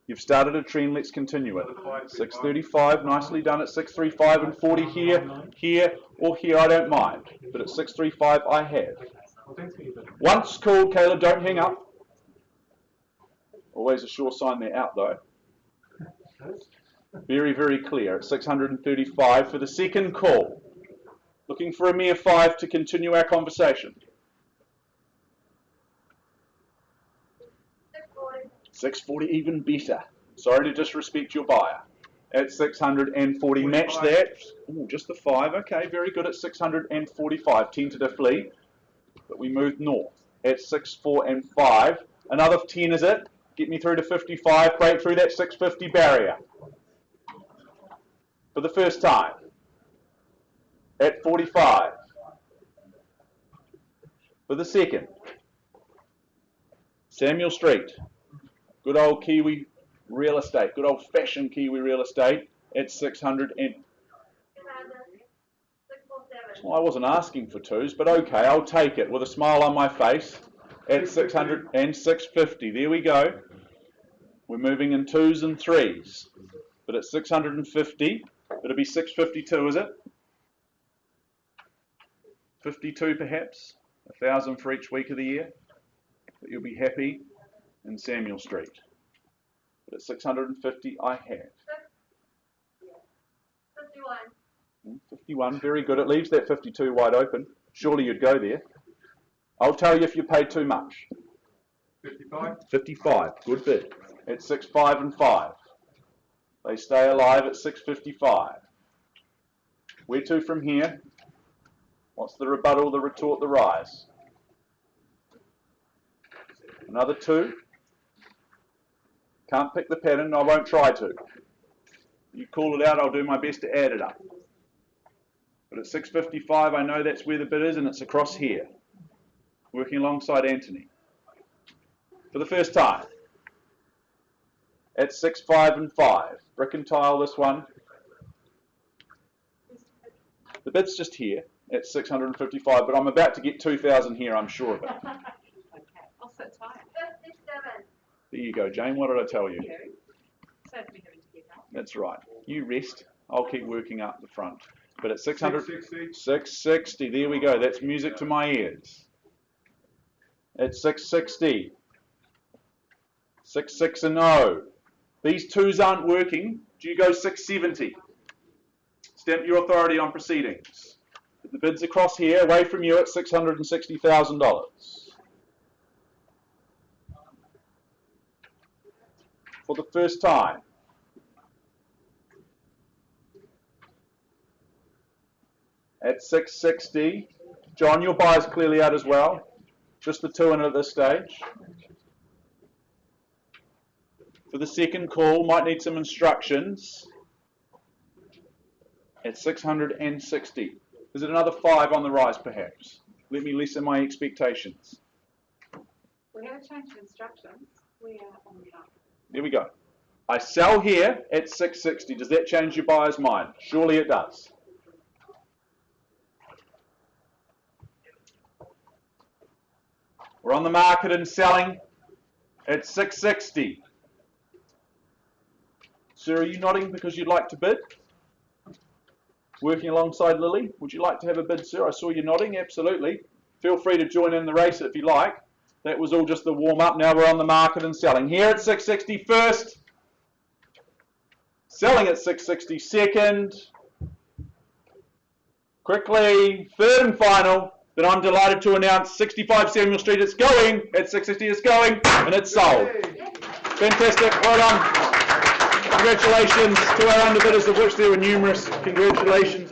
You've started a trend, let's continue it. 635, nicely done at 635 and 40 here, or here, I don't mind. But at 635 I have. Once called, Caleb, don't hang up. Always a sure sign they're out though. Very, very clear at 635 for the second call. Looking for a mere 5 to continue our conversation. 640, even better. Sorry to disrespect your buyer. At 640, match that. Ooh, just the 5. Okay, very good at 645, tentatively. But we moved north. At 6-4 and 5. Another 10 is it. Get me through to 55. Break through that 650 barrier. For the first time. At 45. For the second. Samuel Street. Good old Kiwi real estate, good old-fashioned Kiwi real estate at 600 and... Well, I wasn't asking for 2s, but okay, I'll take it with a smile on my face at 600 and 650. There we go. We're moving in 2s and 3s, but at 650, it'll be 652, is it? 52 perhaps, 1,000 for each week of the year, but you'll be happy in Samuel Street. But at 650 I have. 51. 51, very good. It leaves that 52 wide open. Surely you'd go there. I'll tell you if you paid too much. 55. 55, good bid. At 6.5 and 5. They stay alive at 655. Where to from here? What's the rebuttal, the retort, the rise? Another 2. Can't pick the pattern, I won't try to. You call it out, I'll do my best to add it up. But at 655, I know that's where the bid is, and it's across here. Working alongside Anthony. For the first time. At 6.5 and 5. Brick and tile, this one. The bid's just here at 655, but I'm about to get 2,000 here, I'm sure of it. Okay, I'll sit tight. 57. There you go, Jane. What did I tell you? Saves me having to get up. That's right. You rest. I'll keep working up the front. But at 600, 660. 660. There we go. That's music to my ears. At 660. 6 and 0. These 2s aren't working. Do you go 670? Stamp your authority on proceedings. The bid's across here, away from you at $660,000. For the first time. At 660. John, your buy's clearly out as well. Just the 2 in it at this stage. For the second call, might need some instructions. At 660. Is it another 5 on the rise, perhaps? Let me lessen my expectations. We have changed instructions. We are on the up. There we go. I sell here at 660. Does that change your buyer's mind? Surely it does. We're on the market and selling at 660. Sir, are you nodding because you'd like to bid? Working alongside Lily, would you like to have a bid, sir? I saw you nodding, absolutely. Feel free to join in the race if you like. That was all just the warm-up. Now we're on the market and selling. Here at 660 first. Selling at 660 second. Quickly, third and final. Then I'm delighted to announce 65 Samuel Street. It's going. At 660 it's going. And it's sold. Fantastic. Well done. Congratulations to our underbidders, of which there were numerous. Congratulations.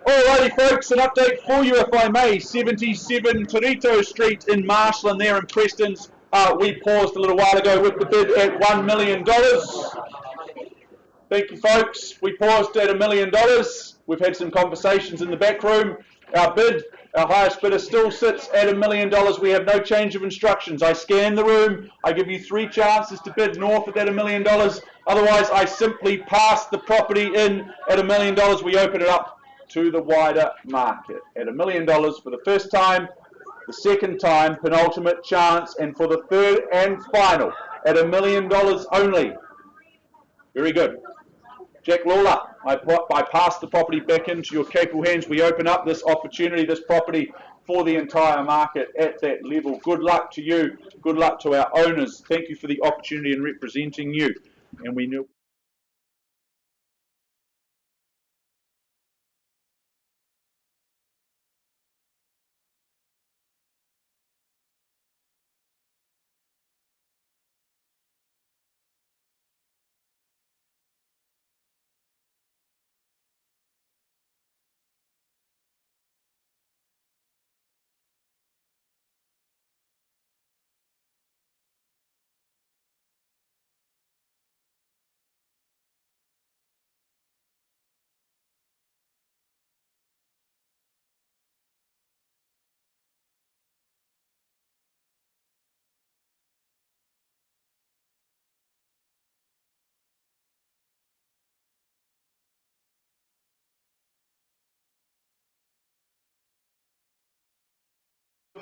Alrighty folks, an update for you if I may. 77 Torito Street in Marshland there in Preston's. We paused a little while ago with the bid at $1 million. Thank you folks. We paused at $1 million. We've had some conversations in the back room. Our bid, our highest bidder still sits at $1 million. We have no change of instructions. I scan the room. I give you 3 chances to bid north of that $1 million. Otherwise, I simply pass the property in at $1 million. We open it up to the wider market at $1 million for the first time, the second time, penultimate chance, and for the third and final at $1 million only. Very good. Jack Lawler, I pass the property back into your capable hands. We open up this opportunity, this property for the entire market at that level. Good luck to you. Good luck to our owners. Thank you for the opportunity in representing you. And we know.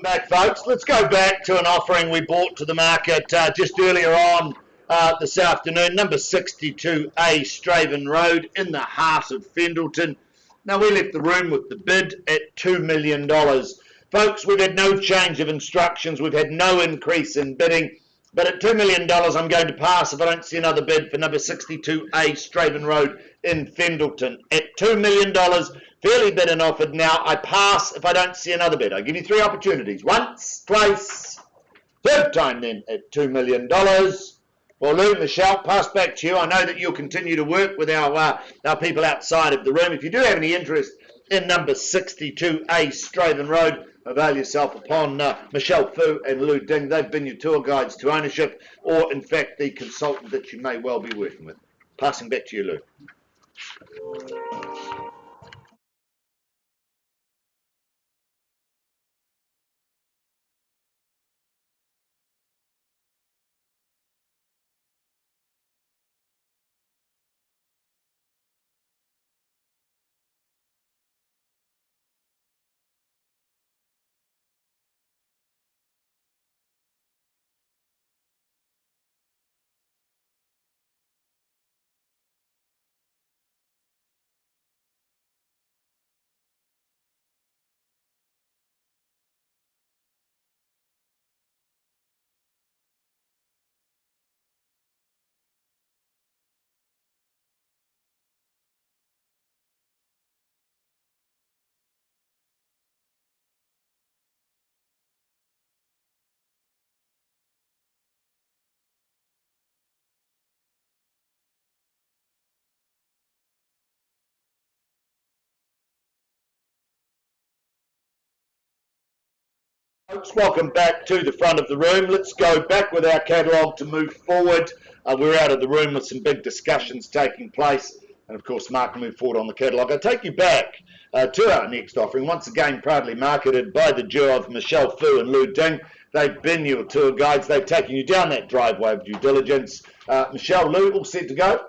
Back, folks. Let's go back to an offering we brought to the market just earlier on this afternoon. Number 62A Straven Road in the heart of Fendalton. Now, we left the room with the bid at $2 million. Folks, we've had no change of instructions. We've had no increase in bidding. But at $2 million, I'm going to pass if I don't see another bid for number 62A Straven Road in Fendalton. At $2 million, fairly bid and offered. Now, I pass if I don't see another bid. I give you 3 opportunities. Once, twice, third time then at $2 million. Well, Lou, Michelle, pass back to you. I know that you'll continue to work with our people outside of the room. If you do have any interest in number 62A Straven Road, avail yourself upon Michelle Fu and Lou Ding. They've been your tour guides to ownership, or in fact the consultant that you may well be working with. Passing back to you, Lou. Folks, welcome back to the front of the room. Let's go back with our catalogue to move forward. We're out of the room with some big discussions taking place, and of course Mark will move forward on the catalogue. I'll take you back to our next offering, once again proudly marketed by the duo of Michelle Fu and Lou Ding. They've been your tour guides. They've taken you down that driveway of due diligence. Michelle, Lou, all set to go?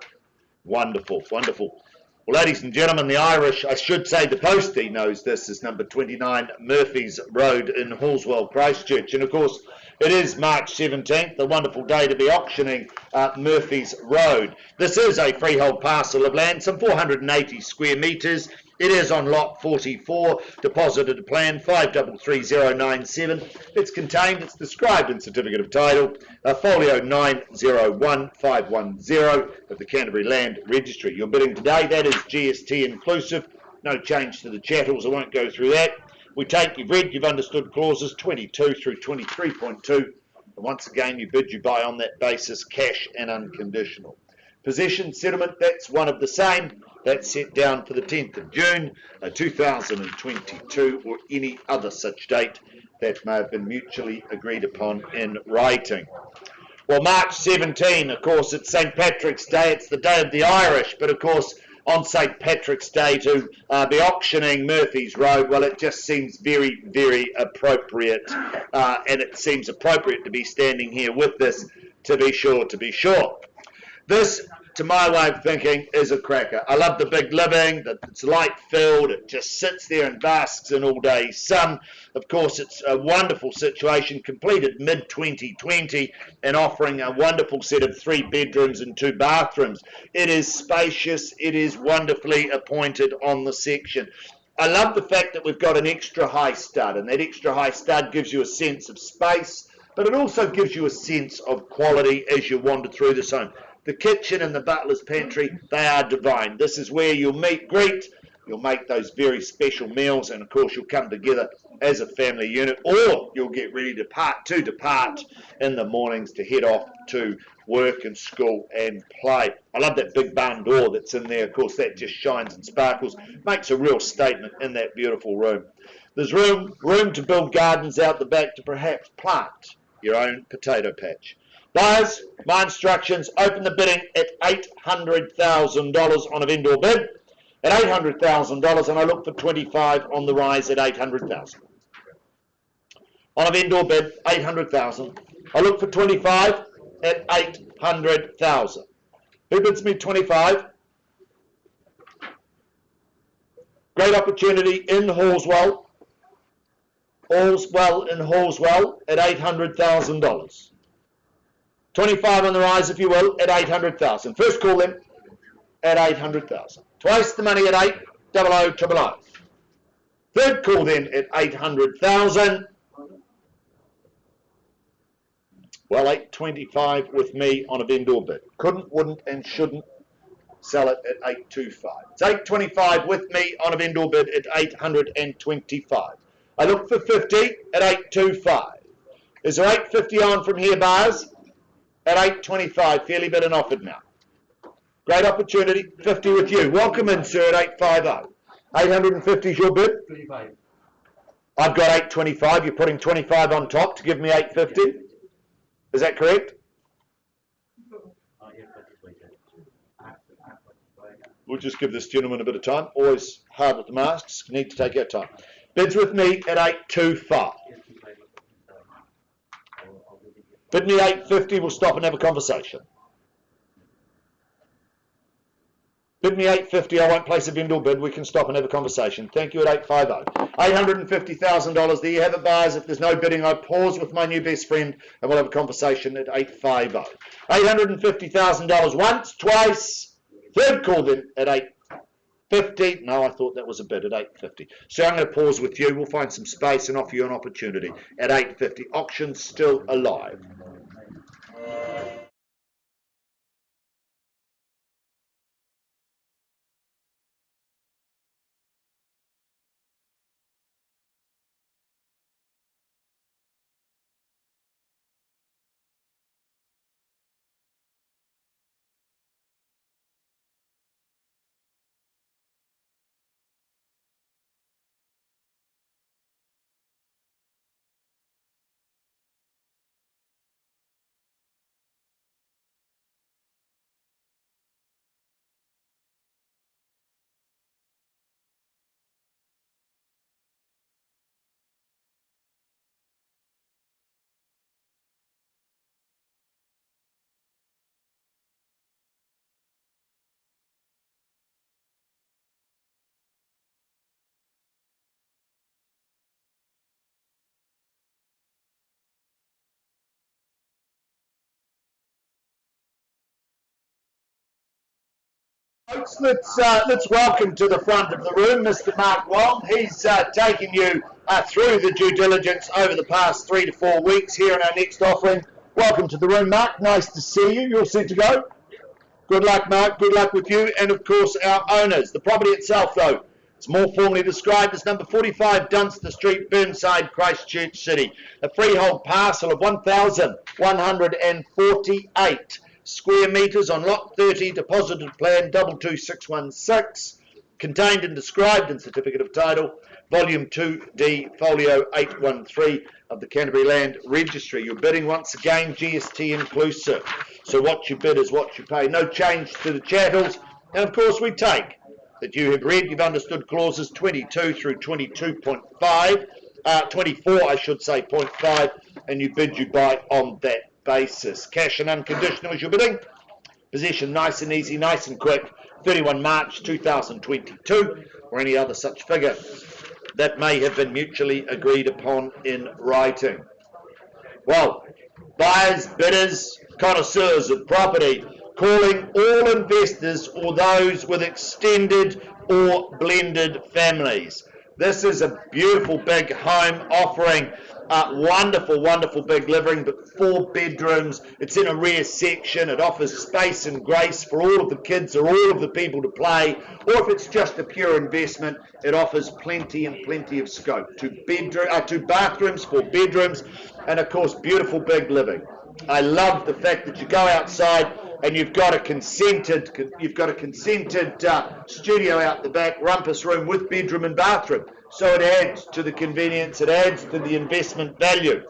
Wonderful, wonderful. Well, ladies and gentlemen, the Irish, I should say the postie knows this, is number 29 Murphy's Road in Hallswell, Christchurch. And of course, it is March 17th, a wonderful day to be auctioning Murphy's Road. This is a freehold parcel of land, some 480 square metres. It is on lot 44, deposited plan 533097. It's contained, it's described in certificate of title, folio 901510 of the Canterbury Land Registry. You're bidding today, that is GST inclusive, no change to the chattels, I won't go through that. We take, you've read, you've understood clauses 22 through 23.2, and once again you bid, you buy on that basis, cash and unconditional. Possession settlement, that's one of the same. That's set down for the 10th of June 2022 or any other such date that may have been mutually agreed upon in writing. Well, March 17, of course, it's St. Patrick's Day. It's the Day of the Irish, but of course, on St. Patrick's Day to be auctioning Murphy's Road, well, it just seems very, very appropriate, and it seems appropriate to be standing here with this, to be sure, to be sure. This, to my way of thinking, is a cracker. I love the big living, that it's light-filled, it just sits there and basks in all-day sun. Of course, it's a wonderful situation, completed mid-2020 and offering a wonderful set of 3 bedrooms and 2 bathrooms. It is spacious, it is wonderfully appointed on the section. I love the fact that we've got an extra high stud, and that extra high stud gives you a sense of space, but it also gives you a sense of quality as you wander through this home. The kitchen and the butler's pantry, they are divine. This is where you'll meet, greet, you'll make those very special meals, and of course you'll come together as a family unit, or you'll get ready to depart in the mornings to head off to work and school and play. I love that big barn door that's in there. Of course, that just shines and sparkles, makes a real statement in that beautiful room. There's room to build gardens out the back to perhaps plant your own potato patch. Buyers, my instructions, open the bidding at $800,000 on a vendor bid. At $800,000, and I look for 25 on the rise at $800,000. On a vendor bid, $800,000. I look for 25 at $800,000. Who bids me 25? Great opportunity in Hallswell. Allswell in Hallswell at $800,000. 25 on the rise, if you will, at $800,000. First call then at $800,000. Twice the money at 800,000. Third call then at $800,000. Well, $825 with me on a vendor bid. Couldn't, wouldn't, and shouldn't sell it at $825. It's $825 with me on a vendor bid at $825. I look for 50 at $825. Is there $850 on from here, buyers? At $825, fairly bid and offered now. Great opportunity, 50 with you. Welcome in, sir, at $850. 850 is your bid? I've got $825. You're putting 25 on top to give me $850. Is that correct? We'll just give this gentleman a bit of time. Always hard with the masks. Need to take our time. Bids with me at $825. Bid me $850. We'll stop and have a conversation. Bid me $850. I won't place a vendor bid. We can stop and have a conversation. Thank you at $850. $850,000. There you have it, buyers. If there's no bidding, I pause with my new best friend and we'll have a conversation at $850. $850,000 once, twice. Third call then at $850. No, I thought that was a bid at $850. So I'm going to pause with you. We'll find some space and offer you an opportunity at $850. Auction's still alive. Folks, let's welcome to the front of the room Mr. Mark Wong. He's taken you through the due diligence over the past 3 to 4 weeks here in our next offering. Welcome to the room, Mark. Nice to see you. You're set to go. Good luck, Mark. Good luck with you and, of course, our owners. The property itself, though, it's more formally described as number 45 Dunster Street, Burnside, Christchurch City. A freehold parcel of 1,148 square metres on lot 30, deposited plan 22616, contained and described in Certificate of Title, Volume 2D, Folio 813 of the Canterbury Land Registry. You're bidding once again, GST inclusive. So what you bid is what you pay. No change to the chattels. And of course we take that you have read, you've understood clauses 22 through 22.5, 24 I should say, 0.5, and you bid, you buy on that basis. Cash and unconditional is your bidding. Possession nice and easy, nice and quick, 31 March 2022, or any other such figure that may have been mutually agreed upon in writing. Well, buyers, bidders, connoisseurs of property, calling all investors or those with extended or blended families. This is a beautiful big home offering wonderful, wonderful big living, but 4 bedrooms. It's in a rear section. It offers space and grace for all of the kids or all of the people to play, or if it's just a pure investment, it offers plenty and plenty of scope. 2 bathrooms, 4 bedrooms, and of course beautiful big living. I love the fact that you go outside and you've got a consented studio out the back, rumpus room with bedroom and bathroom. So it adds to the convenience, it adds to the investment value.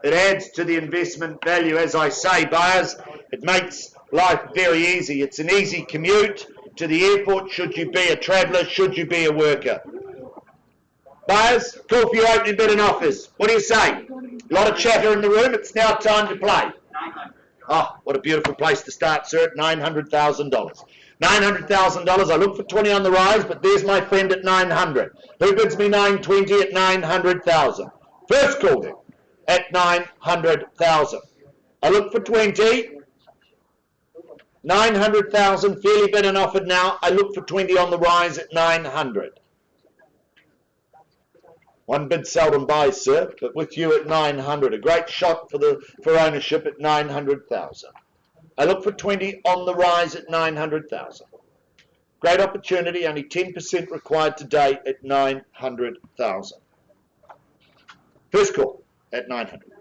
It adds to the investment value, as I say, buyers. It makes life very easy. It's an easy commute to the airport should you be a traveller, should you be a worker. Buyers, call for your opening bid and offers. What do you say? A lot of chatter in the room. It's now time to play. Oh, what a beautiful place to start, sir, at $900,000. $900,000. I look for 20 on the rise, but there's my friend at 900. Who bids me 920 at 900,000? First call then at 900,000. I look for 20. 900,000, fairly bid and offered now. I look for 20 on the rise at 900. One bid seldom buys, sir, but with you at 900. A great shot for ownership at 900,000. I look for 20 on the rise at 900,000. Great opportunity, only 10% required today at 900,000. First call at 900.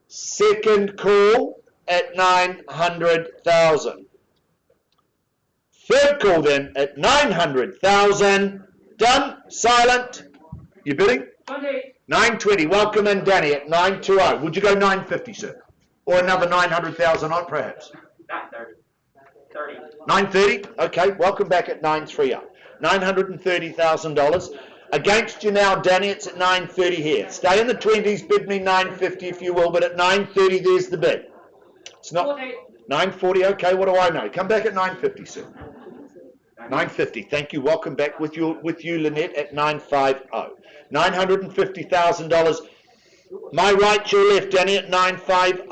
Second call at 900,000. Third call then at 900,000. Done. Silent. You bidding? 20. 920. Welcome in, Danny, at 920. Would you go 950, sir? Or another 900,000 on, perhaps? 930. 930? Okay, welcome back at 930. $930,000. Against you now, Danny, it's at 930 here. Stay in the 20s, bid me 950 if you will, but at 930 there's the bid. It's not 40. 940, okay, what do I know? Come back at 950, sir. 950, thank you. Welcome back with you, Lynette, at 950. $950,000. My right, your left, Danny, at 950.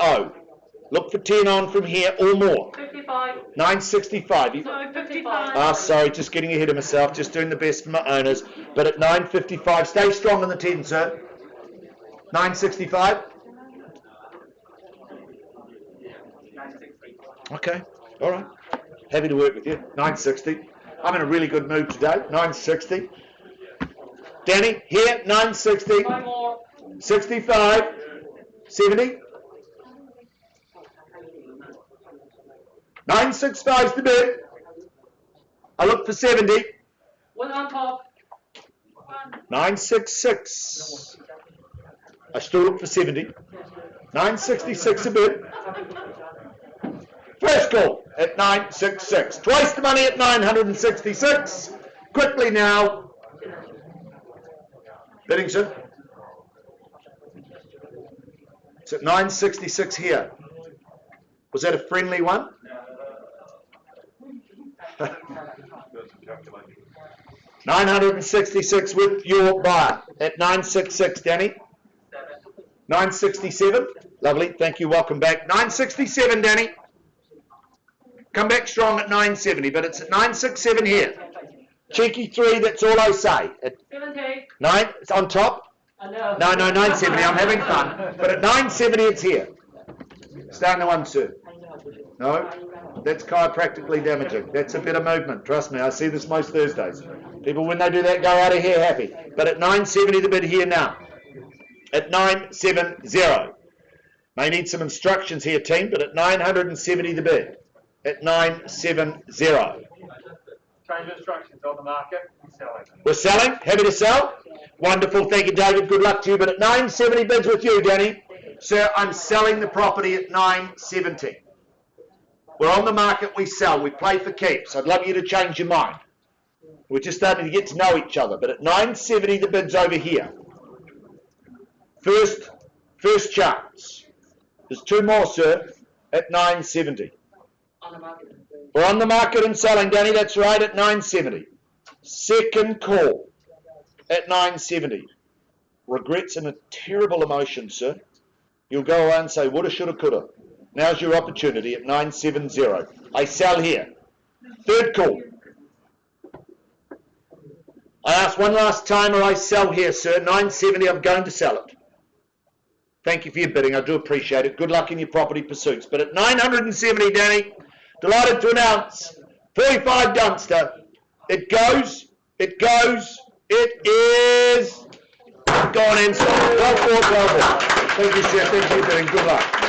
Look for 10 on from here or more. 55. 965. No, 55. Ah, sorry, just getting ahead of myself, just doing the best for my owners. But at 955, stay strong on the 10, sir. 965. Okay, all right. Happy to work with you. 960. I'm in a really good mood today. 960. Danny, here, 960. 5 more. 65. 70. 965 is the bid. I look for 70. 1 on top. 966. I still look for 70. 966 a bid. First call at 966. Twice the money at 966. Quickly now. Bidding, sir. It's at 966 here. Was that a friendly one? 966 with your buyer at 966, Danny. 967. Lovely. Thank you. Welcome back. 967, Danny. Come back strong at 970, but it's at 967 here. Cheeky 3, that's all I say. At 70. 9, it's on top. No, 970, I'm having fun. But at 970, it's here. Stay on the 1, sir. No, that's chiropractically damaging. That's a bit of movement. Trust me, I see this most Thursdays. People, when they do that, go out of here happy. But at 970, the bid here now. At 970. May need some instructions here, team, but at 970 the bid. At 970. Change instructions on the market, we're selling. We're selling? Happy to sell? Wonderful. Thank you, David. Good luck to you. But at 970 bids with you, Danny. Sir, I'm selling the property at 970. We're on the market, we sell. We play for keeps. I'd love you to change your mind. We're just starting to get to know each other. But at 970, the bid's over here. First chance. There's two more, sir, at 970. We're on the market and selling, Danny. That's right, at 970. Second call at 970. Regrets and a terrible emotion, sir. You'll go away and say, woulda, shoulda, coulda. Now's your opportunity at 970. I sell here. Third call. I ask one last time, or I sell here, sir. 970, I'm going to sell it. Thank you for your bidding. I do appreciate it. Good luck in your property pursuits. But at 970, Danny, delighted to announce 45 Dunster. It goes. It is gone in. Well fought, well done. Thank you, sir. Thank you for your bidding. Good luck.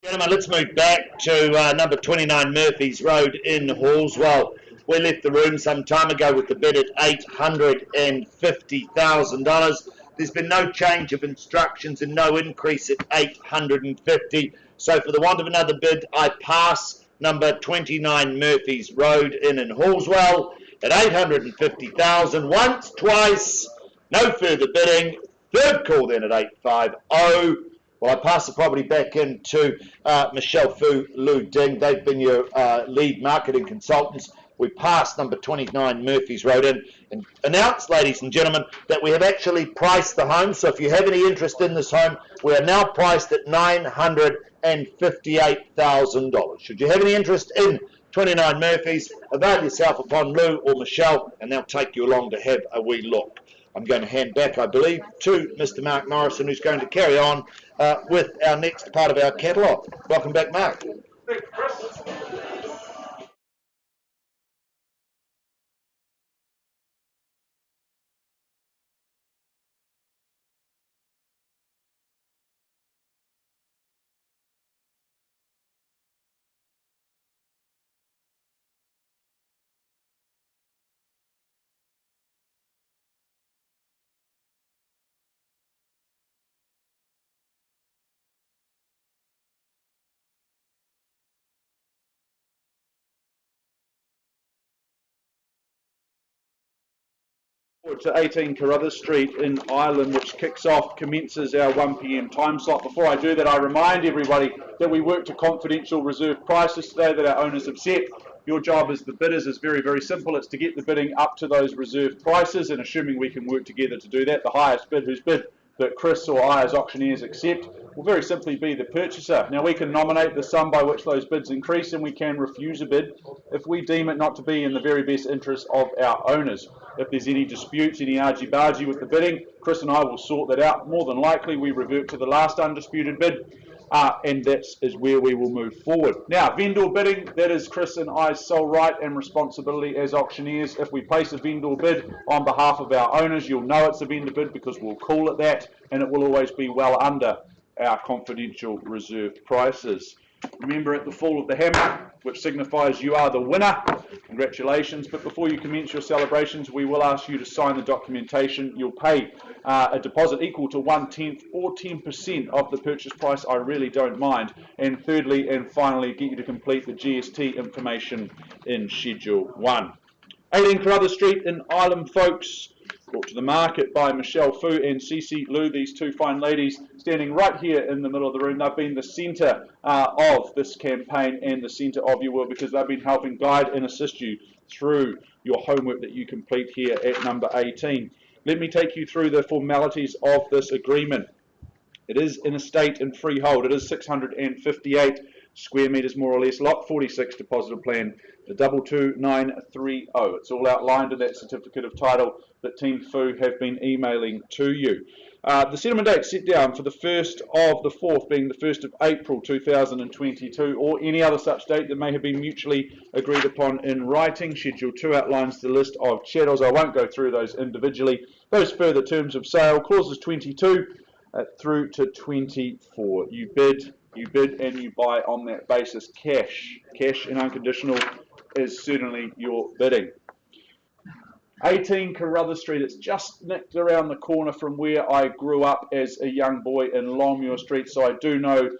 Gentlemen, let's move back to number 29 Murphy's Road in Hallswell. We left the room some time ago with the bid at $850,000. There's been no change of instructions and no increase at $850,000. So for the want of another bid, I pass number 29 Murphy's Road in Hallswell at $850,000. Once, twice, no further bidding. Third call then at 850. Well, I pass the property back into Michelle Fu, Lou Ding. They've been your lead marketing consultants. We passed number 29 Murphy's Road in and announced, ladies and gentlemen, that we have actually priced the home. So if you have any interest in this home, we are now priced at $958,000. Should you have any interest in 29 Murphy's, avail yourself upon Lou or Michelle, and they'll take you along to have a wee look. I'm going to hand back, I believe, to Mr. Mark Morrison, who's going to carry on with our next part of our catalogue. Welcome back, Mark. Thank you, Chris. To 18 Carruthers Street in Ireland, which commences our 1 p.m. time slot. Before I do that, I remind everybody that we work to confidential reserve prices today that our owners have set. Your job as the bidders is very, very simple. It's to get the bidding up to those reserve prices, and assuming we can work together to do that, the highest bid, whose bid that Chris or I as auctioneers accept, will very simply be the purchaser. Now, we can nominate the sum by which those bids increase, and we can refuse a bid if we deem it not to be in the very best interest of our owners. If there's any disputes, any argy-bargy with the bidding, Chris and I will sort that out. More than likely, we revert to the last undisputed bid, and that is where we will move forward. Now, vendor bidding, that is Chris and I's sole right and responsibility as auctioneers. If we place a vendor bid on behalf of our owners, you'll know it's a vendor bid because we'll call it that, and it will always be well under our confidential reserve prices. Remember, at the fall of the hammer, which signifies you are the winner, congratulations, but before you commence your celebrations, we will ask you to sign the documentation. You'll pay a deposit equal to 1/10 or 10% of the purchase price. I really don't mind. And thirdly and finally, get you to complete the GST information in Schedule 1. 18 Carruthers Street in Ireland, folks. Brought to the market by Michelle Fu and Cece Liu, these two fine ladies standing right here in the middle of the room. They've been the centre of this campaign and the centre of your world because they've been helping guide and assist you through your homework that you complete here at number 18. Let me take you through the formalities of this agreement. It is in estate and freehold. It is 658 square metres more or less, lot 46 deposited plan, the 22930. It's all outlined in that certificate of title that Team Fu have been emailing to you. The settlement date set down for the 1st of the 4th, being the 1st of April 2022, or any other such date that may have been mutually agreed upon in writing. Schedule 2 outlines the list of chattels. I won't go through those individually. Those further terms of sale, clauses 22 through to 24. You bid and you buy on that basis. Cash and unconditional is certainly your bidding. 18 Carruthers Street, it's just nicked around the corner from where I grew up as a young boy in Longmuir Street, so I do know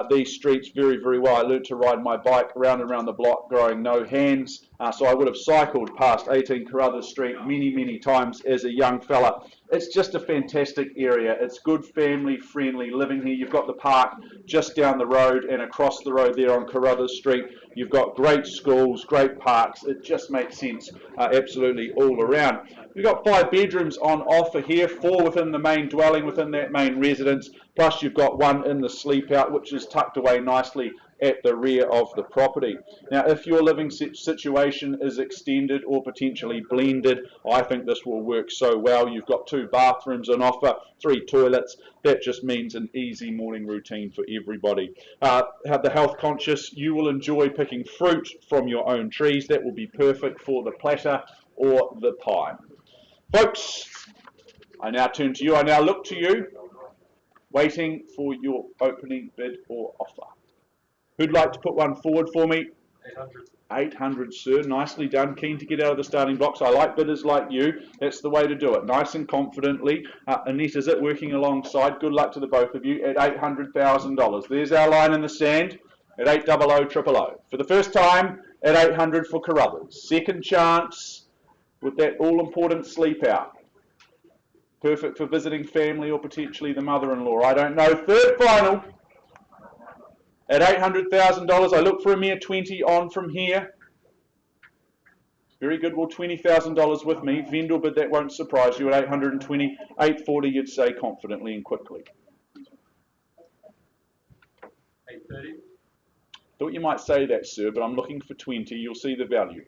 these streets very, very well. I learned to ride my bike round and round the block growing no hands, so I would have cycled past 18 Carruthers Street many, many times as a young fella. It's just a fantastic area. It's good family-friendly living here. You've got the park just down the road and across the road there on Carruthers Street. You've got great schools, great parks. It just makes sense absolutely all around. We've got 5 bedrooms on offer here, 4 within the main dwelling, within that main residence, plus you've got 1 in the sleep out, which is tucked away nicely at the rear of the property. Now, if your living situation is extended or potentially blended, I think this will work so well. You've got 2 bathrooms on offer, 3 toilets. That just means an easy morning routine for everybody. The health conscious, you will enjoy picking fruit from your own trees. That will be perfect for the platter or the pie. Folks, I now turn to you. I now look to you, waiting for your opening bid or offer. Who'd like to put one forward for me? 800. 800, sir. Nicely done. Keen to get out of the starting blocks. I like bidders like you. That's the way to do it. Nice and confidently. Annette, is it working alongside? Good luck to the both of you at $800,000. There's our line in the sand at 800,000. For the first time at 800 for Carruthers. Second chance with that all-important sleep out. Perfect for visiting family or potentially the mother-in-law. I don't know. Third final. At $800,000, I look for a mere 20 on from here. Very good. Well, $20,000 with me. Vendor bid, that won't surprise you. At 820, 840, you'd say confidently and quickly. 830. Thought you might say that, sir, but I'm looking for 20. You'll see the value.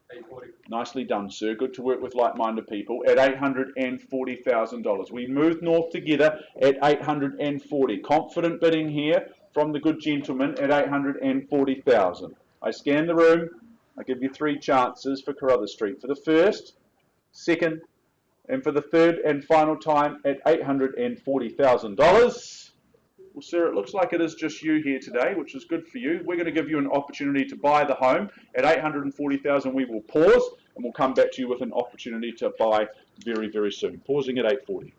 840. Nicely done, sir. Good to work with like-minded people. At $840,000. We moved north together at 840. Confident bidding here from the good gentleman at 840,000. I scan the room. I give you 3 chances for Carruthers Street. For the first, second, and for the third and final time at $840,000. Well, sir, it looks like it is just you here today, which is good for you. We're going to give you an opportunity to buy the home at $840,000. We will pause and we'll come back to you with an opportunity to buy very, very soon. Pausing at 840.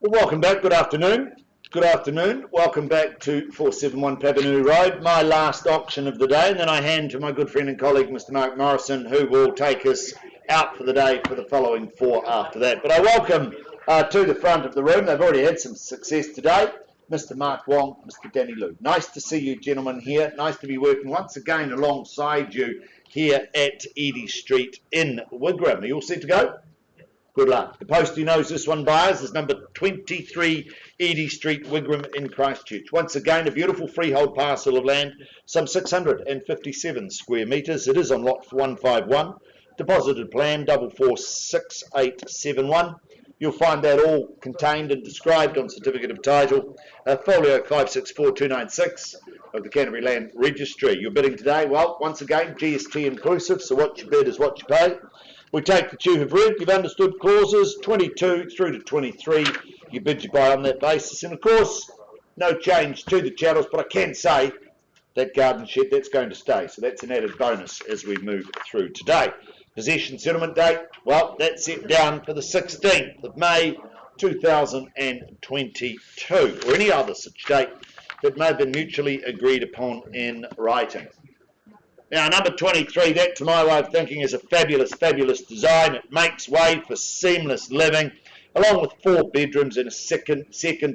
Well, welcome back. Good afternoon. Good afternoon. Welcome back to 471 Papanui Road, my last auction of the day, and then I hand to my good friend and colleague, Mr. Mark Morrison, who will take us out for the day for the following 4 after that. But I welcome to the front of the room. They've already had some success today. Mr. Mark Wong, Mr. Danny Liu. Nice to see you gentlemen here. Nice to be working once again alongside you here at Edie Street in Wigram. Are you all set to go? Good luck. The postie knows this one buyers is number 23 Edie Street, Wigram in Christchurch. Once again, a beautiful freehold parcel of land, some 657 square metres. It is on lot 151. Deposited plan 446871. You'll find that all contained and described on certificate of title, folio 564296 of the Canterbury Land Registry. You're bidding today, well, once again, GST inclusive, so what you bid is what you pay. We take that you have read, you've understood clauses 22 through to 23. You bid, you buy on that basis. And of course, no change to the channels, but I can say that garden shed, that's going to stay. So that's an added bonus as we move through today. Possession settlement date, well, that's set down for the 16th of May 2022, or any other such date that may have been mutually agreed upon in writing. Now, number 23, that to my way of thinking is a fabulous, fabulous design. It makes way for seamless living, along with 4 bedrooms and a second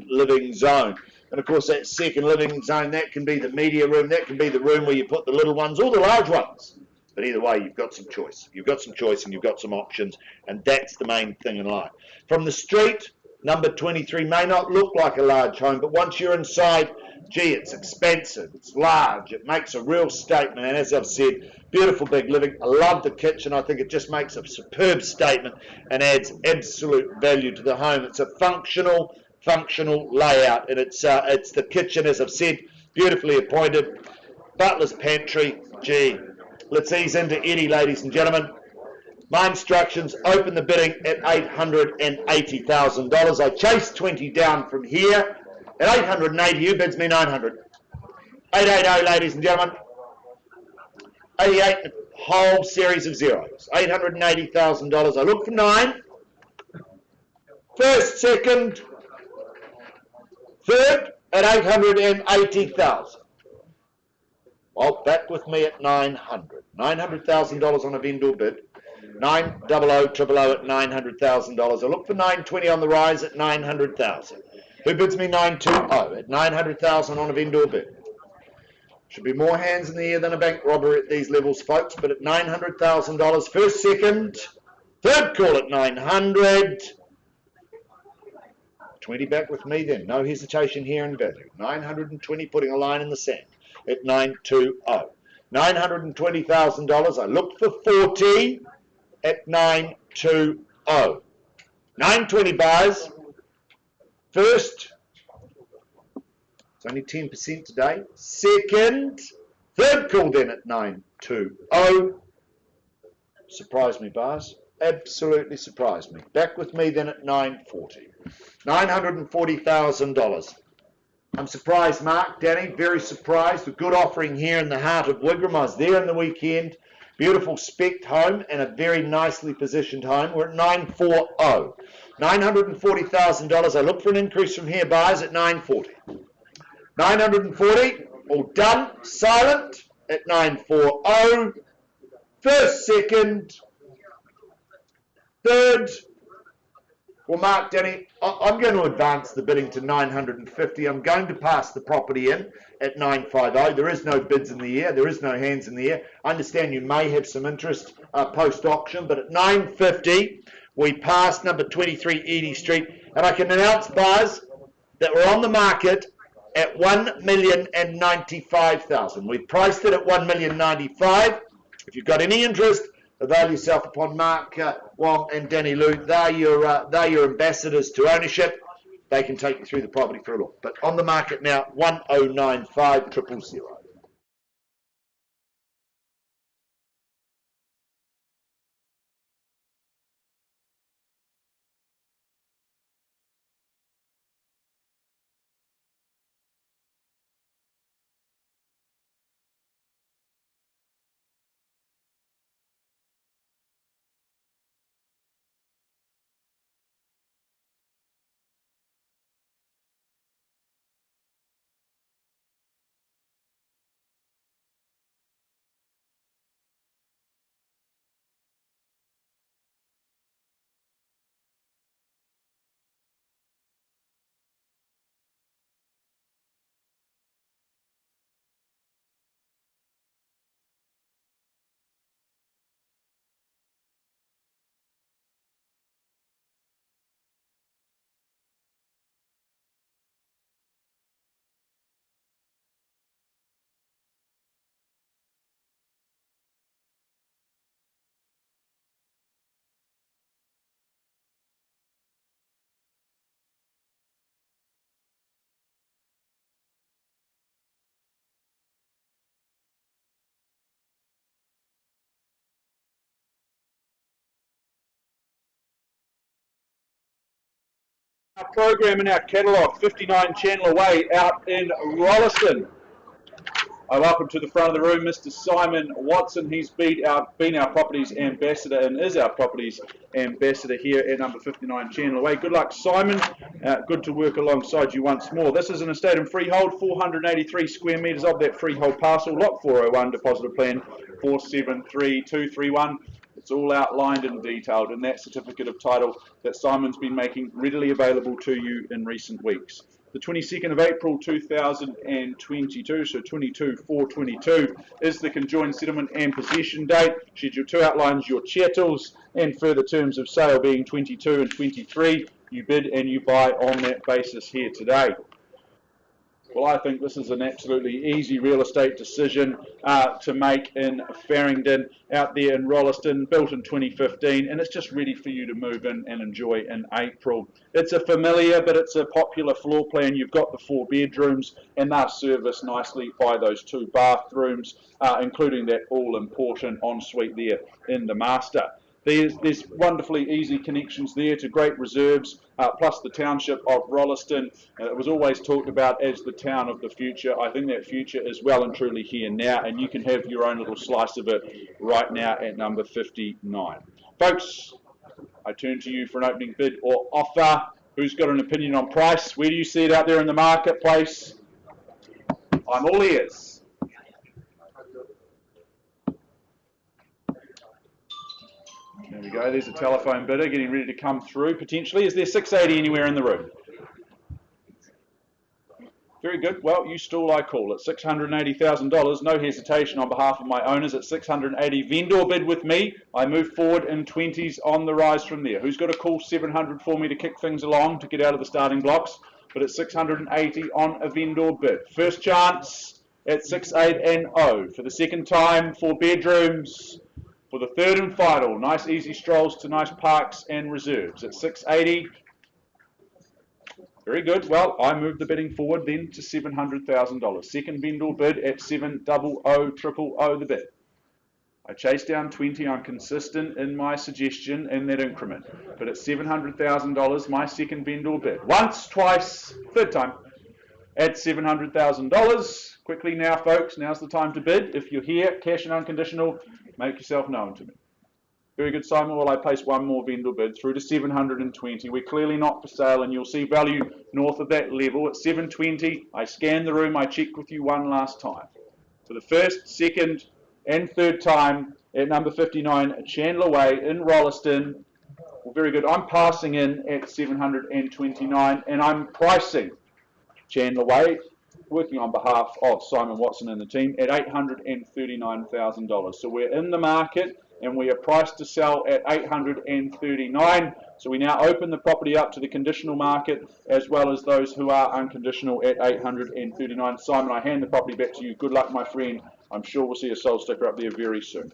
living zone. And of course, that second living zone, that can be the media room, that can be the room where you put the little ones or the large ones. But either way, you've got some choice. You've got some choice and you've got some options, and that's the main thing in life. From the street, number 23 may not look like a large home, but once you're inside, gee, it's expensive, it's large, it makes a real statement, and as I've said, beautiful big living. I love the kitchen. I think it just makes a superb statement and adds absolute value to the home. It's a functional layout, and it's the kitchen, as I've said, beautifully appointed. Butler's pantry, gee. Let's ease into Edie, ladies and gentlemen. My instructions, open the bidding at $880,000. I chased 20 down from here. At 880, you bids me 900. 880, ladies and gentlemen. 88, whole series of zeros. $880,000. I look for 9. First, second, third at 880,000. Well, back with me at 900. $900,000 on a vendor bid. 900 at $900,000. I look for 920 on the rise at 900,000. Who bids me 920 at 900,000 on a vendor bid? Should be more hands in the air than a bank robber at these levels, folks. But at $900,000, first, second, third call at 900. 20 back with me then. No hesitation here in value. 920, putting a line in the sand at 920. $920,000. I look for 40 at 920. 920 buys. First, it's only 10% today. Second, third call then at 920. Surprised me, bars. Absolutely surprised me. Back with me then at 940. $940,000. I'm surprised, Mark, Danny, very surprised. A good offering here in the heart of Wigram. I was there in the weekend. Beautiful spec home and a very nicely positioned home. We're at 940. $940,000. I look for an increase from here, buyers, at 940. 940, all done, silent at 940. First, second, third. Well, Mark, Danny, I'm going to advance the bidding to 950. I'm going to pass the property in at 950. There is no bids in the air. There is no hands in the air. I understand you may have some interest post-auction, but at 950, we passed number 23 Edie Street. And I can announce, buyers, that we're on the market at $1,095,000. We've priced it at $1,095,000. If you've got any interest, avail yourself upon Mark Wong and Danny Lou. They're your ambassadors to ownership. They can take you through the property for a look. But on the market now, 1,095,000. Our program in our catalogue, 59 Chandler Way out in Rolleston. I welcome to the front of the room Mr. Simon Watson. He's been our properties ambassador and is our properties ambassador here at number 59 Chandler Way. Good luck, Simon. Good to work alongside you once more. This is an estate and freehold, 483 square metres of that freehold parcel, lot 401, depositor plan 473231. It's all outlined and detailed in that certificate of title that Simon's been making readily available to you in recent weeks. The 22nd of April 2022, so 22/4/22, is the conjoined settlement and possession date. Schedule 2 outlines your chattels and further terms of sale being 22 and 23. You bid and you buy on that basis here today. Well, I think this is an absolutely easy real estate decision to make in Farringdon, out there in Rolleston, built in 2015, and it's just ready for you to move in and enjoy in April. It's a familiar, but it's a popular floor plan. You've got the 4 bedrooms, and they're serviced nicely by those 2 bathrooms, including that all-important ensuite there in the master. There's wonderfully easy connections there to great reserves, plus the township of Rolleston. It was always talked about as the town of the future. I think that future is well and truly here now, and you can have your own little slice of it right now at number 59. Folks, I turn to you for an opening bid or offer. Who's got an opinion on price? Where do you see it out there in the marketplace? I'm all ears. There we go, there's a telephone bidder getting ready to come through potentially. Is there 680 anywhere in the room? Very good. Well, you stall, I call it. $680,000, no hesitation on behalf of my owners at 680. Vendor bid with me. I move forward in 20s on the rise from there. Who's got a cool 700 for me to kick things along to get out of the starting blocks? But at 680 on a vendor bid. First chance at 6880. For the second time, 4 bedrooms. For the third and final, nice easy strolls to nice parks and reserves at 680. Very good. Well, I move the bidding forward then to $700,000. Second vendor bid at 700,000 the bid. I chase down 20. I'm consistent in my suggestion in that increment. But at $700,000, my second vendor bid. Once, twice, third time at $700,000. Quickly now, folks. Now's the time to bid. If you're here, cash and unconditional, make yourself known to me. Very good, Simon. Well, I place one more vendor bid through to 720. We're clearly not for sale, and you'll see value north of that level at 720. I scan the room. I check with you one last time. For the first, second, and third time at number 59 Chandler Way in Rolleston. Well, very good. I'm passing in at 729, and I'm pricing Chandler Way, working on behalf of Simon Watson and the team, at $839,000. So we're in the market and we are priced to sell at $839. So we now open the property up to the conditional market as well as those who are unconditional at $839. Simon, I hand the property back to you. Good luck, my friend. I'm sure we'll see a soul sticker up there very soon.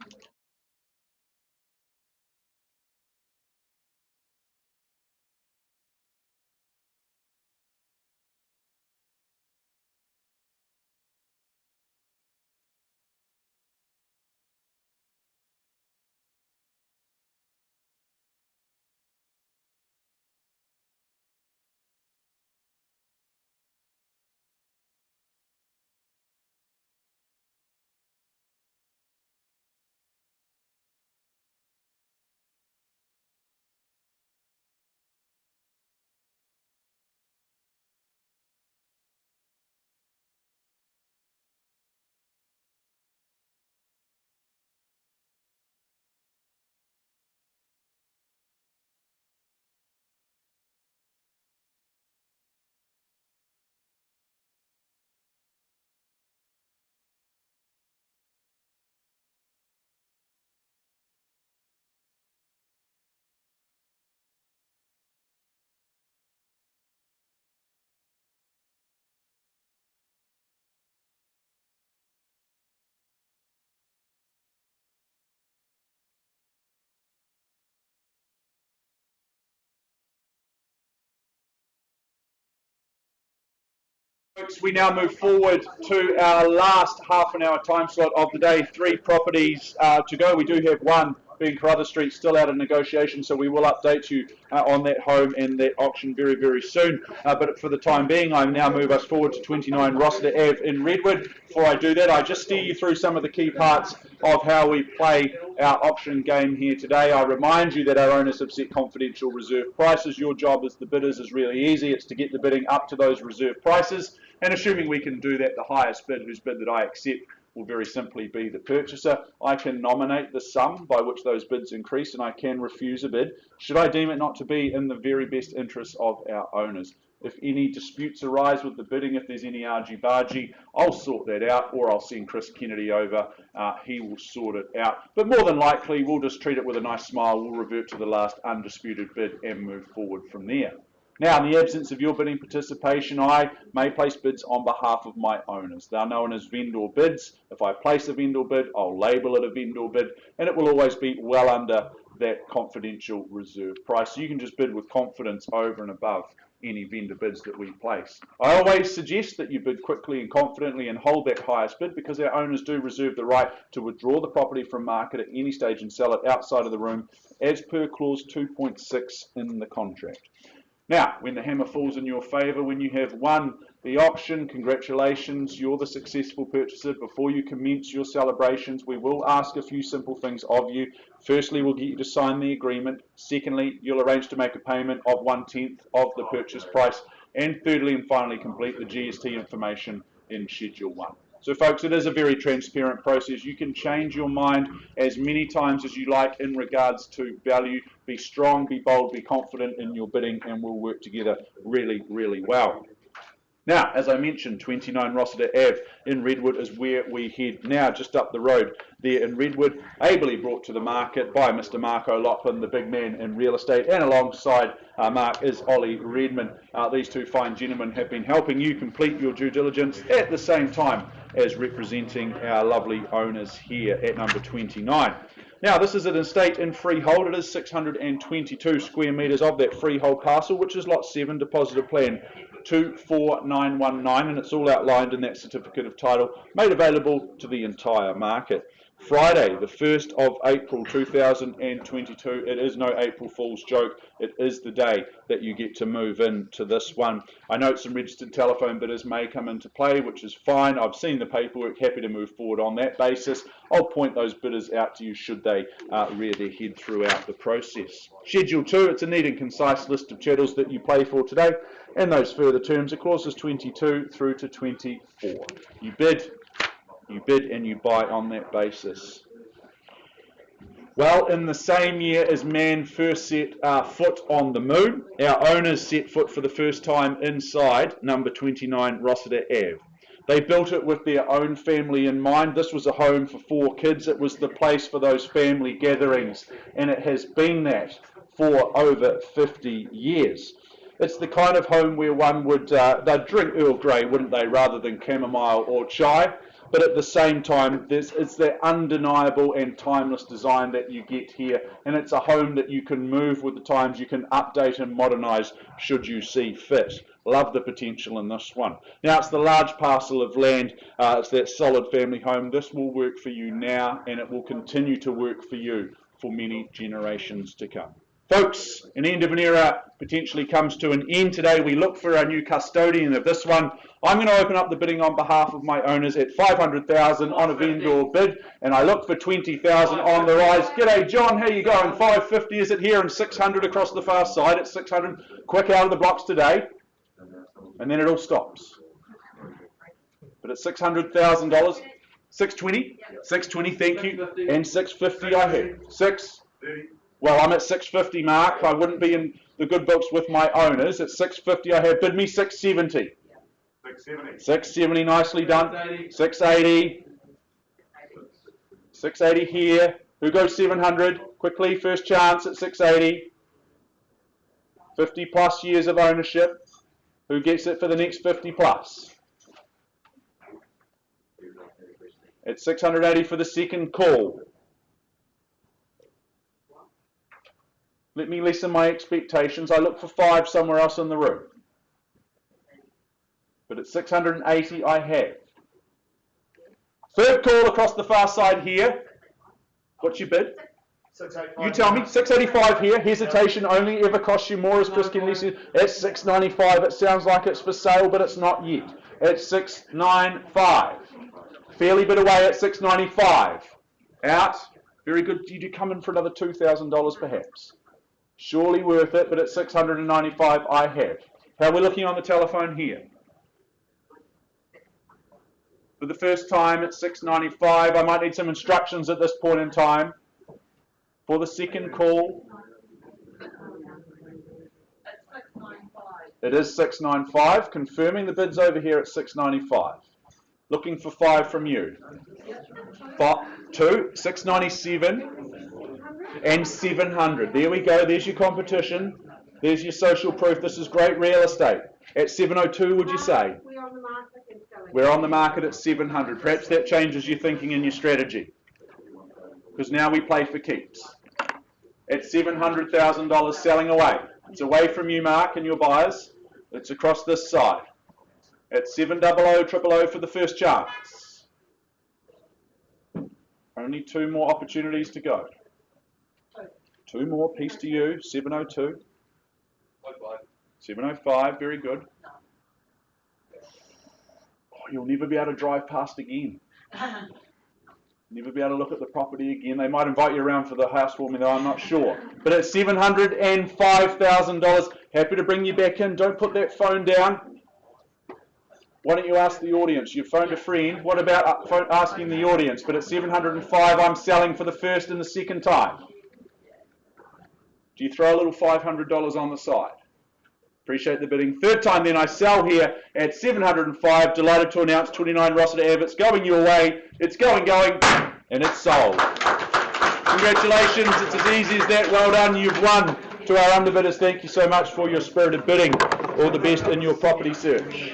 We now move forward to our last half an hour time slot of the day. 3 properties to go. We do have one being Carruthers Street, still out of negotiation, so we will update you on that home and that auction very, very soon. But for the time being, I now move us forward to 29 Rossiter Ave in Redwood. Before I do that, I just steer you through some of the key parts of how we play our auction game here today. I remind you that our owners have set confidential reserve prices. Your job as the bidders is really easy. It's to get the bidding up to those reserve prices, and assuming we can do that, the highest bid, whose bid that I accept, will very simply be the purchaser. I can nominate the sum by which those bids increase, and I can refuse a bid should I deem it not to be in the very best interests of our owners. If any disputes arise with the bidding, if there's any argy-bargy, I'll sort that out, or I'll send Chris Kennedy over. He will sort it out. But more than likely, we'll just treat it with a nice smile. We'll revert to the last undisputed bid and move forward from there. Now, in the absence of your bidding participation, I may place bids on behalf of my owners. They're known as vendor bids. If I place a vendor bid, I'll label it a vendor bid, and it will always be well under that confidential reserve price. So you can just bid with confidence over and above any vendor bids that we place. I always suggest that you bid quickly and confidently and hold that highest bid, because our owners do reserve the right to withdraw the property from market at any stage and sell it outside of the room as per clause 2.6 in the contract. Now, when the hammer falls in your favour, when you have won the auction, congratulations, you're the successful purchaser. Before you commence your celebrations, we will ask a few simple things of you. Firstly, we'll get you to sign the agreement. Secondly, you'll arrange to make a payment of 1/10 of the purchase price. And thirdly and finally, complete the GST information in Schedule 1. So folks, it is a very transparent process. You can change your mind as many times as you like in regards to value. Be strong, be bold, be confident in your bidding, and we'll work together really, really well. Now, as I mentioned, 29 Rossiter Ave in Redwood is where we head now, just up the road there in Redwood, ably brought to the market by Mr. Mark O'Loughlin, the big man in real estate, and alongside Mark is Ollie Redman. These two fine gentlemen have been helping you complete your due diligence at the same time as representing our lovely owners here at number 29. Now, this is an estate in freehold. It is 622 square metres of that freehold parcel, which is Lot 7, Deposit of Plan 24919, and it's all outlined in that certificate of title, made available to the entire market. Friday, the 1st of April 2022, it is no April Fool's joke, it is the day that you get to move into this one. I note some registered telephone bidders may come into play, which is fine. I've seen the paperwork, happy to move forward on that basis. I'll point those bidders out to you should they rear their head throughout the process. Schedule 2, it's a neat and concise list of chattels that you play for today, and those further terms are clauses 22 through to 24. You bid and you buy on that basis. Well, in the same year as man first set foot on the moon, our owners set foot for the first time inside number 29 Rossiter Ave. They built it with their own family in mind. This was a home for 4 kids. It was the place for those family gatherings, and it has been that for over 50 years. It's the kind of home where one would, they'd drink Earl Grey, wouldn't they, rather than chamomile or chai. But at the same time, it's that undeniable and timeless design that you get here, and it's a home that you can move with the times, you can update and modernise should you see fit. Love the potential in this one. Now, it's the large parcel of land, it's that solid family home. This will work for you now, and it will continue to work for you for many generations to come. Folks, an end of an era potentially comes to an end today. We look for our new custodian of this one. I'm going to open up the bidding on behalf of my owners at 500,000 on a vendor bid, and I look for 20,000 on the rise. G'day, John, how you going? 550 is it here, and 600 across the far side. It's 600 quick out of the blocks today, and then it all stops. But it's $600,000. 620, 620, thank you, and 650 I heard. Well, I'm at 650, Mark. I wouldn't be in the good books with my owners. At 650, I have bid me 670. 670, nicely done. 680. 680 here. Who goes 700? Quickly, first chance at 680. 50 plus years of ownership. Who gets it for the next 50 plus? At 680 for the second call. Let me lessen my expectations. I look for 5 somewhere else in the room. But at 680 I have. Third call across the far side here. What's your bid? 685. You tell me, 685 here, hesitation only ever costs you more, as Chris Kennedy said. It's 695, it sounds like it's for sale, but it's not yet. It's 695. Fairly bit away at 695. Out. Very good. You do come in for another $2,000 perhaps. Surely worth it, but at 695 I have. How are we looking on the telephone here? For the first time at 695, I might need some instructions at this point in time. For the second call, it is 695, confirming the bid's over here at 695. Looking for 5 from you. 2, 697 and 700. There we go, there's your competition. There's your social proof. This is great real estate. At 702, would you say? We're on the market and selling. We're on the market at 700. Perhaps that changes your thinking and your strategy. Because now we play for keeps. At $700,000 selling away. It's away from you, Mark, and your buyers. It's across this side. At 700 000 for the first chance. Only 2 more opportunities to go. 2 more, piece to you, 702. 705, very good. Oh, you'll never be able to drive past again. Never be able to look at the property again. They might invite you around for the housewarming, though, I'm not sure. But at $705,000, happy to bring you back in. Don't put that phone down. Why don't you ask the audience? You've phoned a friend. What about asking the audience? But at 705, I'm selling for the first and the second time. Do you throw a little $500 on the side? Appreciate the bidding. Third time then I sell here at 705. Delighted to announce 29 Rossiter Ave. It's going your way. It's going, and it's sold. Congratulations. It's as easy as that. Well done. You've won. To our underbidders, thank you so much for your spirited bidding. All the best in your property search.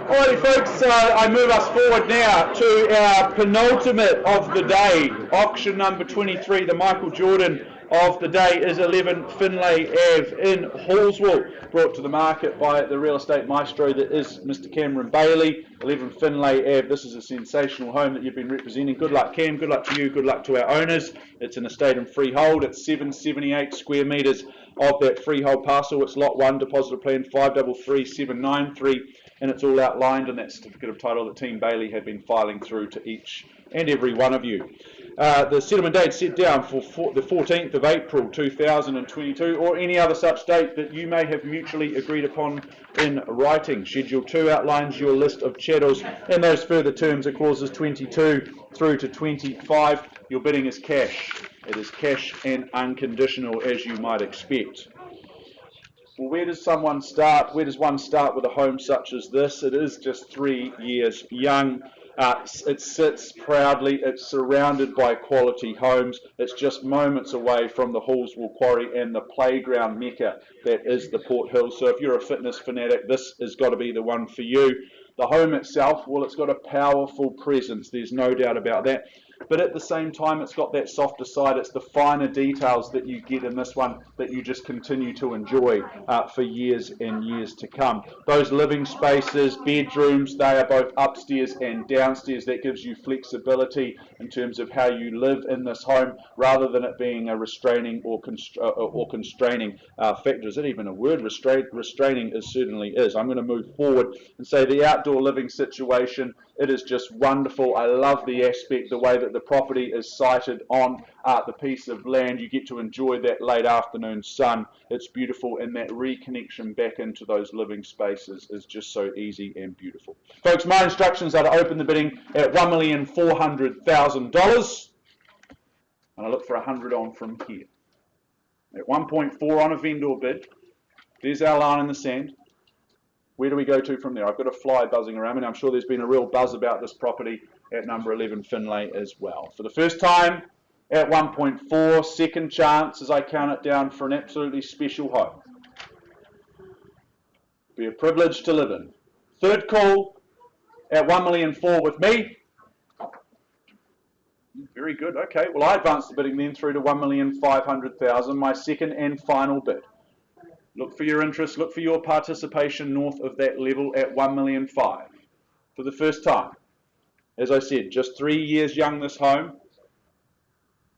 Alrighty folks, I move us forward now to our penultimate of the day. Auction number 23, the Michael Jordan of the day is 11 Finlay Ave in Hallswell, brought to the market by the real estate maestro that is Mr. Cameron Bailey. 11 Finlay Ave, this is a sensational home that you've been representing. Good luck Cam, good luck to you, good luck to our owners. It's an estate and freehold. It's 778 square metres of that freehold parcel. It's lot 1, deposit plan 533793. And it's all outlined in that certificate of title that Team Bailey have been filing through to each and every one of you. The settlement date set down for the 14th of April 2022, or any other such date that you may have mutually agreed upon in writing. Schedule 2 outlines your list of chattels, and those further terms are clauses 22 through to 25. Your bidding is cash. It is cash and unconditional, as you might expect. Well, where does someone start? Where does one start with a home such as this? It is just 3 years young. It sits proudly. It's surrounded by quality homes. It's just moments away from the Hallswell Quarry and the playground mecca that is the Port Hill. So if you're a fitness fanatic, this has got to be the one for you. The home itself, well, it's got a powerful presence, there's no doubt about that. But at the same time, it's got that softer side. It's the finer details that you get in this one that you just continue to enjoy for years and years to come. Those living spaces, bedrooms, they are both upstairs and downstairs. That gives you flexibility in terms of how you live in this home, rather than it being a restraining or constraining factor. Is it even a word? Restraining is certainly is. I'm going to move forward and say the outdoor living situation, it is just wonderful. I love the aspect, the way that the property is sited on the piece of land. You get to enjoy that late afternoon sun. It's beautiful, and that reconnection back into those living spaces is just so easy and beautiful. Folks, my instructions are to open the bidding at $1,400,000, and I look for 100 on from here. At 1.4 on a vendor bid, there's our line in the sand. Where do we go to from there? I've got a fly buzzing around me, and I'm sure there's been a real buzz about this property at number 11 Finlay as well. For the first time at 1.4, second chance as I count it down for an absolutely special home. Be a privilege to live in. Third call at $1,400,000 with me. Very good. Okay, well, I advanced the bidding then through to $1,500,000, my second and final bid. Look for your interest, look for your participation north of that level at $1,500,000 for the first time. As I said, just 3 years young, this home.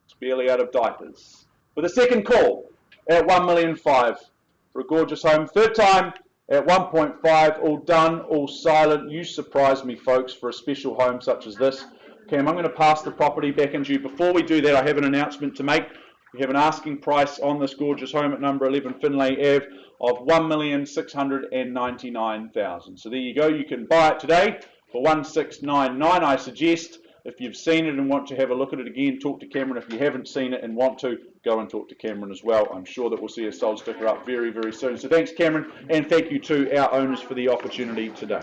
It's barely out of diapers. For the second call at $1,500,000 for a gorgeous home. Third time at 1.5, all done, all silent. You surprised me, folks, for a special home such as this. Cam, I'm going to pass the property back into you. Before we do that, I have an announcement to make. We have an asking price on this gorgeous home at number 11 Finlay Ave of $1,699,000. So there you go. You can buy it today for $1,699. I suggest, if you've seen it and want to have a look at it again, talk to Cameron. If you haven't seen it and want to, go and talk to Cameron as well. I'm sure that we'll see a sold sticker up very, very soon. So thanks, Cameron, and thank you to our owners for the opportunity today.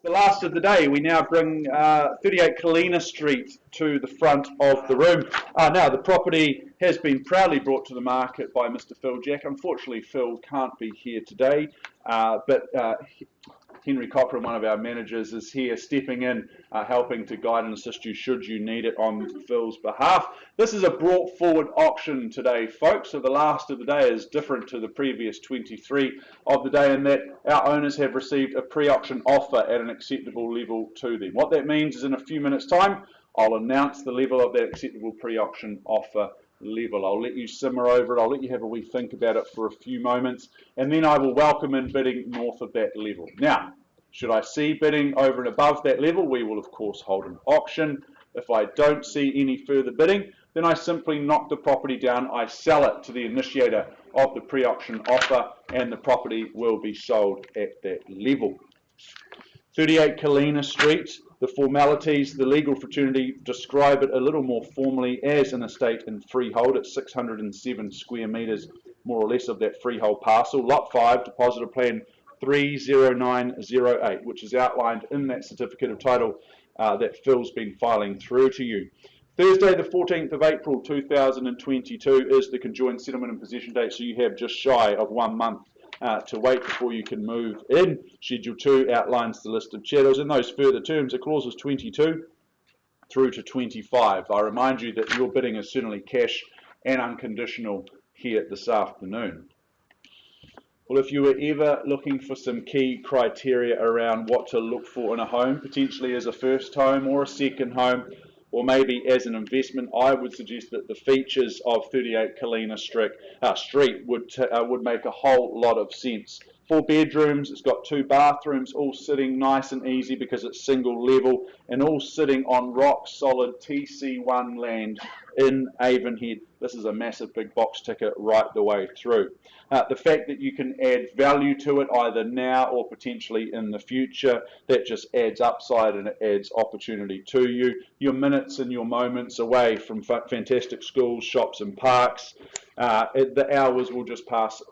The last of the day, we now bring 38 Kalina Street to the front of the room. Now, the property has been proudly brought to the market by Mr. Phil Jack. Unfortunately, Phil can't be here today, but Henry Cochran, one of our managers, is here stepping in, helping to guide and assist you should you need it on Phil's behalf. This is a brought forward auction today, folks, so the last of the day is different to the previous 23 of the day in that our owners have received a pre-auction offer at an acceptable level to them. What that means is in a few minutes' time, I'll announce the level of that acceptable pre-auction offer level. I'll let you simmer over it, I'll let you have a wee think about it for a few moments, and then I will welcome in bidding north of that level. Now, should I see bidding over and above that level, we will of course hold an auction. If I don't see any further bidding, then I simply knock the property down, I sell it to the initiator of the pre-auction offer, and the property will be sold at that level. 38 Kalina Street. The formalities, the legal fraternity describe it a little more formally as an estate in freehold. It's 607 square metres, more or less, of that freehold parcel. Lot 5, depositor plan 30908, which is outlined in that certificate of title that Phil's been filing through to you. Thursday, the 14th of April 2022 is the conjoined settlement and possession date, so you have just shy of 1 month to wait before you can move in. Schedule 2 outlines the list of chattels, and those further terms are clauses 22 through to 25. I remind you that your bidding is certainly cash and unconditional here this afternoon. Well, if you were ever looking for some key criteria around what to look for in a home, potentially as a first home or a second home, or maybe as an investment, I would suggest that the features of 38 Kalina Street would make a whole lot of sense. 4 bedrooms, it's got 2 bathrooms, all sitting nice and easy because it's single level, and all sitting on rock solid TC1 land in Avonhead. This is a massive big box ticket right the way through. The fact that you can add value to it either now or potentially in the future, that just adds upside and it adds opportunity to you. Your minutes and your moments away from fantastic schools, shops and parks, the hours will just pass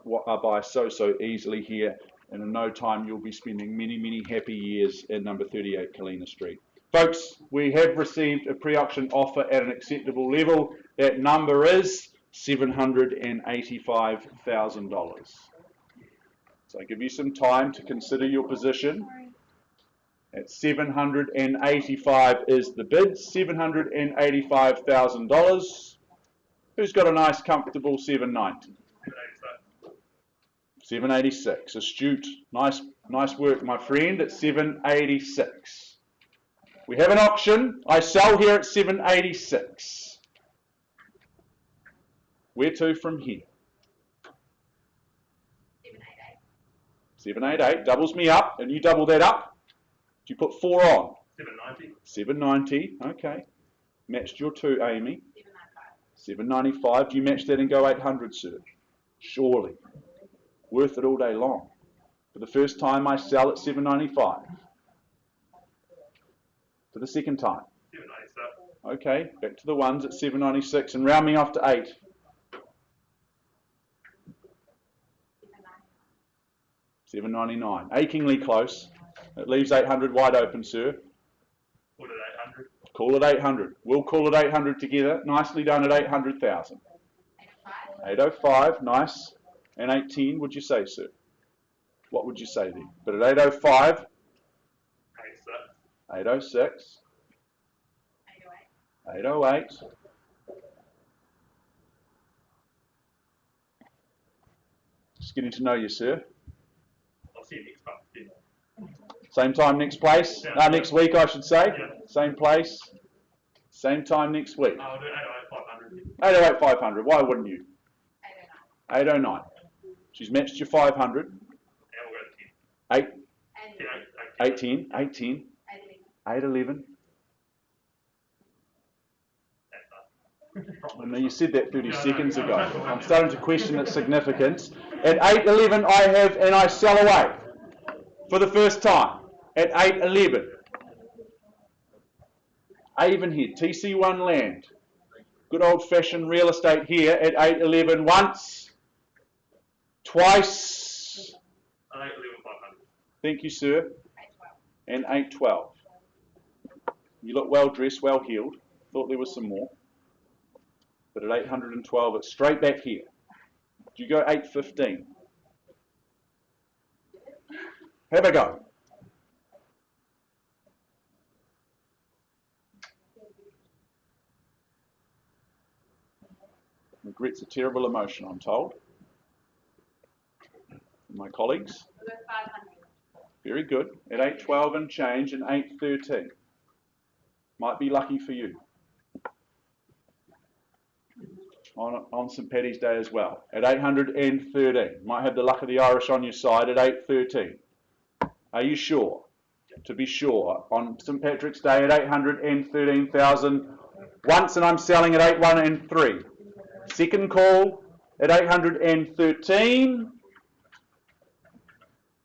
by so easily here, and in no time you'll be spending many happy years at number 38 Kalina Street. Folks, we have received a pre-auction offer at an acceptable level. That number is $785,000. So I give you some time to consider your position. At $785 is the bid, $785,000. Who's got a nice comfortable 790? 786. Astute. Nice work, my friend, at 786. We have an auction. I sell here at 786. Where to from here? 788 doubles me up, and you double that up. Do you put 4 on? 790. 790, okay. Matched your 2, Amy. 795. Do you match that and go 800, sir? Surely. Worth it all day long. For the first time, I sell at 795. For the second time. 797. Okay, back to the ones at 796 and round me off to 8. 799. Achingly close. It leaves 800 wide open, sir. Put it 800. Call it 800. We'll call it 800 together. Nicely done at 800,000. 805, nice. And 810, would you say, sir? What would you say then? But at 805, 806, 808. Just getting to know you, sir. I'll see you next month. Same time next place? Yeah. Next week, I should say. Yeah. Same place, same time next week. I'll do 808 500. 808 500. Why wouldn't you? 809. She's matched your 500. And we'll go to 10. 810. 810. 811. I know you said that 30 seconds ago. I'm starting to question its significance. At 811 I have, and I sell away for the first time at 811. Avonhead, TC1 land. Good old fashioned real estate here at 811 once, twice. 811 500. Thank you, sir. and 812. You look well dressed, well heeled. Thought there was some more. But at 812, it's straight back here. Do you go 815? Have a go. Regret's a terrible emotion, I'm told. My colleagues. Very good. At 812 and change and 813. Might be lucky for you. On St. Paddy's Day as well. At 813. Might have the luck of the Irish on your side at 813. Are you sure? To be sure, on St. Patrick's Day at 813,000 once, and I'm selling at 813. Second call at 813.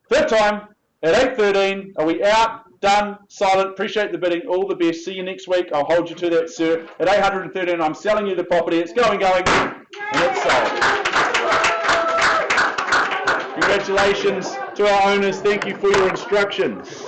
Third time at 813. Are we out? Done? Silent? Appreciate the bidding. All the best. See you next week. I'll hold you to that, sir. At 813, I'm selling you the property. It's going, and it's sold. Congratulations to our owners. Thank you for your instructions.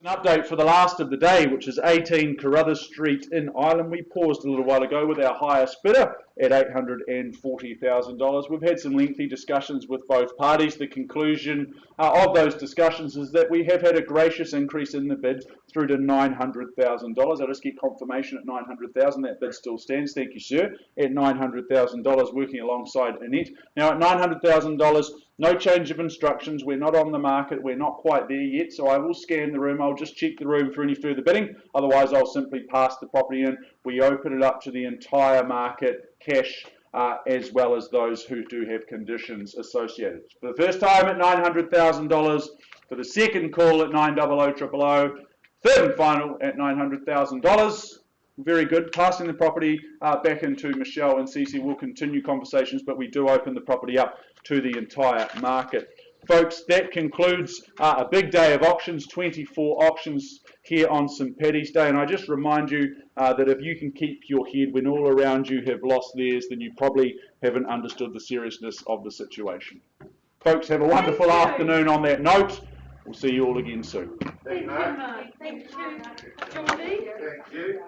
An update for the last of the day, which is 18 Carruthers Street in Ireland. We paused a little while ago with our highest bidder at $840,000. We've had some lengthy discussions with both parties. The conclusion of those discussions is that we have had a gracious increase in the bid through to $900,000. I'll just get confirmation at $900,000. That bid still stands. Thank you, sir. At $900,000, working alongside Annette. Now, at $900,000, no change of instructions. We're not on the market. We're not quite there yet. So I will scan the room. I'll just check the room for any further bidding. Otherwise, I'll simply pass the property in. We open it up to the entire market, cash, as well as those who do have conditions associated. For the first time at $900,000, for the second call at $900,000, third and final at $900,000. Very good. Passing the property back into Michelle and Cece. We'll continue conversations, but we do open the property up to the entire market. Folks, that concludes a big day of auctions, 24 auctions here on St. Paddy's Day. And I just remind you that if you can keep your head when all around you have lost theirs, then you probably haven't understood the seriousness of the situation. Folks, have a wonderful afternoon on that note. We'll see you all again soon. Thank you, Mark. Thank you, Geordie. Thank you.